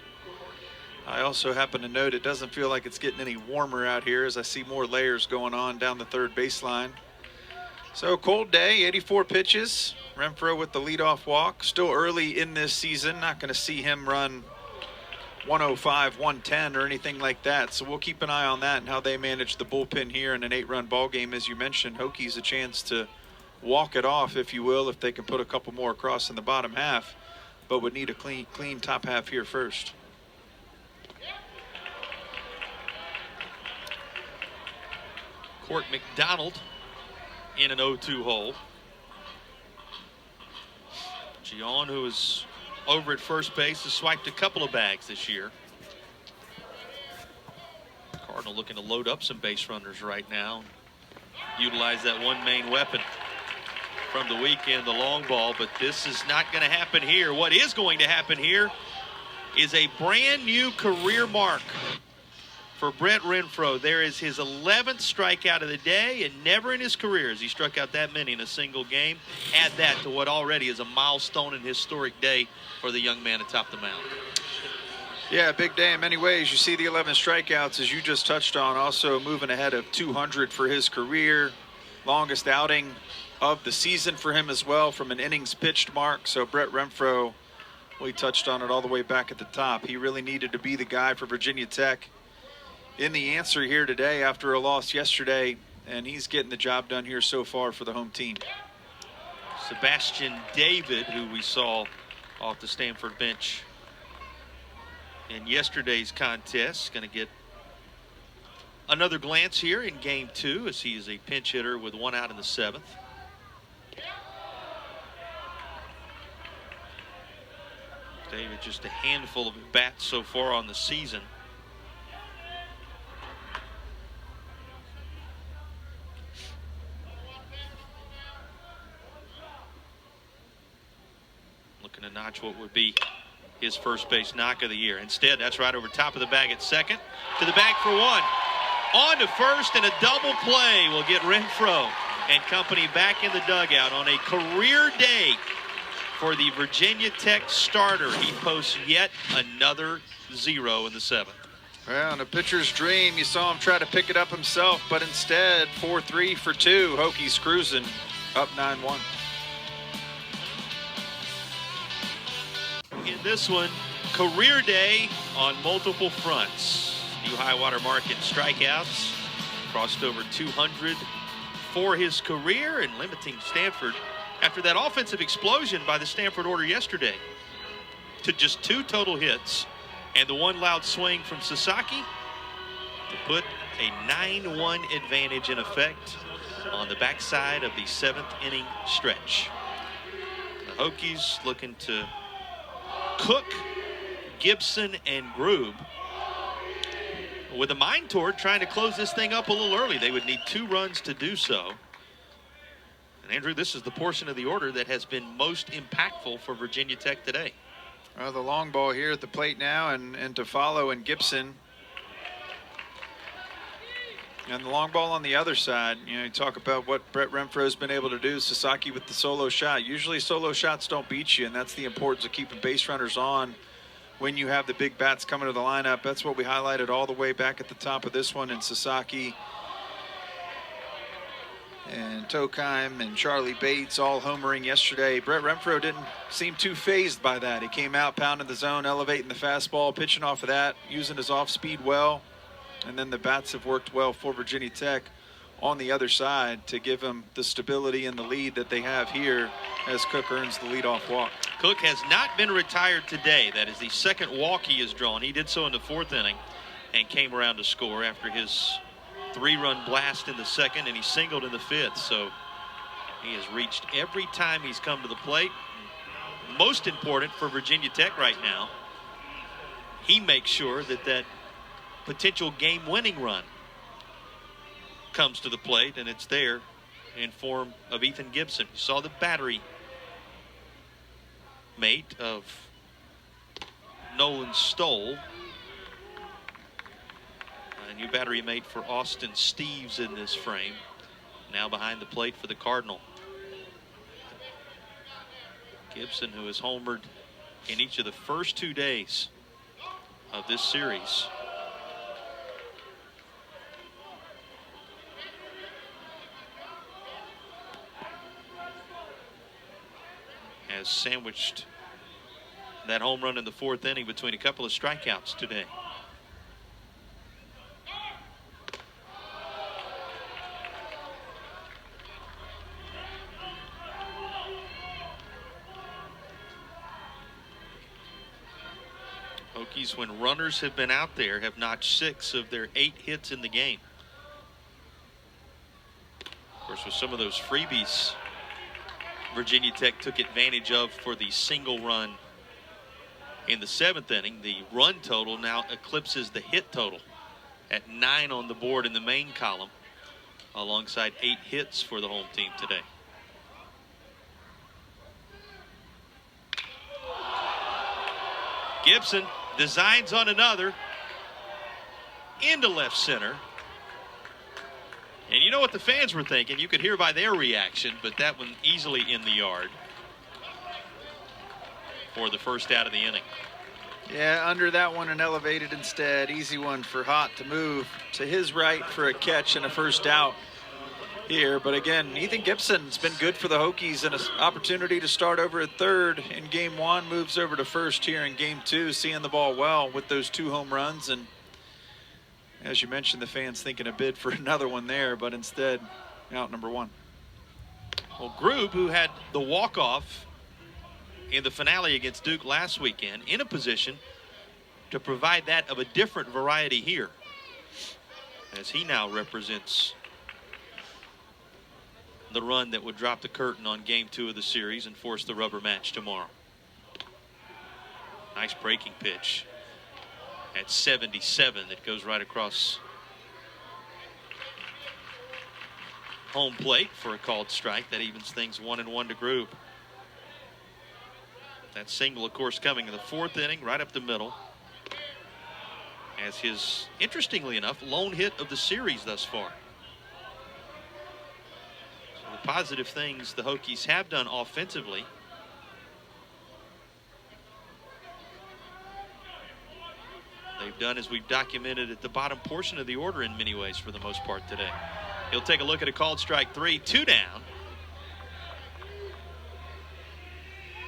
I also happen to note it doesn't feel like it's getting any warmer out here as I see more layers going on down the 3rd baseline. So cold day, 84 pitches. Renfro with the leadoff walk. Still early in this season. Not going to see him run 105, 110 or anything like that. So we'll keep an eye on that and how they manage the bullpen here in an 8-run ball game. As you mentioned, Hokies a chance to walk it off, if you will, if they can put a couple more across in the bottom half, but would need a clean top half here first. Court McDonald in an 0-2 hole. Gion, who is over at first base, has swiped a couple of bags this year. Cardinal looking to load up some base runners right now. Utilize that one main weapon from the weekend, the long ball, but this is not going to happen here. What is going to happen here is a brand new career mark for Brett Renfro. There is his 11th strikeout of the day, and never in his career has he struck out that many in a single game. Add that to what already is a milestone and historic day for the young man atop the mound. Yeah, big day in many ways. You see the 11 strikeouts, as you just touched on, also moving ahead of 200 for his career. Longest outing of the season for him as well from an innings pitched mark. So Brett Renfroe, we touched on it all the way back at the top. He really needed to be the guy for Virginia Tech in the answer here today after a loss yesterday, and he's getting the job done here so far for the home team. Sebastian David, who we saw off the Stanford bench in yesterday's contest, going to get another glance here in game 2 as he is a pinch hitter with 1 out in the 7th. David just a handful of bats so far on the season. Looking to notch what would be his first base knock of the year. Instead, that's right over top of the bag at second. To the bag for 1. On to first, and a double play will get Renfroe and company back in the dugout on a career day for the Virginia Tech starter. He posts yet another 0 in the 7th. Well, in a pitcher's dream, you saw him try to pick it up himself, but instead, 4-3 for 2. Hokies cruising up 9-1. In this one, career day on multiple fronts. New high water mark in strikeouts. Crossed over 200 for his career and limiting Stanford after that offensive explosion by the Stanford order yesterday to just 2 total hits and the 1 loud swing from Sasaki to put a 9-1 advantage in effect on the backside of the 7th inning stretch. The Hokies looking to Cook, Gibson, and Grube with a mind toward trying to close this thing up a little early. They would need 2 runs to do so. And Andrew, this is the portion of the order that has been most impactful for Virginia Tech today. Well, the long ball here at the plate now, and to follow, and Gibson. And the long ball on the other side. You know, you talk about what Brett Renfroe's been able to do. Sasaki with the solo shot. Usually solo shots don't beat you, and that's the importance of keeping base runners on when you have the big bats coming to the lineup. That's what we highlighted all the way back at the top of this one. And Sasaki and Tokheim and Charlie Bates all homering yesterday. Brett Renfroe didn't seem too fazed by that. He came out pounding the zone, elevating the fastball, pitching off of that, using his off speed well. And then the bats have worked well for Virginia Tech on the other side to give them the stability and the lead that they have here as Cook earns the leadoff walk. Cook has not been retired today. That is the 2nd walk he has drawn. He did so in the 4th inning and came around to score after his 3-run blast in the 2nd, and he singled in the 5th. So he has reached every time he's come to the plate. Most important for Virginia Tech right now, he makes sure that that potential game-winning run comes to the plate, and it's there in form of Ethan Gibson. You saw the battery mate of Nolan Stoll. A new battery mate for Austin Steves in this frame. Now behind the plate for the Cardinal. Gibson, who has homered in each of the first 2 days of this series. Has sandwiched that home run in the 4th inning between a couple of strikeouts today. Hokies, when runners have been out there, have notched 6 of their 8 hits in the game. Of course, with some of those freebies Virginia Tech took advantage of for the single run in the 7th inning, the run total now eclipses the hit total at 9 on the board in the main column, alongside 8 hits for the home team today. Gibson designs on another into left center. And you know what the fans were thinking. You could hear by their reaction, but that one easily in the yard for the first out of the inning. Yeah, under that one and elevated instead. Easy one for Hott to move to his right for a catch and a first out. here. But again, Ethan Gibson's been good for the Hokies, and an opportunity to start over at third in game one, moves over to first here in game two, seeing the ball well with those 2 home runs. And as you mentioned, the fans thinking a bid for another one there, but instead out number 1. Well, Grube, who had the walk-off in the finale against Duke last weekend, in a position to provide that of a different variety here, as he now represents the run that would drop the curtain on game 2 of the series and force the rubber match tomorrow. Nice breaking pitch at 77 that goes right across home plate for a called strike. That evens things 1-1 to Grube. That single, of course, coming in the 4th inning, right up the middle, as his, interestingly enough, lone hit of the series thus far. So the positive things the Hokies have done offensively, they've done as we've documented at the bottom portion of the order in many ways for the most part today. He'll take a look at a called strike 3, 2 down.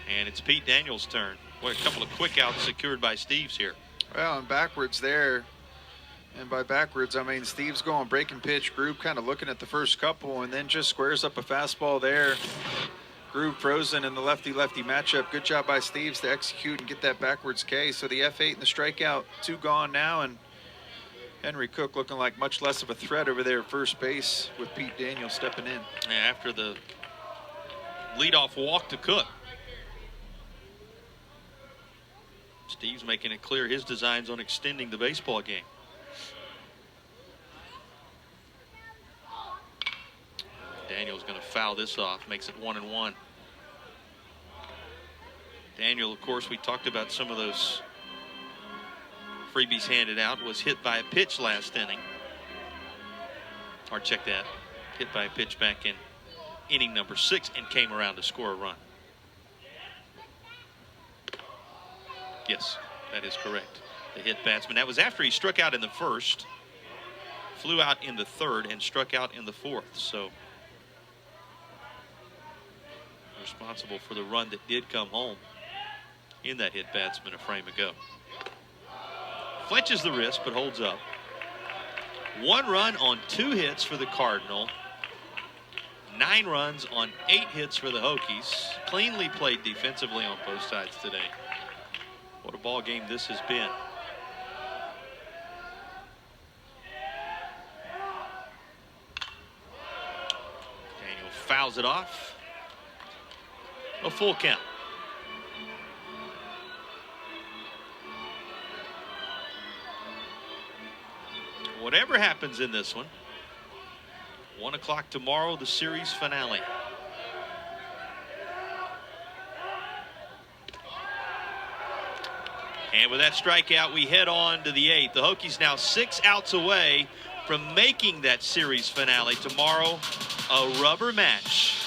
And it's Pete Daniels' turn. Boy, a couple of quick outs secured by Steves here. Well, and backwards there. And by backwards, I mean Steve's going breaking pitch, Grube kind of looking at the first couple, and then just squares up a fastball there. Grube frozen in the lefty-lefty matchup. Good job by Steves to execute and get that backwards K. So the F8 and the strikeout, 2 gone now, and Henry Cook looking like much less of a threat over there at first base with Pete Daniels stepping in. After the leadoff walk to Cook, Steve's making it clear his designs on extending the baseball game. Daniel's going to foul this off, makes it 1-1. Daniel, of course, we talked about some of those freebies handed out, was hit by a pitch last inning. Or check that, hit by a pitch back in inning number 6 and came around to score a run. Yes, that is correct. The hit batsman. That was after he struck out in the 1st, flew out in the 3rd, and struck out in the 4th. So responsible for the run that did come home in that hit batsman a frame ago. Fletches the wrist, but holds up. 1 run on 2 hits for the Cardinal. 9 runs on 8 hits for the Hokies. Cleanly played defensively on both sides today. What a ball game this has been. Daniel fouls it off. A full count. Whatever happens in this one, 1 o'clock tomorrow, the series finale. And with that strikeout, we head on to the 8th. The Hokies now 6 outs away from making that series finale tomorrow, a rubber match,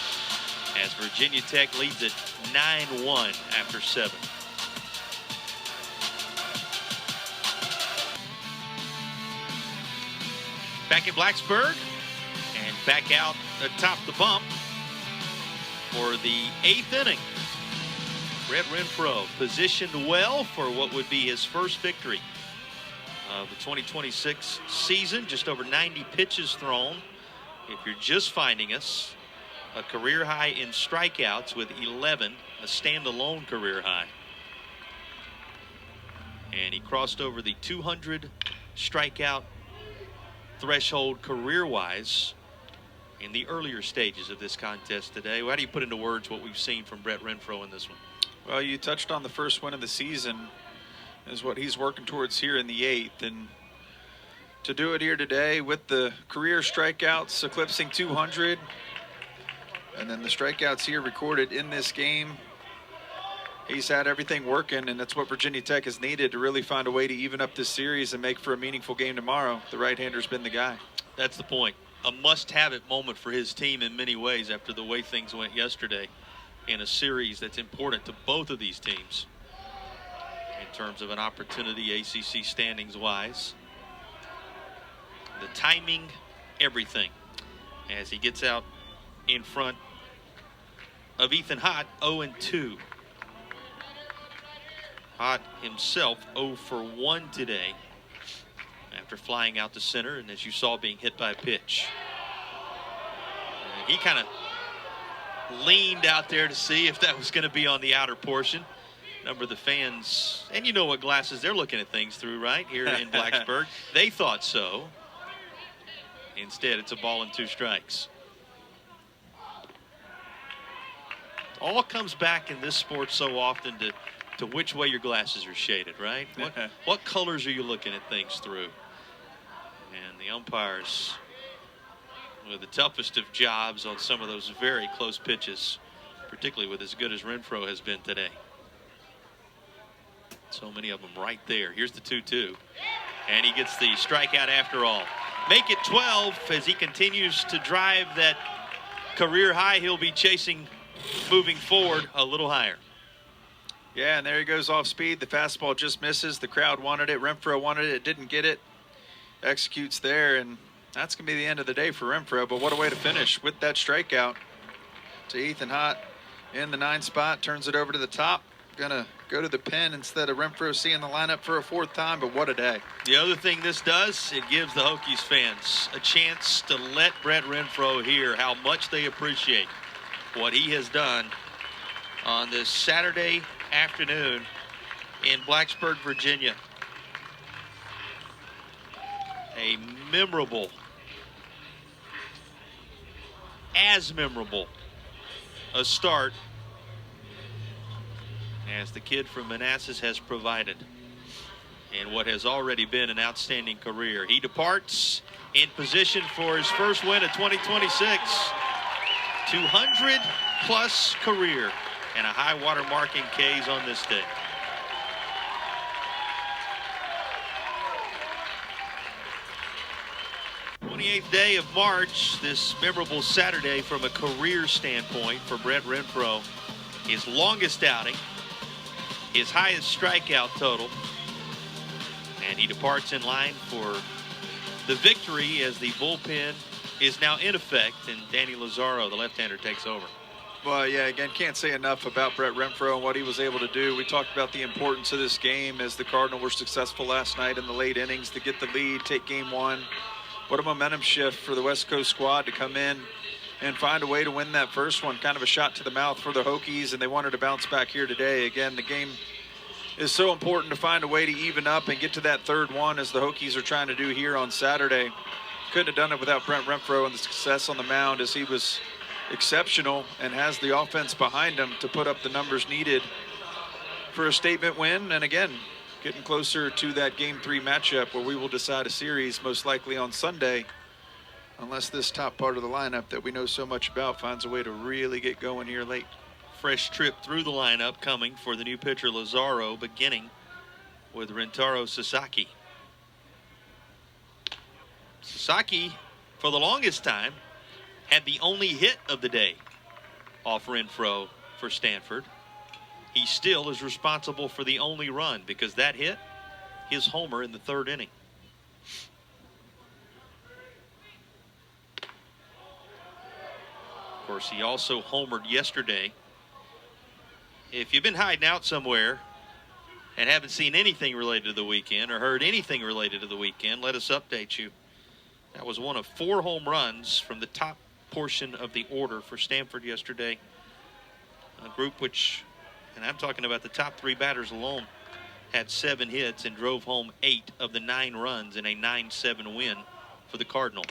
as Virginia Tech leads it 9-1 after 7. Back in Blacksburg and back out atop the bump for the 8th inning. Brett Renfroe positioned well for what would be his first victory of the 2026 season. Just over 90 pitches thrown. If you're just finding us, a career high in strikeouts with 11, a standalone career high. And he crossed over the 200 strikeout threshold career-wise in the earlier stages of this contest today. How do you put into words what we've seen from Brett Renfroe in this one? Well, you touched on the first win of the season is what he's working towards here in the 8th, and to do it here today with the career strikeouts eclipsing 200, and then the strikeouts here recorded in this game, he's had everything working, and that's what Virginia Tech has needed to really find a way to even up this series and make for a meaningful game tomorrow. The right-hander's been the guy. That's the point. A must-have-it moment for his team in many ways after the way things went yesterday in a series that's important to both of these teams in terms of an opportunity ACC standings-wise. The timing, everything. as he gets out in front of Ethan Hott, 0-2. Hott himself 0 for 1 today after flying out to center, and as you saw, being hit by a pitch. And he kind of leaned out there to see if that was going to be on the outer portion. A number of the fans, and you know what glasses they're looking at things through, right, here in Blacksburg. They thought so. Instead, it's a ball and 2 strikes. All comes back in this sport so often to which way your glasses are shaded, right? What colors are you looking at things through? And the umpires with the toughest of jobs on some of those very close pitches, particularly with as good as Renfroe has been today. So many of them right there. Here's the 2-2. And he gets the strikeout after all. Make it 12 as he continues to drive that career high. He'll be chasing, moving forward a little higher. Yeah, and there he goes off speed. The fastball just misses. The crowd wanted it. Renfroe wanted it. Didn't get it. Executes there, and that's going to be the end of the day for Renfroe. But what a way to finish with that strikeout to Ethan Hott in the 9 spot. Turns it over to the top. Going to go to the pen instead of Renfroe seeing the lineup for a 4th time, but what a day. The other thing this does, it gives the Hokies fans a chance to let Brett Renfroe hear how much they appreciate what he has done on this Saturday afternoon in Blacksburg, Virginia. A memorable, as memorable a start as the kid from Manassas has provided in what has already been an outstanding career. He departs in position for his first win of 2026. 200-plus career and a high water mark in Ks on this day. th day of March, this memorable Saturday from a career standpoint for Brett Renfroe. His longest outing, his highest strikeout total, and he departs in line for the victory as the bullpen is now in effect and Danny Lazaro, the left-hander, takes over. Well, yeah, again, can't say enough about Brett Renfroe and what he was able to do. We talked about the importance of this game as the Cardinals were successful last night in the late innings to get the lead, take game 1. What a momentum shift for the West Coast squad to come in and find a way to win that first one. Kind of a shot to the mouth for the Hokies, and they wanted to bounce back here today. Again, the game is so important to find a way to even up and get to that third one as the Hokies are trying to do here on Saturday. Couldn't have done it without Brent Renfroe and the success on the mound as he was exceptional and has the offense behind him to put up the numbers needed for a statement win. And again, getting closer to that Game 3 matchup where we will decide a series most likely on Sunday, unless this top part of the lineup that we know so much about finds a way to really get going here late. Fresh trip through the lineup coming for the new pitcher Lazaro, beginning with Rentaro Sasaki. Sasaki, for the longest time, had the only hit of the day off Renfroe for Stanford. He still is responsible for the only run because that hit, his homer in the third inning. Of course, he also homered yesterday. If you've been hiding out somewhere and haven't seen anything related to the weekend or heard anything related to the weekend, let us update you. That was one of 4 home runs from the top portion of the order for Stanford yesterday. A group which, and I'm talking about the top 3 batters alone, had 7 hits and drove home 8 of the 9 runs in a 9-7 win for the Cardinal.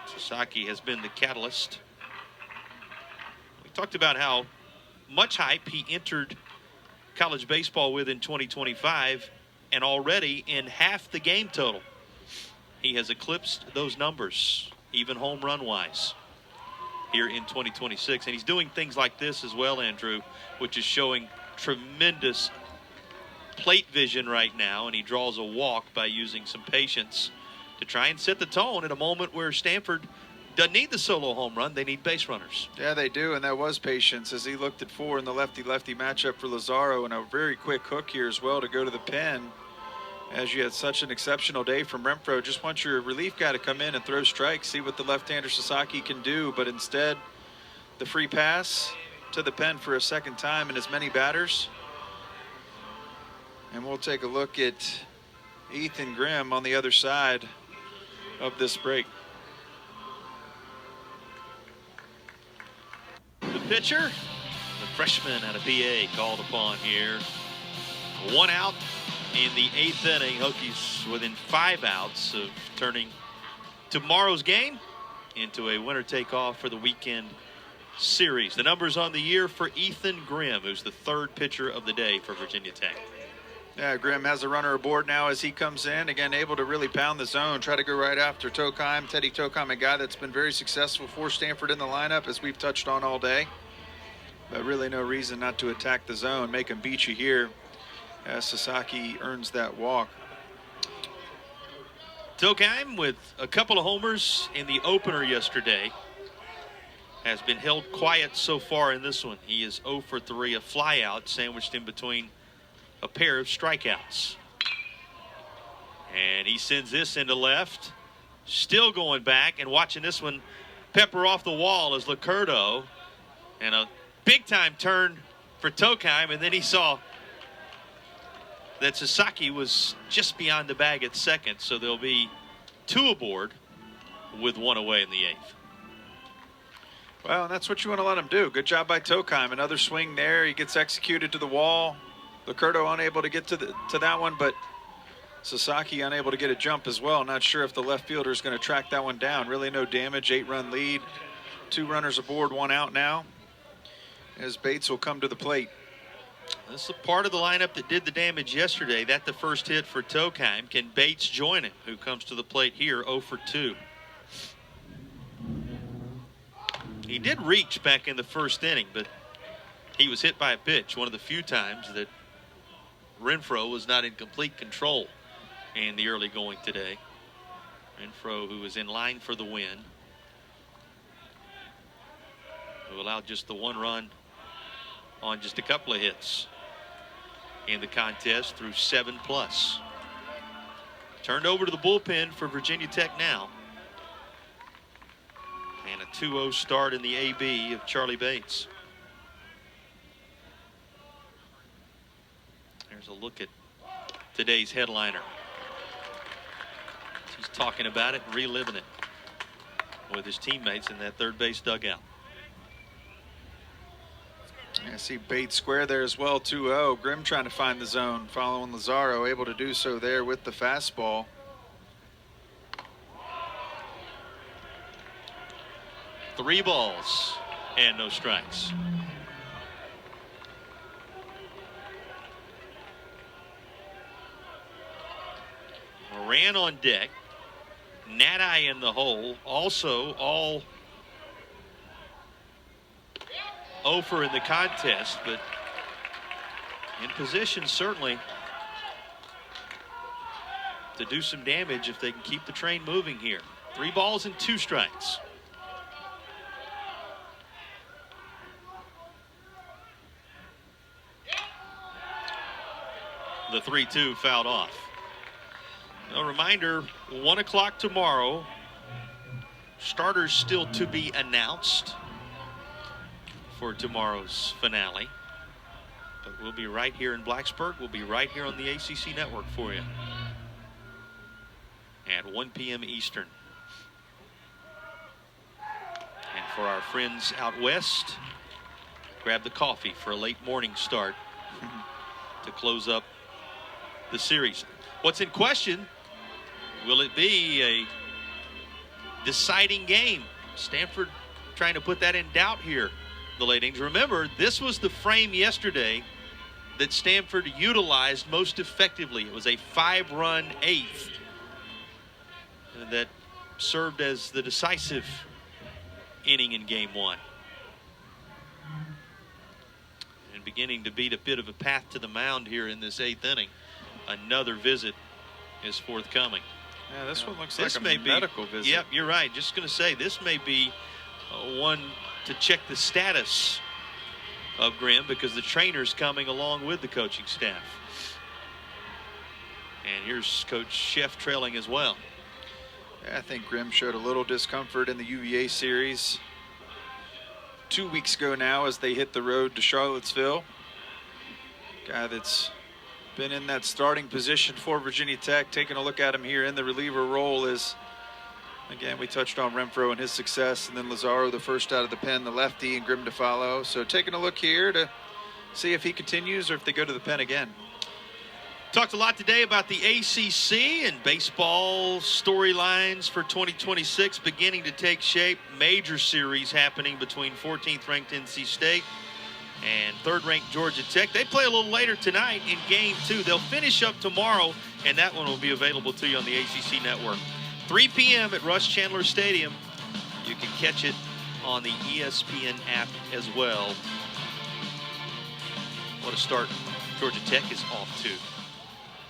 Sasaki has been the catalyst. We talked about how much hype he entered college baseball with in 2025, and already in half the game total, he has eclipsed those numbers, even home run wise, here in 2026. And he's doing things like this as well, Andrew, which is showing tremendous plate vision right now, and he draws a walk by using some patience to try and set the tone at a moment where Stanford doesn't need the solo home run. They need base runners. Yeah, they do, and that was patience as he looked at 4 in the lefty-lefty matchup for Lazaro, and a very quick hook here as well to go to the pen. as you had such an exceptional day from Renfro. Just want your relief guy to come in and throw strikes, see what the left-hander Sasaki can do. But instead, the free pass to the pen for a second time and as many batters. And we'll take a look at Ethan Grimm on the other side of this break. The pitcher, the freshman out of PA, called upon here. 1 out in the 8th inning. Hokies within 5 outs of turning tomorrow's game into a winner take all for the weekend series. The numbers on the year for Ethan Grimm, who's the 3rd pitcher of the day for Virginia Tech. Yeah, Grimm has a runner aboard now as he comes in. Again, able to really pound the zone, try to go right after Tokheim. Teddy Tokheim, a guy that's been very successful for Stanford in the lineup, as we've touched on all day. But really no reason not to attack the zone, make him beat you here as Sasaki earns that walk. Tokheim, with a couple of homers in the opener yesterday, has been held quiet so far in this one. He is 0 for 3, a flyout sandwiched in between a pair of strikeouts. And he sends this into left. Still going back and watching this one pepper off the wall is Licurdo. And a big-time turn for Tokheim. And then he saw that Sasaki was just beyond the bag at second. So there'll be 2 aboard with 1 away in the 8th. Well, and that's what you want to let him do. Good job by Tokheim. Another swing there. He gets executed to the wall. Licurdo unable to get to that one, but Sasaki unable to get a jump as well. Not sure if the left fielder is going to track that one down. Really no damage. 8-run lead. 2 runners aboard, 1 out now, as Bates will come to the plate. This is a part of the lineup that did the damage yesterday. That's the first hit for Tokheim. Can Bates join him, who comes to the plate here 0 for 2? He did reach back in the first inning, but he was hit by a pitch, one of the few times that Renfro was not in complete control in the early going today. Renfro, who was in line for the win, who allowed just the 1 run on just a couple of hits in the contest through 7+. Turned over to the bullpen for Virginia Tech now. And a 2-0 start in the AB of Charlie Bates. There's a look at today's headliner. He's talking about it, reliving it with his teammates in that third base dugout. I see Bates square there as well, 2-0. Grimm trying to find the zone, following Lazaro, able to do so there with the fastball. Three balls and no strikes. Moran on deck. Nati in the hole. Also all over in the contest, but in position certainly to do some damage if they can keep the train moving here. 3 balls and 2 strikes. The 3-2 fouled off. A reminder, 1 o'clock tomorrow. Starters still to be announced for tomorrow's finale. But we'll be right here in Blacksburg. We'll be right here on the ACC network for you at 1 p.m. Eastern. And for our friends out west, grab the coffee for a late morning start to close up the series. What's in question? Will it be a deciding game? Stanford trying to put that in doubt here, the late innings. Remember, this was the frame yesterday that Stanford utilized most effectively. It was a 5-run 8th that served as the decisive inning in game 1. And beginning to beat a bit of a path to the mound here in this 8th inning. Another visit is forthcoming. Yeah, this one looks like a medical visit. Yep, you're right. Just going to say, this may be one to check the status of Grimm, because the trainer's coming along with the coaching staff. And here's Coach Sheff trailing as well. Yeah, I think Grimm showed a little discomfort in the UVA series 2 weeks ago now as they hit the road to Charlottesville. Guy that's been in that starting position for Virginia Tech. Taking a look at him here in the reliever role is, again, we touched on Renfro and his success, and then Lazaro, the first out of the pen, the lefty, and Grimm to follow. So taking a look here to see if he continues or if they go to the pen again. Talked a lot today about the ACC and baseball storylines for 2026 beginning to take shape. Major series happening between 14th ranked NC State and 3rd ranked Georgia Tech. They play a little later tonight in game 2. They'll finish up tomorrow, and that one will be available to you on the ACC network. 3 p.m. at Rush Chandler Stadium. You can catch it on the ESPN app as well. What a start Georgia Tech is off to.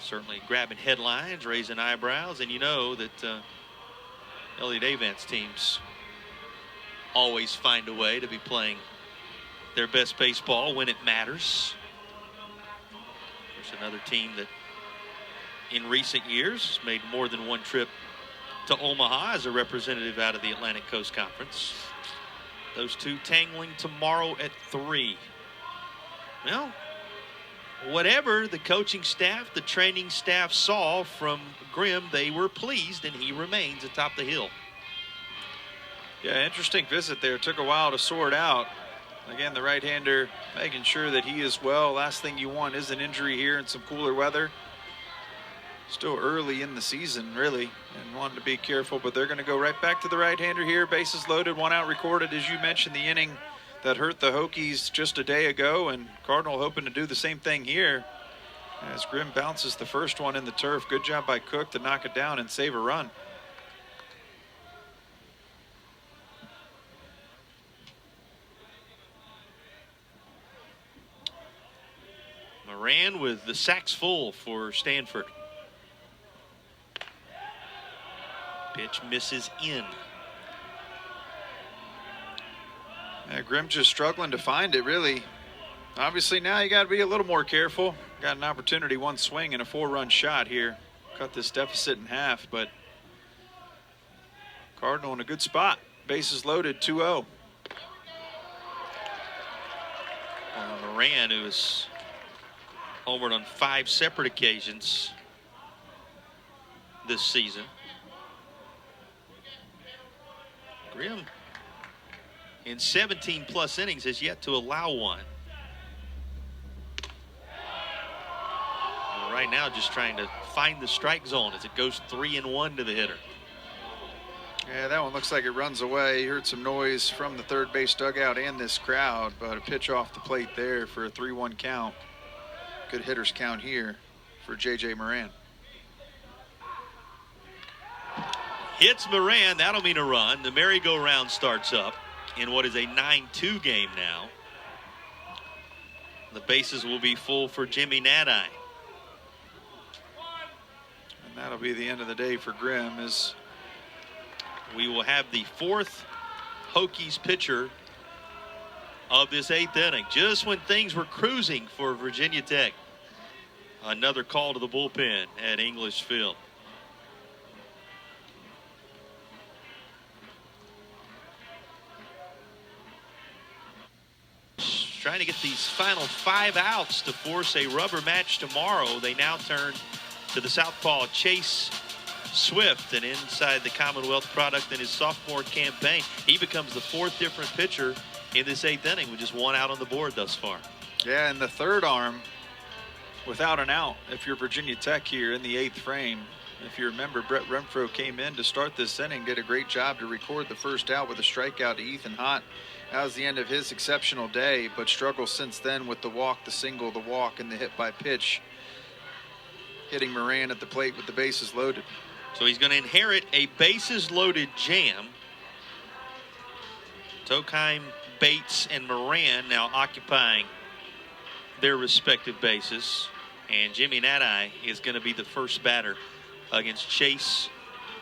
Certainly grabbing headlines, raising eyebrows, and you know that Elliot Avant's teams always find a way to be playing their best baseball when it matters. There's another team that in recent years has made more than one trip to Omaha as a representative out of the Atlantic Coast Conference. Those two tangling tomorrow at 3. Well, whatever the coaching staff, the training staff saw from Grimm, they were pleased, and he remains atop the hill. Yeah, interesting visit there. Took a while to sort out. Again, the right-hander making sure that he is well. Last thing you want is an injury here in some cooler weather. Still early in the season, really, and wanting to be careful, but they're going to go right back to the right-hander here. Bases loaded, 1 out recorded. As you mentioned, the inning that hurt the Hokies just a day ago, and Cardinal hoping to do the same thing here as Grimm bounces the first one in the turf. Good job by Cook to knock it down and save a run. Moran with the sacks full for Stanford. Pitch misses in. Yeah, Grimm just struggling to find it, really. Obviously, now you got to be a little more careful. Got an opportunity, 1 swing and a 4-run shot here. Cut this deficit in half, but Cardinal in a good spot. Bases loaded, 2-0. Moran, who has homered on 5 separate occasions this season. Grimm, in 17+ innings, has yet to allow one. And right now, just trying to find the strike zone as it goes 3-1 to the hitter. Yeah, that one looks like it runs away. You heard some noise from the third base dugout and this crowd, but a pitch off the plate there for a 3-1 count. Good hitter's count here for J.J. Moran. Hits Moran, that'll mean a run. The merry-go-round starts up in what is a 9-2 game now. The bases will be full for Jimmy Nadai. And that'll be the end of the day for Grimm as we will have the 4th Hokies pitcher of this 8th inning. Just when things were cruising for Virginia Tech. Another call to the bullpen at English Field. Trying to get these final 5 outs to force a rubber match tomorrow. They now turn to the southpaw Chase Swift, and inside the Commonwealth product in his sophomore campaign, he becomes the 4th different pitcher in this 8th inning with just 1 out on the board thus far. Yeah, and the third arm without an out if you're Virginia Tech here in the 8th frame. If you remember, Brett Renfro came in to start this inning, did a great job to record the first out with a strikeout to Ethan Hott. That was the end of his exceptional day, but struggled since then with the walk, the single, the walk, and the hit by pitch. Hitting Moran at the plate with the bases loaded. So he's going to inherit a bases-loaded jam. Tokheim, Bates, and Moran now occupying their respective bases. And Jimmy Nadai is going to be the first batter against Chase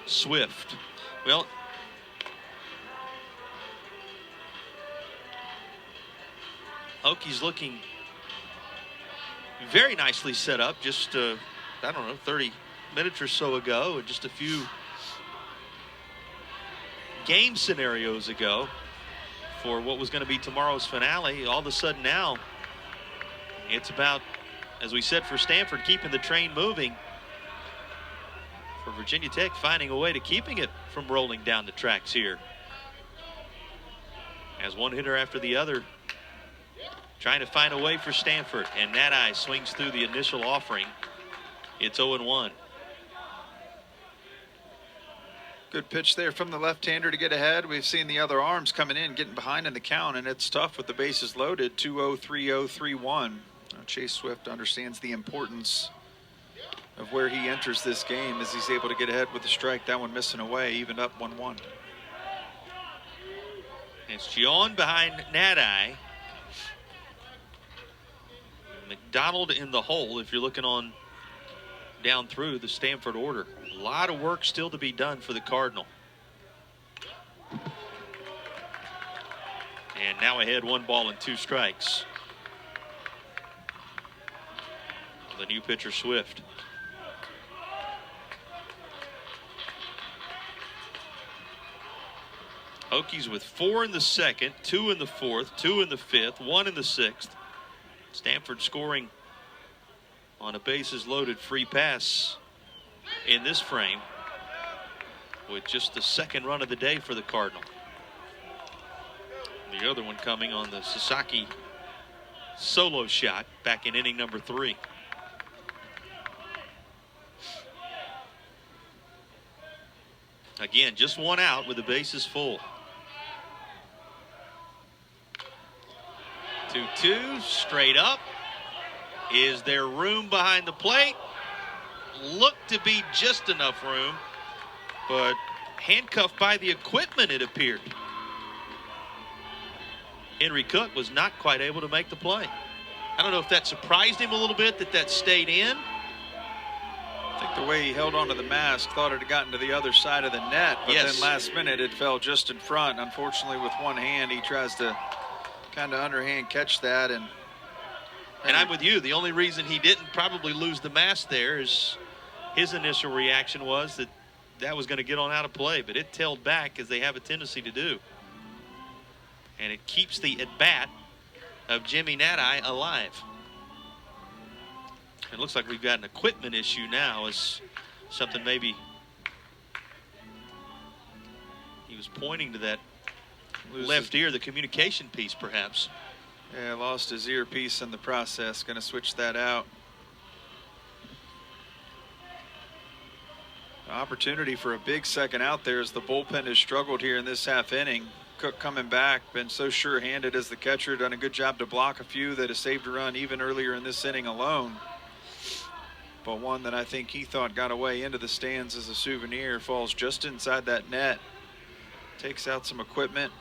Swift. Well, Hokies looking very nicely set up. Just, I don't know, 30 minute or so ago, and just a few game scenarios ago for what was going to be tomorrow's finale. All of a sudden now, it's about, as we said for Stanford, keeping the train moving. For Virginia Tech, finding a way to keeping it from rolling down the tracks here. As one hitter after the other trying to find a way for Stanford, and Nadai swings through the initial offering. It's 0-1. Good pitch there from the left-hander to get ahead. We've seen the other arms coming in, getting behind in the count, and it's tough with the bases loaded. 2-0, 3-0, 3-1. Chase Swift understands the importance of where he enters this game as he's able to get ahead with a strike. That one missing away, even up 1-1. It's Gion behind Nadai. McDonald in the hole if you're looking on down through the Stanford order. A lot of work still to be done for the Cardinal. And now ahead 1 ball and 2 strikes. The new pitcher Swift. Hokies with 4 in the second, 2 in the fourth, 2 in the fifth, 1 in the sixth. Stanford scoring on a bases loaded free pass in this frame with just the second run of the day for the Cardinal. The other one coming on the Sasaki solo shot back in inning number 3. Again, just 1 out with the bases full. 2-2, straight up. Is there room behind the plate? Looked to be just enough room, but handcuffed by the equipment, it appeared. Henry Cook was not quite able to make the play. I don't know if that surprised him a little bit that stayed in. I think the way he held onto the mask, thought it had gotten to the other side of the net, but Yes. then last minute it fell just in front. Unfortunately, with one hand, he tries to kind of underhand catch that. And I'm with you. The only reason he didn't probably lose the mask there is his initial reaction was that was going to get on out of play, but it tailed back as they have a tendency to do. And it keeps the at-bat of Jimmy Nadai alive. It looks like we've got an equipment issue now, as something maybe he was pointing to that left ear, the communication piece perhaps. Yeah, lost his earpiece in the process. Going to switch that out. Opportunity for a big second out there as the bullpen has struggled here in this half inning. Cook coming back, been so sure-handed as the catcher, done a good job to block a few that has saved a run even earlier in this inning alone. But one that I think he thought got away into the stands as a souvenir falls just inside that net. Takes out some equipment.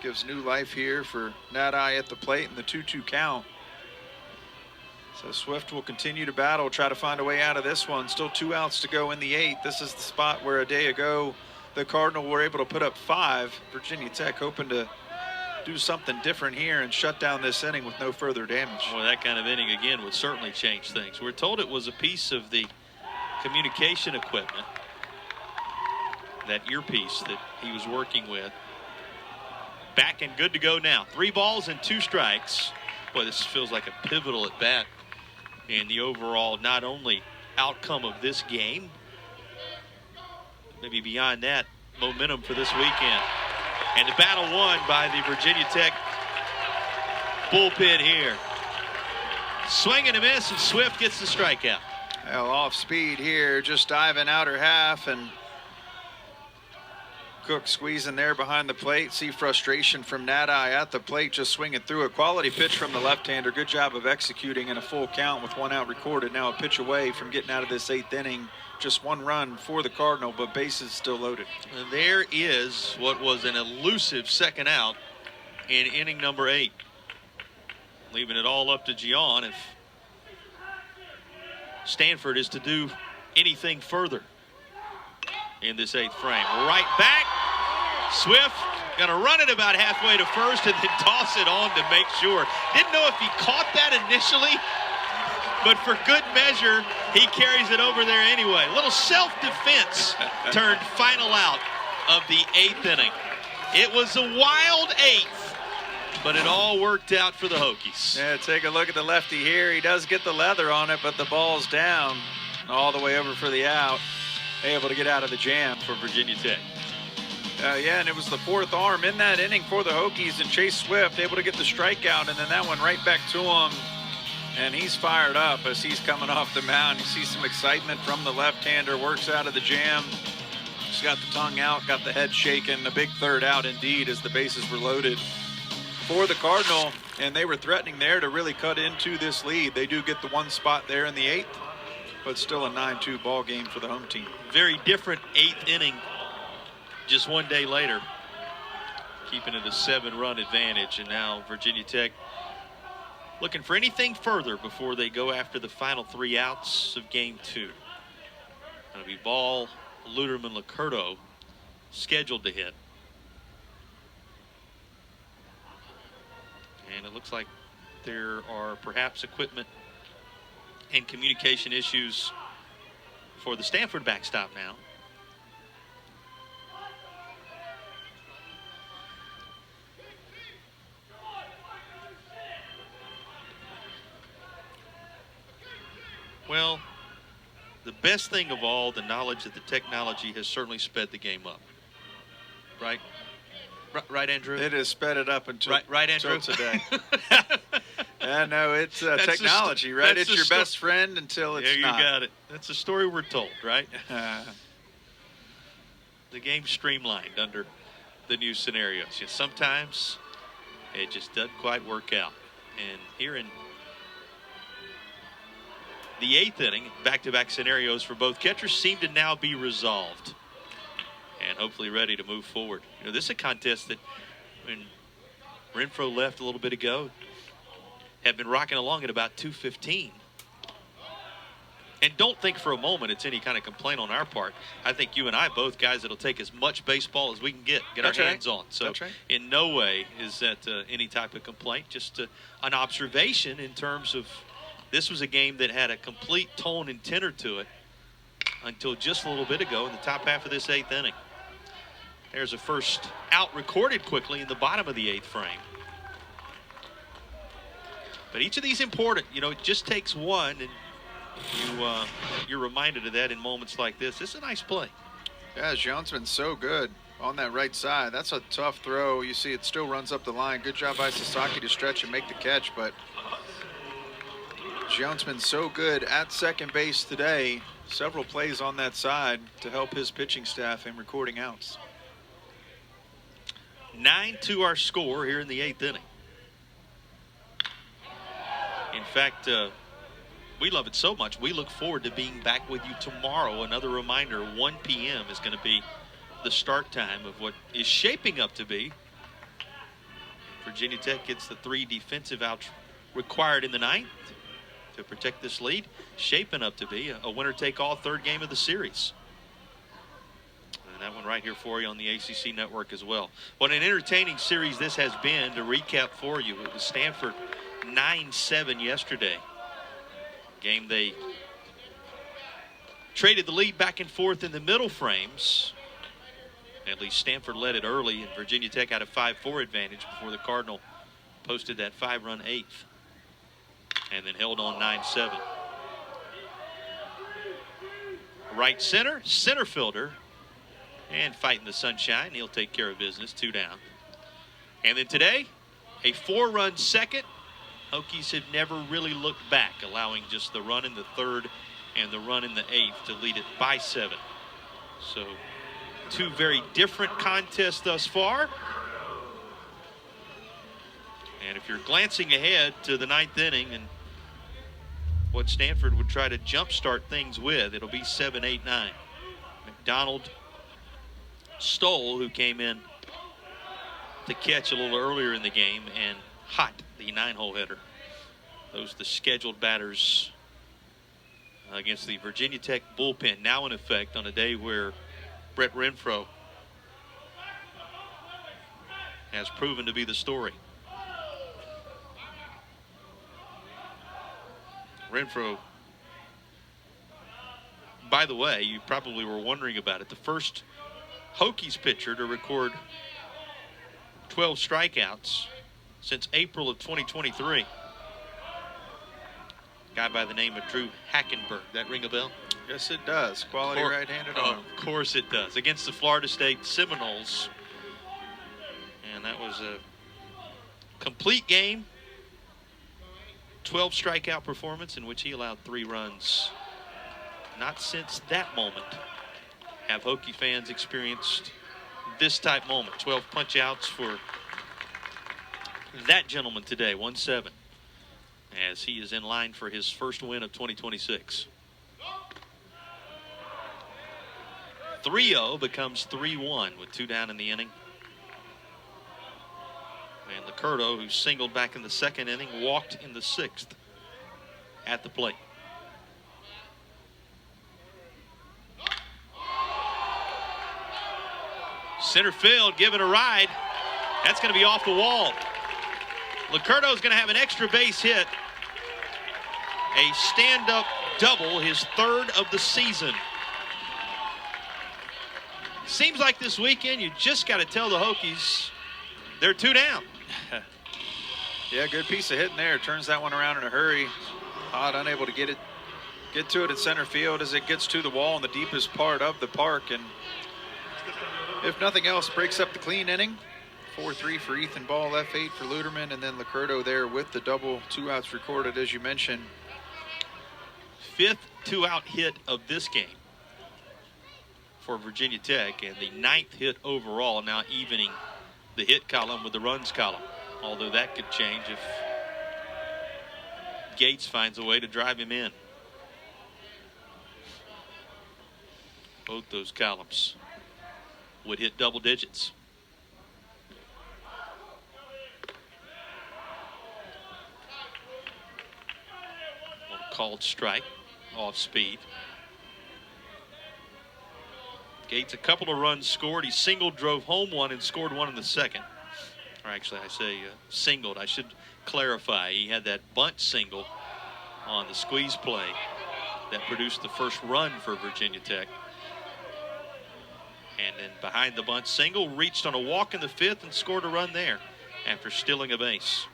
Gives new life here for Nadai at the plate in the 2-2 count. So Swift will continue to battle, try to find a way out of this one. Still 2 outs to go in the 8th. This is the spot where a day ago the Cardinal were able to put up 5. Virginia Tech hoping to do something different here and shut down this inning with no further damage. Well, that kind of inning again would certainly change things. We're told it was a piece of the communication equipment, that earpiece that he was working with. Back and good to go now. 3 balls and 2 strikes. Boy, this feels like a pivotal at bat in the overall not only outcome of this game, maybe beyond that, momentum for this weekend. And the battle won by the Virginia Tech bullpen here. Swing and a miss, and Swift gets the strikeout. Well, off speed here, just diving outer half, and Cook squeezing there behind the plate. See frustration from Nadai at the plate, just swinging through. A quality pitch from the left-hander. Good job of executing in a full count with 1 out recorded. Now a pitch away from getting out of this 8th inning. Just 1 run for the Cardinal, but bases still loaded. And there is what was an elusive second out in inning number 8. Leaving it all up to Gion if Stanford is to do anything further in this 8th frame. Right back. Swift going to run it about halfway to first and then toss it on to make sure. Didn't know if he caught that initially but for good measure, he carries it over there anyway. A little self-defense turned final out of the 8th inning. It was a wild 8th, but it all worked out for the Hokies. Yeah, take a look at the lefty here. He does get the leather on it, but the ball's down all the way over for the out. Able to get out of the jam for Virginia Tech. Yeah, and it was the 4th arm in that inning for the Hokies, and Chase Swift able to get the strikeout, and then that one right back to him. And he's fired up as he's coming off the mound. You see some excitement from the left-hander, works out of the jam. He's got the tongue out, got the head shaken. A big 3rd out indeed as the bases were loaded for the Cardinal, and they were threatening there to really cut into this lead. They do get the 1 spot there in the 8th, but still a 9-2 ball game for the home team. Very different 8th inning just one day later, keeping it a 7-run advantage, and now Virginia Tech looking for anything further before they go after the final 3 outs of game 2. It'll be Ball, Luderman, Licurdo scheduled to hit. And it looks like there are perhaps equipment and communication issues for the Stanford backstop now. Well, the best thing of all, the knowledge that the technology has certainly sped the game up. Right? Right, Andrew? It has sped it up until, right, Andrew? until today. Yeah, no, it's technology, right? It's your best friend until it's not. You got it. That's the story we're told, right? The game's streamlined under the new scenarios. Yeah, sometimes it just doesn't quite work out. And here in the 8th inning, back-to-back scenarios for both catchers seem to now be resolved and hopefully ready to move forward. You know, this is a contest that when Renfro left a little bit ago had been rocking along at about 215. And don't think for a moment it's any kind of complaint on our part. I think you and I both guys that'll take as much baseball as we can get our hands on. So in no way is that any type of complaint, just an observation in terms of this was a game that had a complete tone and tenor to it until just a little bit ago in the top half of this 8th inning. There's a first out recorded quickly in the bottom of the 8th frame. But each of these important. You know, it just takes one, and you're reminded of that in moments like this. This is a nice play. Yeah, Jean's been so good on that right side. That's a tough throw. You see it still runs up the line. Good job by Sasaki to stretch and make the catch, but Jean's been so good at second base today. Several plays on that side to help his pitching staff in recording outs. 9-2 our score here in the 8th inning. In fact, we love it so much, we look forward to being back with you tomorrow. Another reminder, 1 p.m. is going to be the start time of what is shaping up to be. Virginia Tech gets the 3 defensive outs required in the 9th to protect this lead. Shaping up to be a winner-take-all 3rd game of the series. And that one right here for you on the ACC network as well. What an entertaining series this has been. To recap for you, it was Stanford 9-7 yesterday. Game they traded the lead back and forth in the middle frames. At least Stanford led it early, and Virginia Tech had a 5-4 advantage before the Cardinal posted that 5-run 8th and then held on 9-7. Right center fielder, and fighting the sunshine. He'll take care of business, 2 down. And then today, a 4-run second. Hokies have never really looked back, allowing just the run in the 3rd and the run in the 8th to lead it by 7. So 2 very different contests thus far. And if you're glancing ahead to the 9th inning and what Stanford would try to jumpstart things with, it'll be 7-8-9. McDonald, Stoll, who came in to catch a little earlier in the game, and Hot, the 9-hole hitter. Those are the scheduled batters against the Virginia Tech bullpen, now in effect on a day where Brett Renfro has proven to be the story. Renfro, by the way, you probably were wondering about it. The first Hokies pitcher to record 12 strikeouts since April of 2023. Guy by the name of Drew Hackenberg. That ring a bell? Yes, it does. Quality right-handed arm. Of course it does. Against the Florida State Seminoles. And that was a complete game. 12 strikeout performance in which he allowed 3 runs. Not since that moment have Hokie fans experienced this type moment. 12 punch outs for that gentleman today, 1-7, as he is in line for his first win of 2026. 3-0 becomes 3-1 with 2 down in the inning. And Licurdo, who singled back in the second inning, walked in the 6th at the plate. Center field giving a ride. That's going to be off the wall. Licurdo is going to have an extra base hit. A stand-up double, his 3rd of the season. Seems like this weekend you just got to tell the Hokies they're 2 down. Yeah, good piece of hitting there. Turns that one around in a hurry. Odd unable to get to it at center field as it gets to the wall in the deepest part of the park. And if nothing else, breaks up the clean inning. 4-3 for Ethan Ball, F8 for Luderman, and then Licurdo there with the double. 2 outs recorded, as you mentioned. 5th 2-out hit of this game for Virginia Tech, and the 9th hit overall, now evening the hit column with the runs column. Although that could change if Gates finds a way to drive him in. Both those columns would hit double digits. Called strike, off speed. Gates, a couple of runs scored. He singled, drove home 1, and scored 1 in the 2nd. Or actually, I say singled. I should clarify. He had that bunt single on the squeeze play that produced the first run for Virginia Tech. And then behind the bunt single, reached on a walk in the 5th and scored a run there after stealing a base.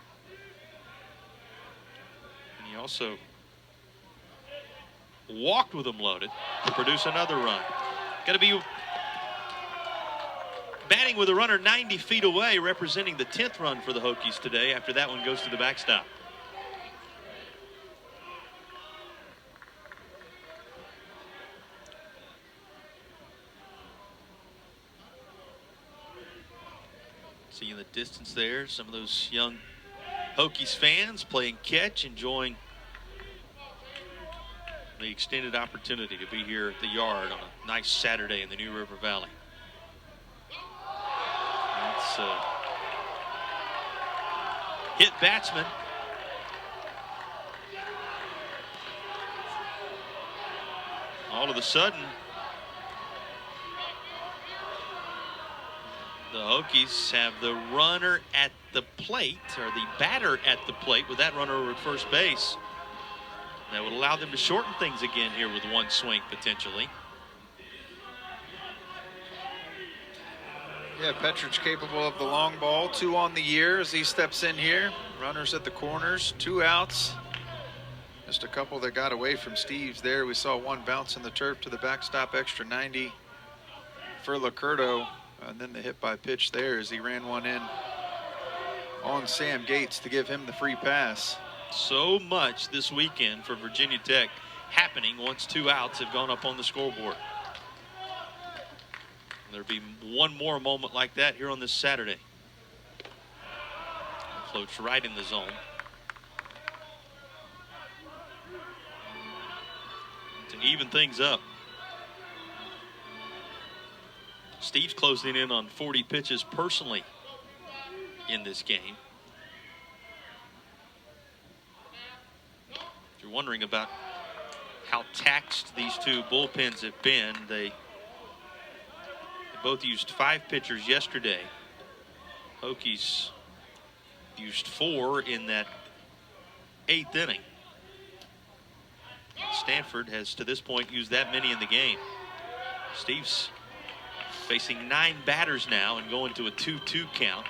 And he also walked with them loaded to produce another run. Going to be batting with a runner 90 feet away, representing the 10th run for the Hokies today after that one goes to the backstop. See in the distance there, some of those young Hokies fans playing catch, enjoying the extended opportunity to be here at the yard on a nice Saturday in the New River Valley. That's hit batsman. All of a sudden, the Hokies have the runner at the plate, or the batter at the plate with that runner over at first base. That would allow them to shorten things again here with 1 swing potentially. Yeah, Petrich capable of the long ball. 2 on the year as he steps in here. Runners at the corners, 2 outs. Just a couple that got away from Steves there. We saw 1 bounce in the turf to the backstop, extra 90 for Licurdo. And then the hit by pitch there as he ran 1 in on Sam Gates to give him the free pass. So much this weekend for Virginia Tech happening once 2 outs have gone up on the scoreboard. There'll be 1 more moment like that here on this Saturday. Floats right in the zone. To even things up. Steve's closing in on 40 pitches personally in this game. If you're wondering about how taxed these 2 bullpens have been, they both used 5 pitchers yesterday. Hokies used 4 in that 8th inning. Stanford has to this point used that many in the game. Steve's facing 9 batters now and going to a 2-2 count,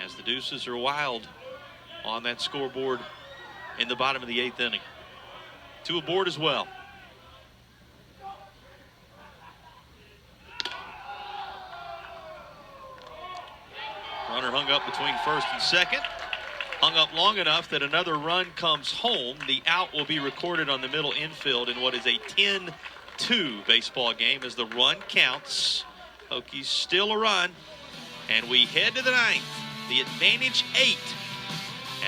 as the deuces are wild on that scoreboard in the bottom of the 8th inning. 2 aboard as well. Runner hung up between first and second. Hung up long enough that another run comes home. The out will be recorded on the middle infield in what is a 10-2 baseball game as the run counts. Hokies still a run. And we head to the 9th. The advantage 8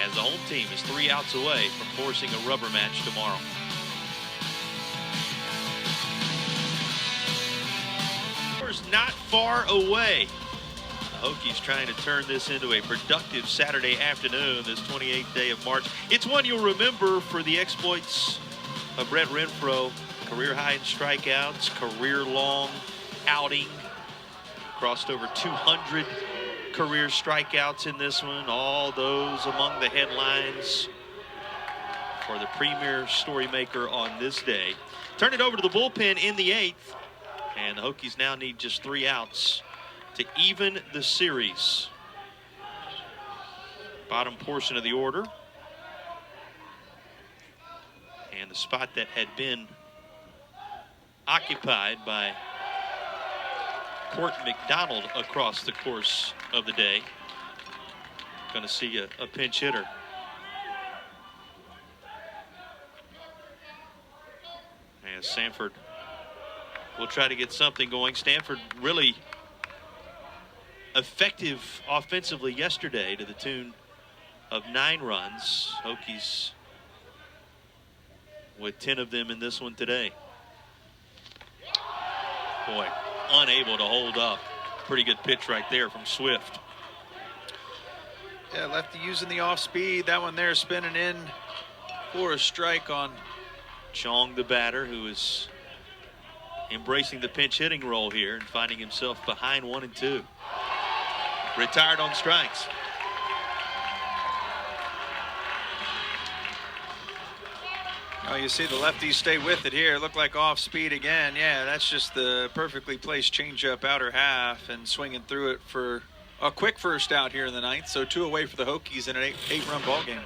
as the home team is 3 outs away from forcing a rubber match tomorrow. Not far away. The Hokies trying to turn this into a productive Saturday afternoon, this 28th day of March. It's one you'll remember for the exploits of Brett Renfroe. Career high in strikeouts, career-long outing. Crossed over 200 career strikeouts in this one. All those among the headlines for the premier story maker on this day. Turn it over to the bullpen in the 8th. And the Hokies now need just 3 outs to even the series. Bottom portion of the order. And the spot that had been occupied by Court McDonald across the course of the day. Going to see a pinch hitter. As Sanford will try to get something going. Stanford really effective offensively yesterday to the tune of 9 runs. Hokies with 10 of them in this one today. Boy, unable to hold up. Pretty good pitch right there from Swift. Yeah, lefty using the off speed. That one there spinning in for a strike on Chong, the batter, who is embracing the pinch hitting role here and finding himself behind 1 and 2. Retired on strikes. Oh, you see the lefties stay with it here. Look like off speed again. Yeah, that's just the perfectly placed changeup outer half and swinging through it for a quick first out here in the 9th. So 2 away for the Hokies in an 8-run ball game.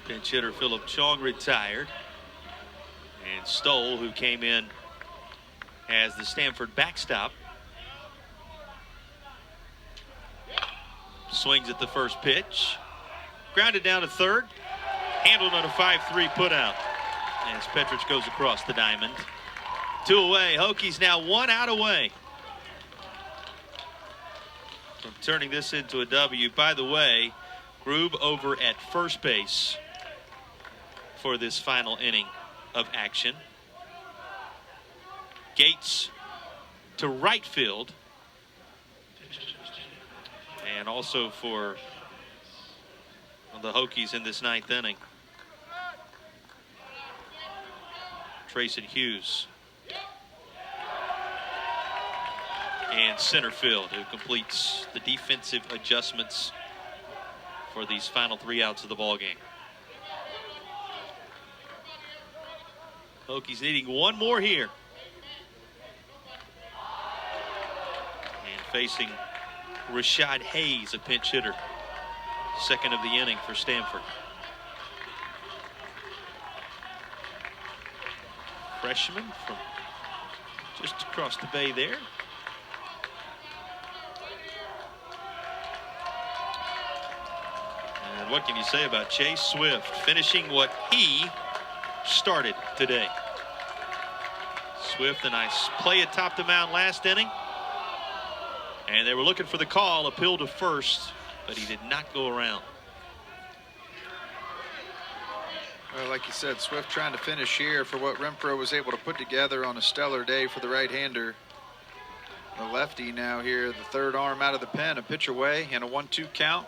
Pinch hitter Phillip Chong retired. And Stoll, who came in as the Stanford backstop, swings at the first pitch. Grounded down to third. Handled on a 5-3 putout as Petrich goes across the diamond. 2 away. Hokies now 1 out away from turning this into a W. By the way, Grube over at first base for this final inning of action. Gates to right field. And also for the Hokies in this 9th inning, Trayson Hughes. And center field, who completes the defensive adjustments for these final 3 outs of the ball game. Hokies needing 1 more here. And facing Rashad Hayes, a pinch hitter. Second of the inning for Stanford. Freshman from just across the bay there. And what can you say about Chase Swift finishing what he started today? Swift, a nice play atop the mound last inning. And they were looking for the call, appeal to first, but he did not go around. Well, like you said, Swift trying to finish here for what Renfroe was able to put together on a stellar day for the right-hander. The lefty now here, the 3rd arm out of the pen, a pitch away and a 1-2 count.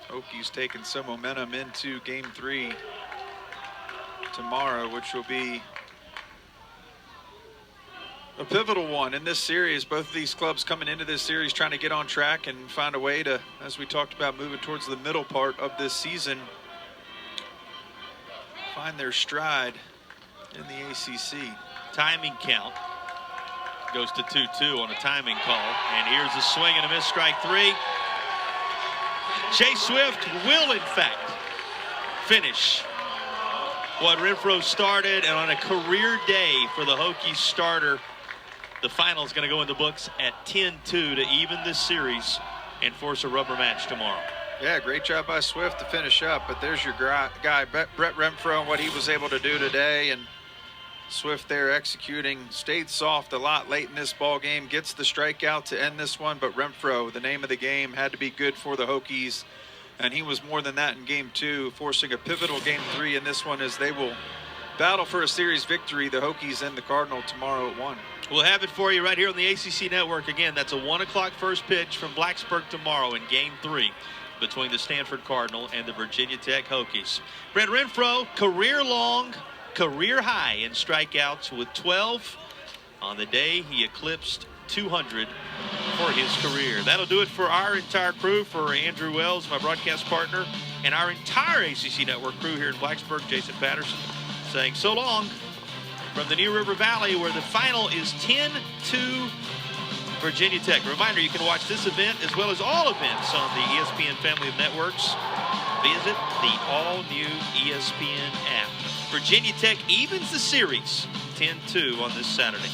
Hokies taking some momentum into game 3 tomorrow, which will be a pivotal one in this series. Both of these clubs coming into this series trying to get on track and find a way to, as we talked about, moving towards the middle part of this season, find their stride in the ACC. Timing count goes to 2-2 on a timing call. And here's a swing and a miss, strike 3. Chase Swift will, in fact, finish what Renfro started, and on a career day for the Hokies starter, the final is going to go in the books at 10-2 to even this series and force a rubber match tomorrow. Yeah, great job by Swift to finish up, but there's your guy, Brett Renfro, and what he was able to do today, and Swift there executing, stayed soft a lot late in this ball game, gets the strikeout to end this one, but Renfro, the name of the game, had to be good for the Hokies, and he was more than that in game 2, forcing a pivotal game 3 in this one as they will battle for a series victory, the Hokies and the Cardinal, tomorrow at 1. We'll have it for you right here on the ACC Network. Again, that's a 1 o'clock first pitch from Blacksburg tomorrow in game 3 between the Stanford Cardinal and the Virginia Tech Hokies. Brett Renfro, career high in strikeouts with 12. On the day, he eclipsed 200 for his career. That'll do it for our entire crew, for Andrew Wells, my broadcast partner, and our entire ACC Network crew here in Blacksburg. Jason Patterson saying so long from the New River Valley, where the final is 10-2 Virginia Tech. Reminder, you can watch this event as well as all events on the ESPN family of networks. Visit the all-new ESPN app. Virginia Tech evens the series 10-2 on this Saturday.